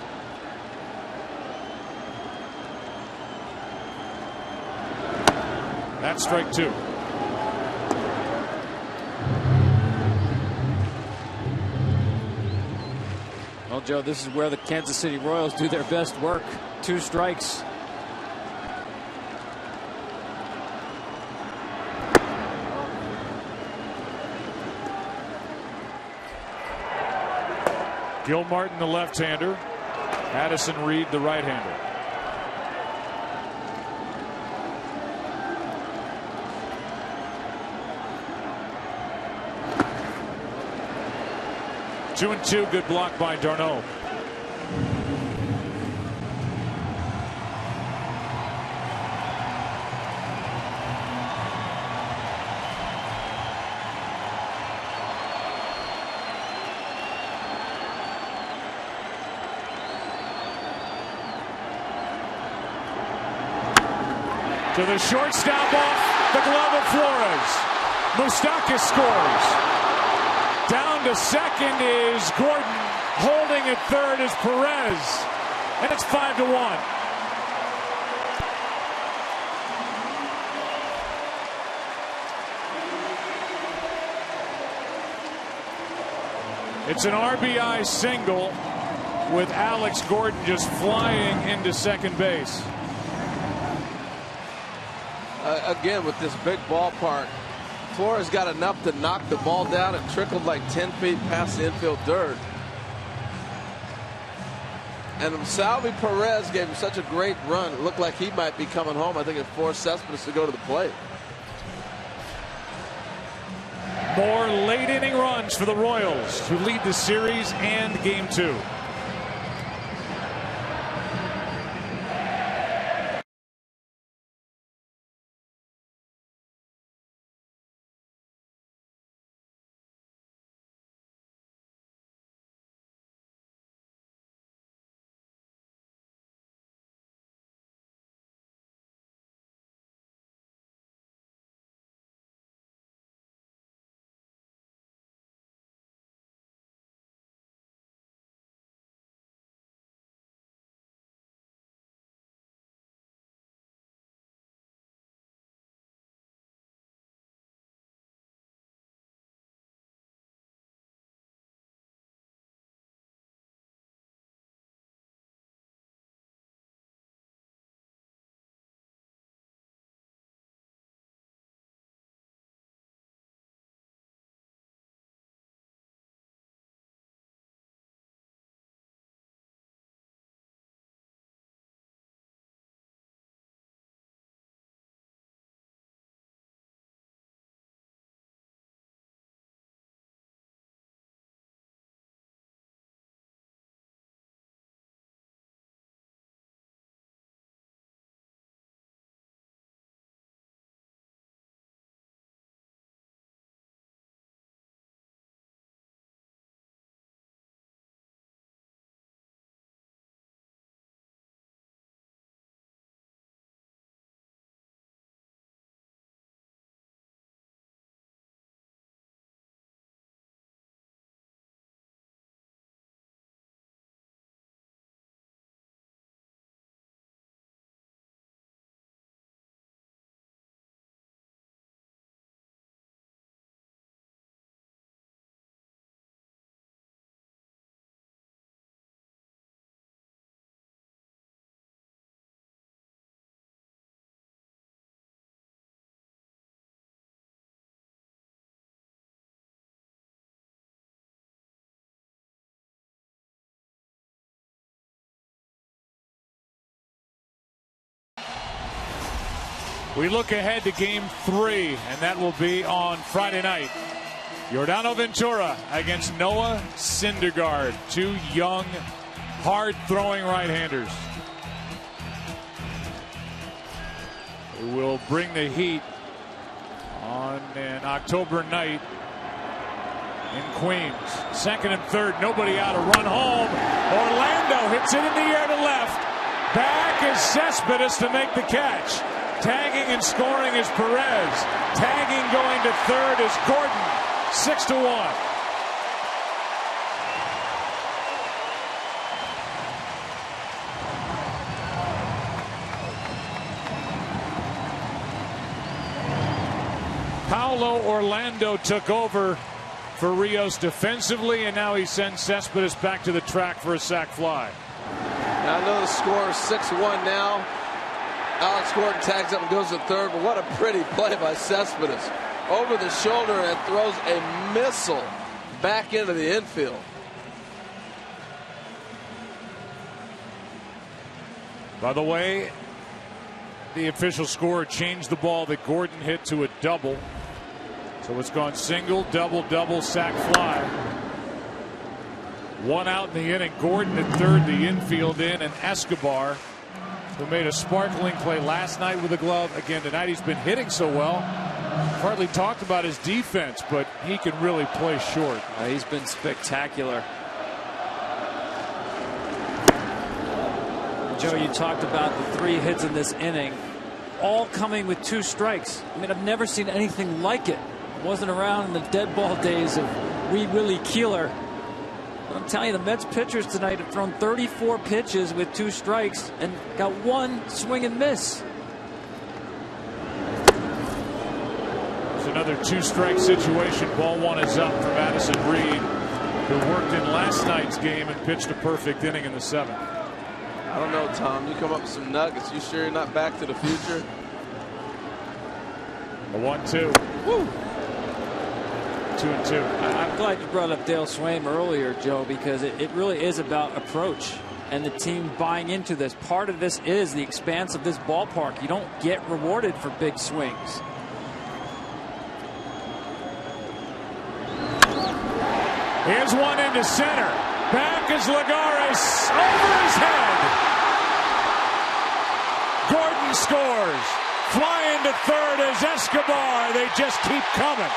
That's strike 2. Well, Joe, this is where the Kansas City Royals do their best work. 2 strikes. Gil Martin, the left-hander. Addison Reed, the right-hander. 2-2. Good block by d'Arnaud. To the shortstop off the glove of Flores. Moustakas scores. Down to second is Gordon. Holding at third is Perez. And it's 5-1. It's an RBI single with Alex Gordon just flying into second base. Again, with this big ballpark, Flores got enough to knock the ball down. It trickled like 10 feet past the infield dirt. And Salvi Perez gave him such a great run. It looked like he might be coming home. I think it forced Cespedes to go to the plate. More late inning runs for the Royals to lead the series and game 2. We look ahead to game 3, and that will be on Friday night. Yordano Ventura against Noah Syndergaard. 2 young, hard-throwing right-handers who will bring the heat on an October night in Queens. Second and third, nobody out, a run home. Orlando hits it in the air to left. Back is Cespedes to make the catch. Tagging and scoring is Perez. Tagging going to third is Gordon. 6-1. Paulo Orlando took over for Rios defensively, and now he sends Cespedes back to the track for a sac fly. Now, I know the score is 6-1 now. Alex Gordon tags up and goes to third, but what a pretty play by Cespedes. Over the shoulder and throws a missile back into the infield. By the way, the official score changed the ball that Gordon hit to a double. So it's gone single, double, double, sac fly. One out in the inning. Gordon at third, the infield in, and Escobar, who made a sparkling play last night with a glove. Again tonight, he's been hitting so well. Hardly talked about his defense, but he can really play short. He's been spectacular. Joe, you talked about the 3 hits in this inning, all coming with 2 strikes. I mean, I've never seen anything like it. Wasn't around in the dead ball days of Wee Willie Keeler. But I'm telling you, the Mets pitchers tonight have thrown 34 pitches with 2 strikes and got 1 swing and miss. It's another 2-strike situation. Ball 1 is up for Madison Reed, who worked in last night's game and pitched a perfect inning in the 7th. I don't know, Tom. You come up with some nuggets. You sure you're not Back to the Future? A 1-2. Woo! 2-2. I'm glad you brought up Dale Swaim earlier, Joe, because it really is about approach and the team buying into this. Part of this is the expanse of this ballpark. You don't get rewarded for big swings. Here's one into center. Back is Lagares over his head. Gordon scores. Flying to third is Escobar. They just keep coming.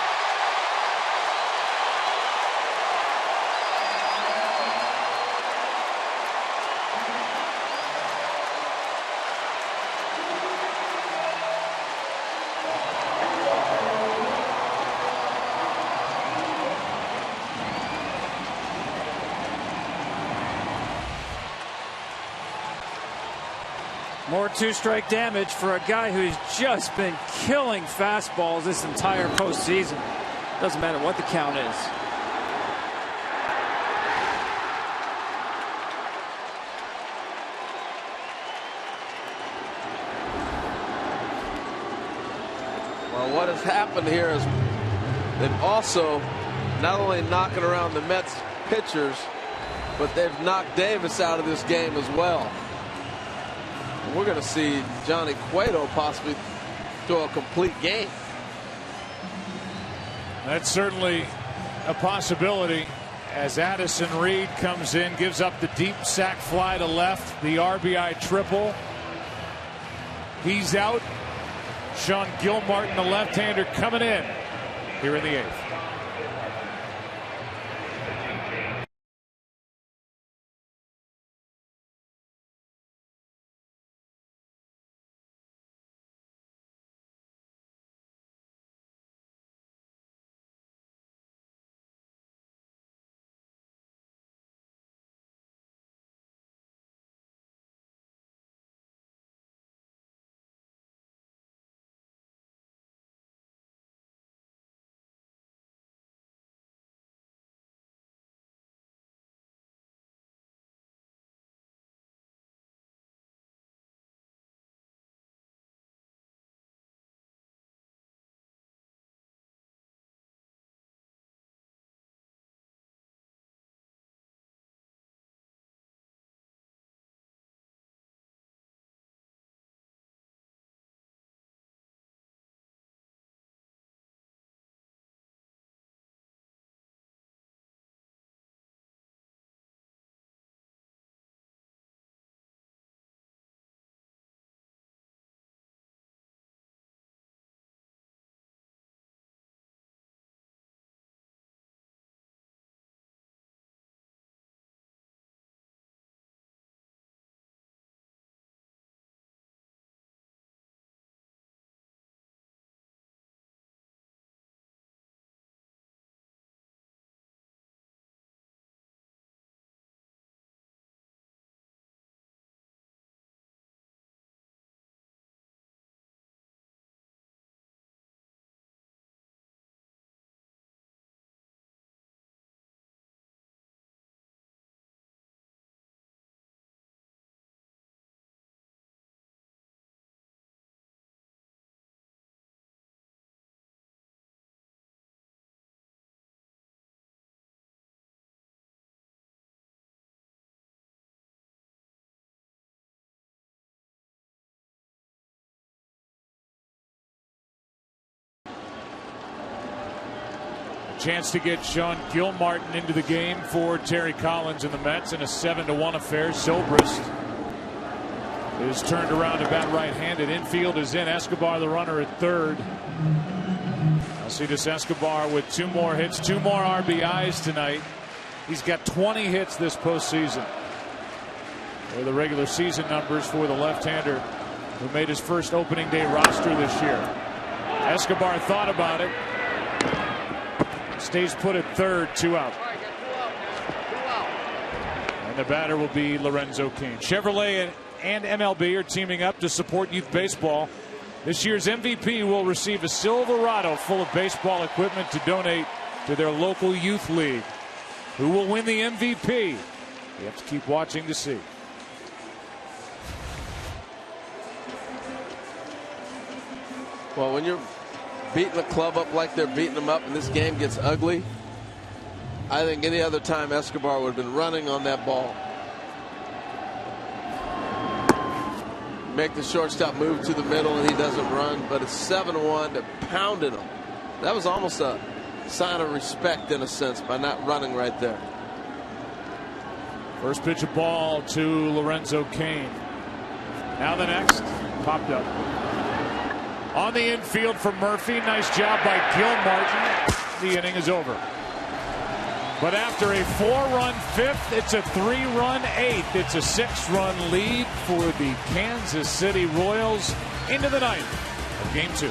More 2-strike damage for a guy who's just been killing fastballs this entire postseason. Doesn't matter what the count is. Well, what has happened here is they've also not only knocking around the Mets pitchers, but they've knocked Davis out of this game as well. We're going to see Johnny Cueto possibly throw a complete game. That's certainly a possibility as Addison Reed comes in, gives up the deep sac fly to left, the RBI triple. He's out. Sean Gilmartin, the left-hander, coming in here in the 8th. Chance to get Sean Gilmartin into the game for Terry Collins and the Mets in a 7-1 affair. Zobrist is turned around to bat right-handed. Infield is in. Escobar, the runner, at third. Alcides Escobar with 2 more hits, 2 more RBIs tonight. He's got 20 hits this postseason. They're the regular season numbers for the left-hander who made his first opening day roster this year. Escobar thought about it. Stays put at third, 2 out. And the batter will be Lorenzo Cain. Chevrolet and MLB are teaming up to support youth baseball. This year's MVP will receive a Silverado full of baseball equipment to donate to their local youth league. Who will win the MVP? You have to keep watching to see. Well, when you're beating a club up like they're beating them up and this game gets ugly, I think any other time Escobar would have been running on that ball. Make the shortstop move to the middle and he doesn't run, but it's 7-1 that pounded him. That was almost a sign of respect in a sense by not running right there. First pitch of ball to Lorenzo Cain. Now the next popped up. On the infield for Murphy. Nice job by Gilmartin. The inning is over. But after a 4-run 5th, it's a 3-run 8th. It's a 6-run lead for the Kansas City Royals into the 9th of Game 2.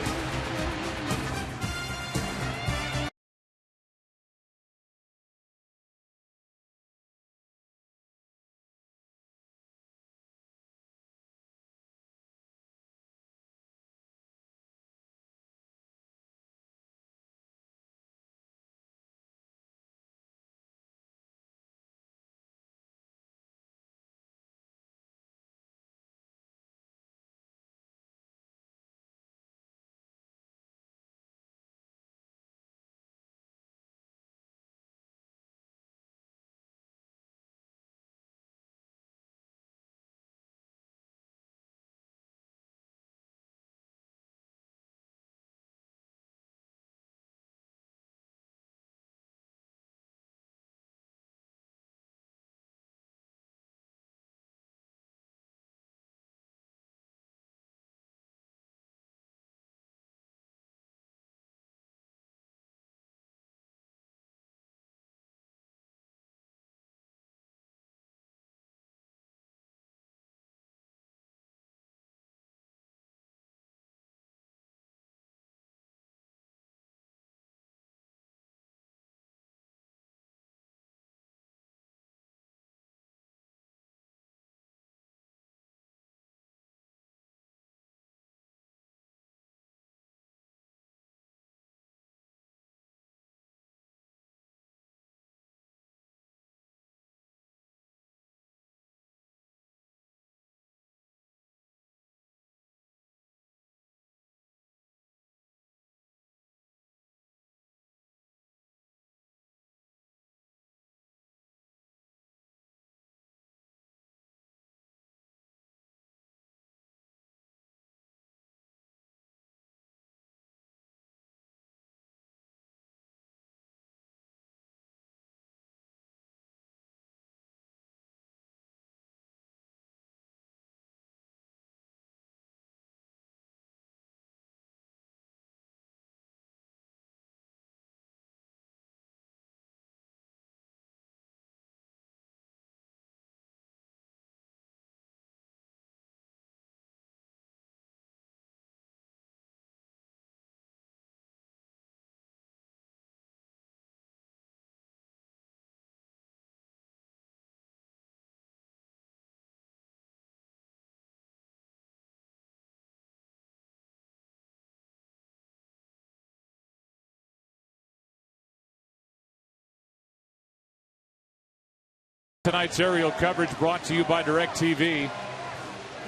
Tonight's aerial coverage brought to you by DirecTV.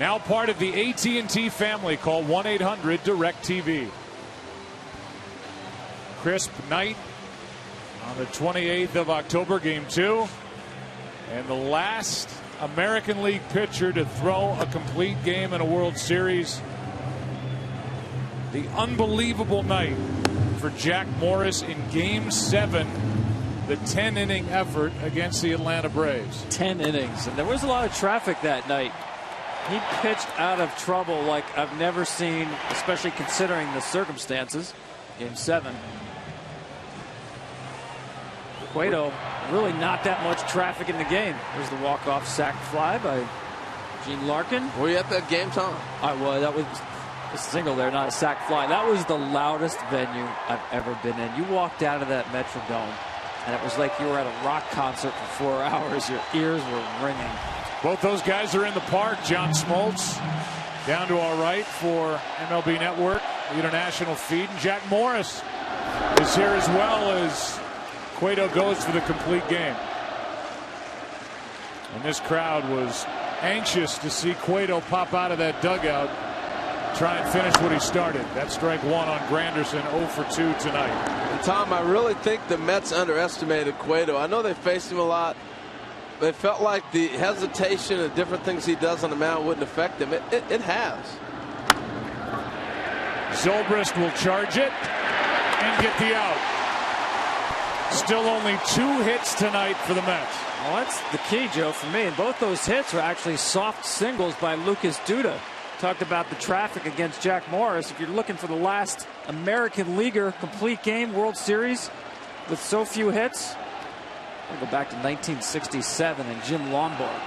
Now part of the AT&T family. Call 1-800-DirecTV. Crisp night on the 28th of October, Game 2. And the last American League pitcher to throw a complete game in a World Series. The unbelievable night for Jack Morris in Game 7, the 10-inning effort against the Atlanta Braves. 10 innings, and there was a lot of traffic that night. He pitched out of trouble like I've never seen, especially considering the circumstances. Game 7. Cueto, really not that much traffic in the game. There's the walk-off sac fly by Gene Larkin. Were you at that game, Tom? I was. That was a single there, not a sac fly. That was the loudest venue I've ever been in. You walked out of that Metrodome, and it was like you were at a rock concert for 4 hours. Your ears were ringing. Both those guys are in the park. John Smoltz down to our right for MLB Network, the international feed. And Jack Morris is here as well as Cueto goes for the complete game. And this crowd was anxious to see Cueto pop out of that dugout, try and finish what he started. That's strike one on Granderson, 0 for 2 tonight. And Tom, I really think the Mets underestimated Cueto. I know they faced him a lot. They felt like the hesitation and different things he does on the mound wouldn't affect him. It has. Zobrist will charge it and get the out. Still only 2 hits tonight for the Mets. Well, that's the key, Joe, for me. And both those hits were actually soft singles by Lucas Duda. Talked about the traffic against Jack Morris. If you're looking for the last American Leaguer complete game World Series with so few hits, I'll go back to 1967 and Jim Lombard.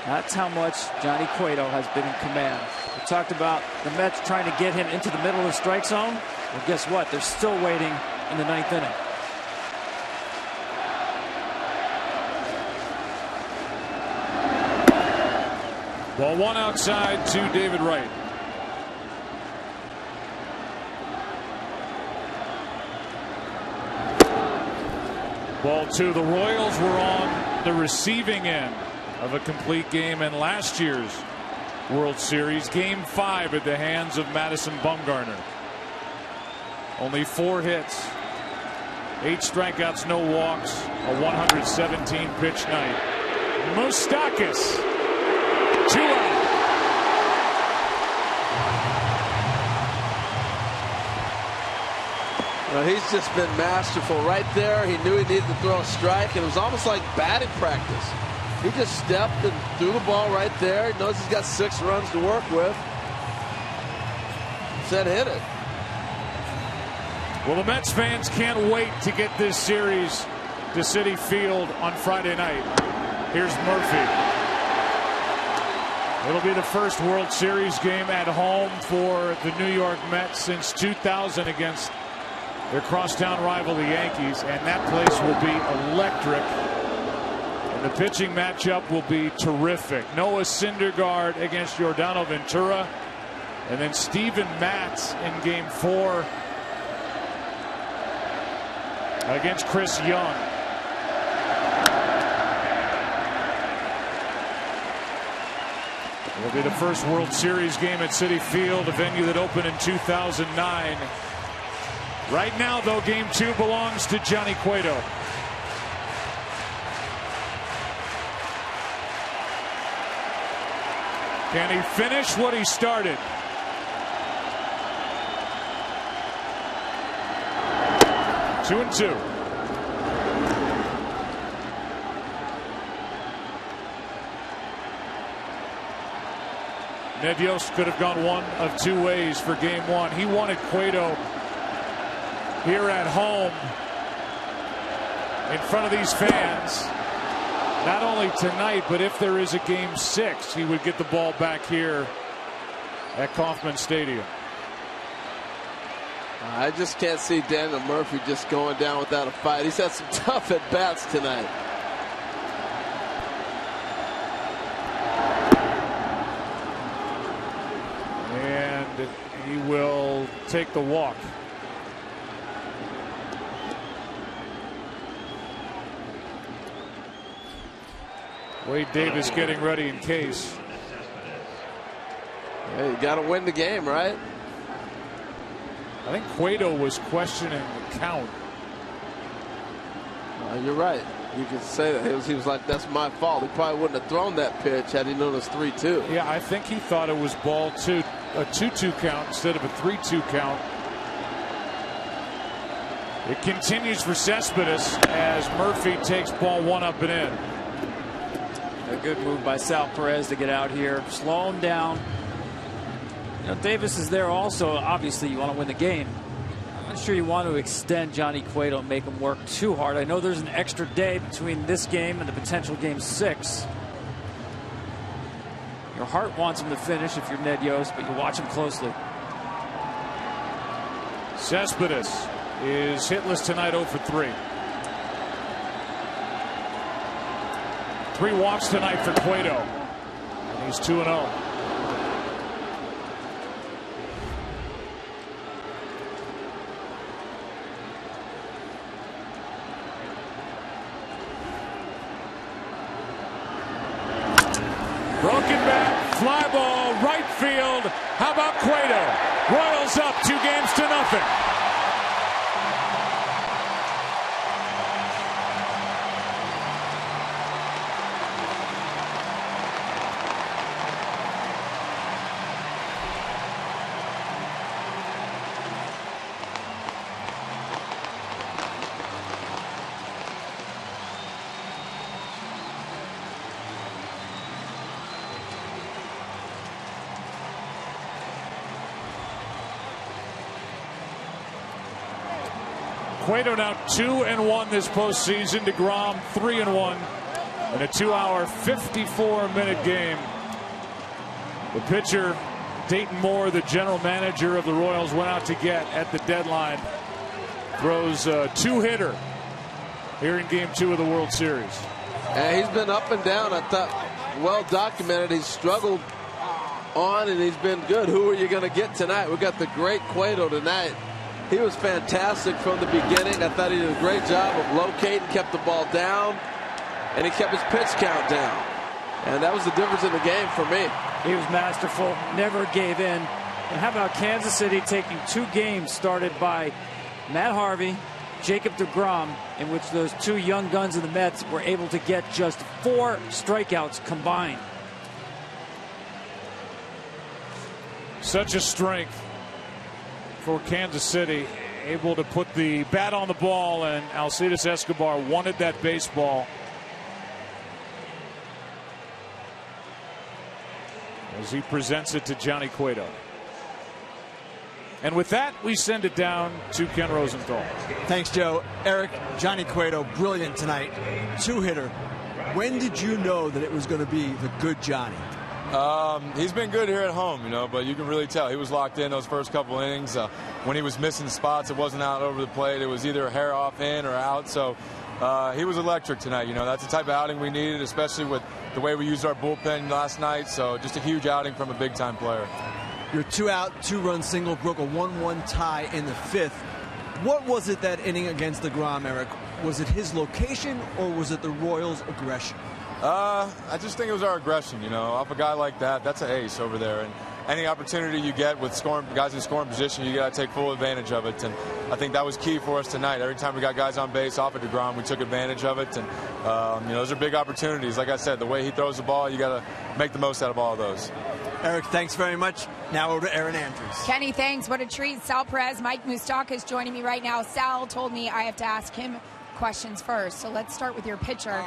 That's how much Johnny Cueto has been in command. We talked about the Mets trying to get him into the middle of the strike zone. Well, guess what? They're still waiting in the 9th inning. Ball one outside to David Wright. Ball 2. The Royals were on the receiving end of a complete game in last year's World Series. Game 5 at the hands of Madison Bumgarner. Only 4 hits, 8 strikeouts, no walks, a 117 pitch night. Moustakas, 2 out. Well, he's just been masterful right there. He knew he needed to throw a strike, and it was almost like batting practice. He just stepped and threw the ball right there. He knows he's got 6 runs to work with. Said hit it. Well, the Mets fans can't wait to get this series to Citi Field on Friday night. Here's Murphy. It'll be the first World Series game at home for the New York Mets since 2000 against their crosstown rival, the Yankees, and that place will be electric. And the pitching matchup will be terrific. Noah Syndergaard against Yordano Ventura, and then Steven Matz in Game 4 against Chris Young. It'll be the first World Series game at Citi Field, a venue that opened in 2009. Right now, though, Game 2 belongs to Johnny Cueto. Can he finish what he started? Two and 2. Ned Yost could have gone one of 2 ways for Game 1. He wanted Cueto here at home in front of these fans. Not only tonight, but if there is a Game 6, he would get the ball back here at Kauffman Stadium. I just can't see Daniel Murphy just going down without a fight. He's had some tough at-bats tonight. And he will take the walk. Wade Davis getting ready in case. Hey, you got to win the game, right? I think Cueto was questioning the count. You're right. You could say that. He was like, that's my fault. He probably wouldn't have thrown that pitch had he known it was 3-2. Yeah, I think he thought it was ball 2, a 2-2 count instead of a 3-2 count. It continues for Cespedes as Murphy takes ball 1 up and in. A good move by Sal Perez to get out here, slow him down. You know, Davis is there also. Obviously, you want to win the game. I'm not sure you want to extend Johnny Cueto and make him work too hard. I know there's an extra day between this game and the potential game 6. Your heart wants him to finish if you're Ned Yost, but you watch him closely. Cespedes is hitless tonight, 0 for 3. 3 walks tonight for Cueto. And he's 2-0. Broken bat, fly ball, right field. How about Cueto? Royals up 2 games to nothing. Cueto now 2-1 this postseason. DeGrom 3-1 in a 2-hour, 54-minute game. The pitcher, Dayton Moore, the general manager of the Royals, went out to get at the deadline. Throws a 2-hitter here in Game 2 of the World Series. And he's been up and down. I thought, well documented. He's struggled on and he's been good. Who are you going to get tonight? We got the great Cueto tonight. He was fantastic from the beginning. I thought he did a great job of locating, kept the ball down, and he kept his pitch count down. And that was the difference in the game for me. He was masterful, never gave in. And how about Kansas City taking 2 games started by Matt Harvey, Jacob DeGrom, in which those 2 young guns of the Mets were able to get just 4 strikeouts combined. Such a strength for Kansas City, able to put the bat on the ball, and Alcides Escobar wanted that baseball. As he presents it to Johnny Cueto. And with that, we send it down to Ken Rosenthal. Thanks, Joe. Eric, Johnny Cueto, brilliant tonight. 2-hitter. When did you know that it was going to be the good Johnny? He's been good here at home, you know, but you can really tell he was locked in those first couple innings. When he was missing spots, it wasn't out over the plate. It was either a hair off in or out. So he was electric tonight. You know, that's the type of outing we needed, especially with the way we used our bullpen last night. So just a huge outing from a big-time player. Your 2-out, 2-run single broke a 1-1 tie in the 5th. What was it that inning against DeGrom, Eric? Was it his location or was it the Royals' aggression? I just think it was our aggression, you know, off a guy like that. That's an ace over there. And any opportunity you get with guys in scoring position, you got to take full advantage of it. And I think that was key for us tonight. Every time we got guys on base off of DeGrom, we took advantage of it. And, you know, those are big opportunities. Like I said, the way he throws the ball, you got to make the most out of all of those. Eric, thanks very much. Now over to Aaron Andrews. Kenny, thanks. What a treat. Sal Perez, Mike Moustakas is joining me right now. Sal told me I have to ask him questions first. So let's start with your pitcher,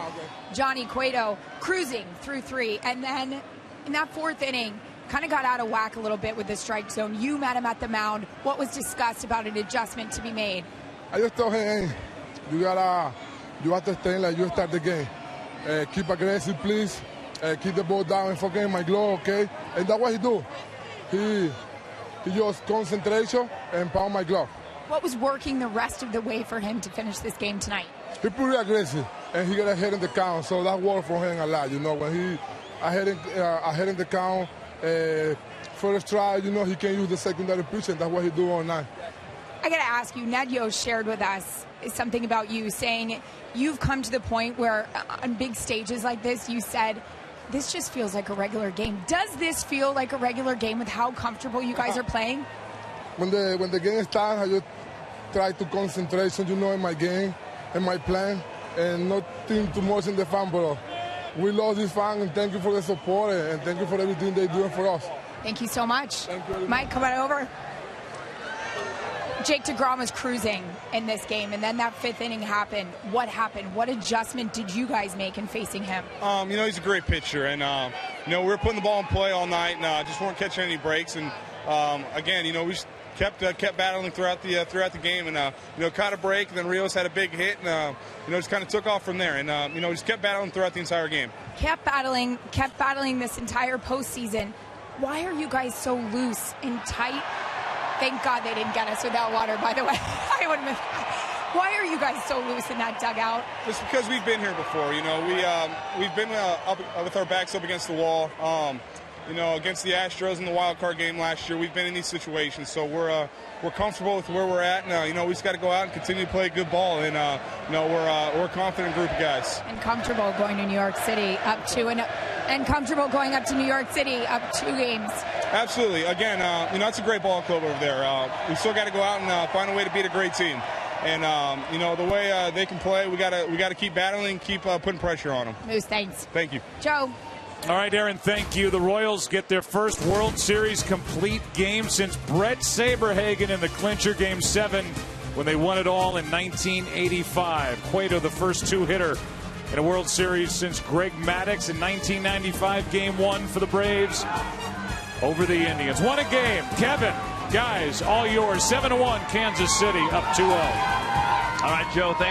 Johnny Cueto, cruising through 3. And then in that 4th inning, kind of got out of whack a little bit with the strike zone. You met him at the mound. What was discussed about an adjustment to be made? I just told him, hey, you have to stay like you start the game. Keep aggressive, please. Keep the ball down and focus my glove, okay? And that's what he do. He just concentration and pound my glove. What was working the rest of the way for him to finish this game tonight? He's pretty aggressive, and he got ahead in the count, so that worked for him a lot. You know, when he ahead in the count, first try, you know, he can use the secondary pitch, and that's what he do all night. I got to ask you, Ned Yost shared with us something about you, saying you've come to the point where on big stages like this, you said, this just feels like a regular game. Does this feel like a regular game with how comfortable you guys are playing? When the game starts, I just try to concentration, you know, in my game, in my plan, and not think too much in the fan. But we love this fan, and thank you for the support, and thank you for everything they're doing for us. Thank you so much. Thank you. Mike, come on over. Jake DeGrom was cruising in this game, and then that 5th inning happened. What happened? What adjustment did you guys make in facing him? He's a great pitcher, and we were putting the ball in play all night, and just weren't catching any breaks. And again, we just kept battling throughout the game, and caught a break, and then Rios had a big hit, and just kind of took off from there, and just kept battling throughout the entire game. Kept battling this entire postseason. Why are you guys so loose and tight? Thank God they didn't get us with that water, by the way. I wouldn't have. Why are you guys so loose in that dugout? Just because we've been here before. We've been up with our backs up against the wall. Against the Astros in the wild card game last year, we've been in these situations, so we're comfortable with where we're at. And we just got to go out and continue to play good ball. And we're a confident group of guys. And comfortable going to New York City up 2 and comfortable going up to New York City up 2 games. Absolutely. Again, it's a great ball club over there. We still got to go out and find a way to beat a great team. And the way they can play, we got to keep battling, keep putting pressure on them. Moose, thanks. Thank you, Joe. All right, Aaron, thank you. The Royals get their first World Series complete game since Brett Saberhagen in the clincher Game 7 when they won it all in 1985. Cueto, the first 2-hitter in a World Series since Greg Maddux in 1995, Game 1 for the Braves over the Indians. Won a game. Kevin, guys, all yours. 7-1, Kansas City up 2-0. All right, Joe, thanks.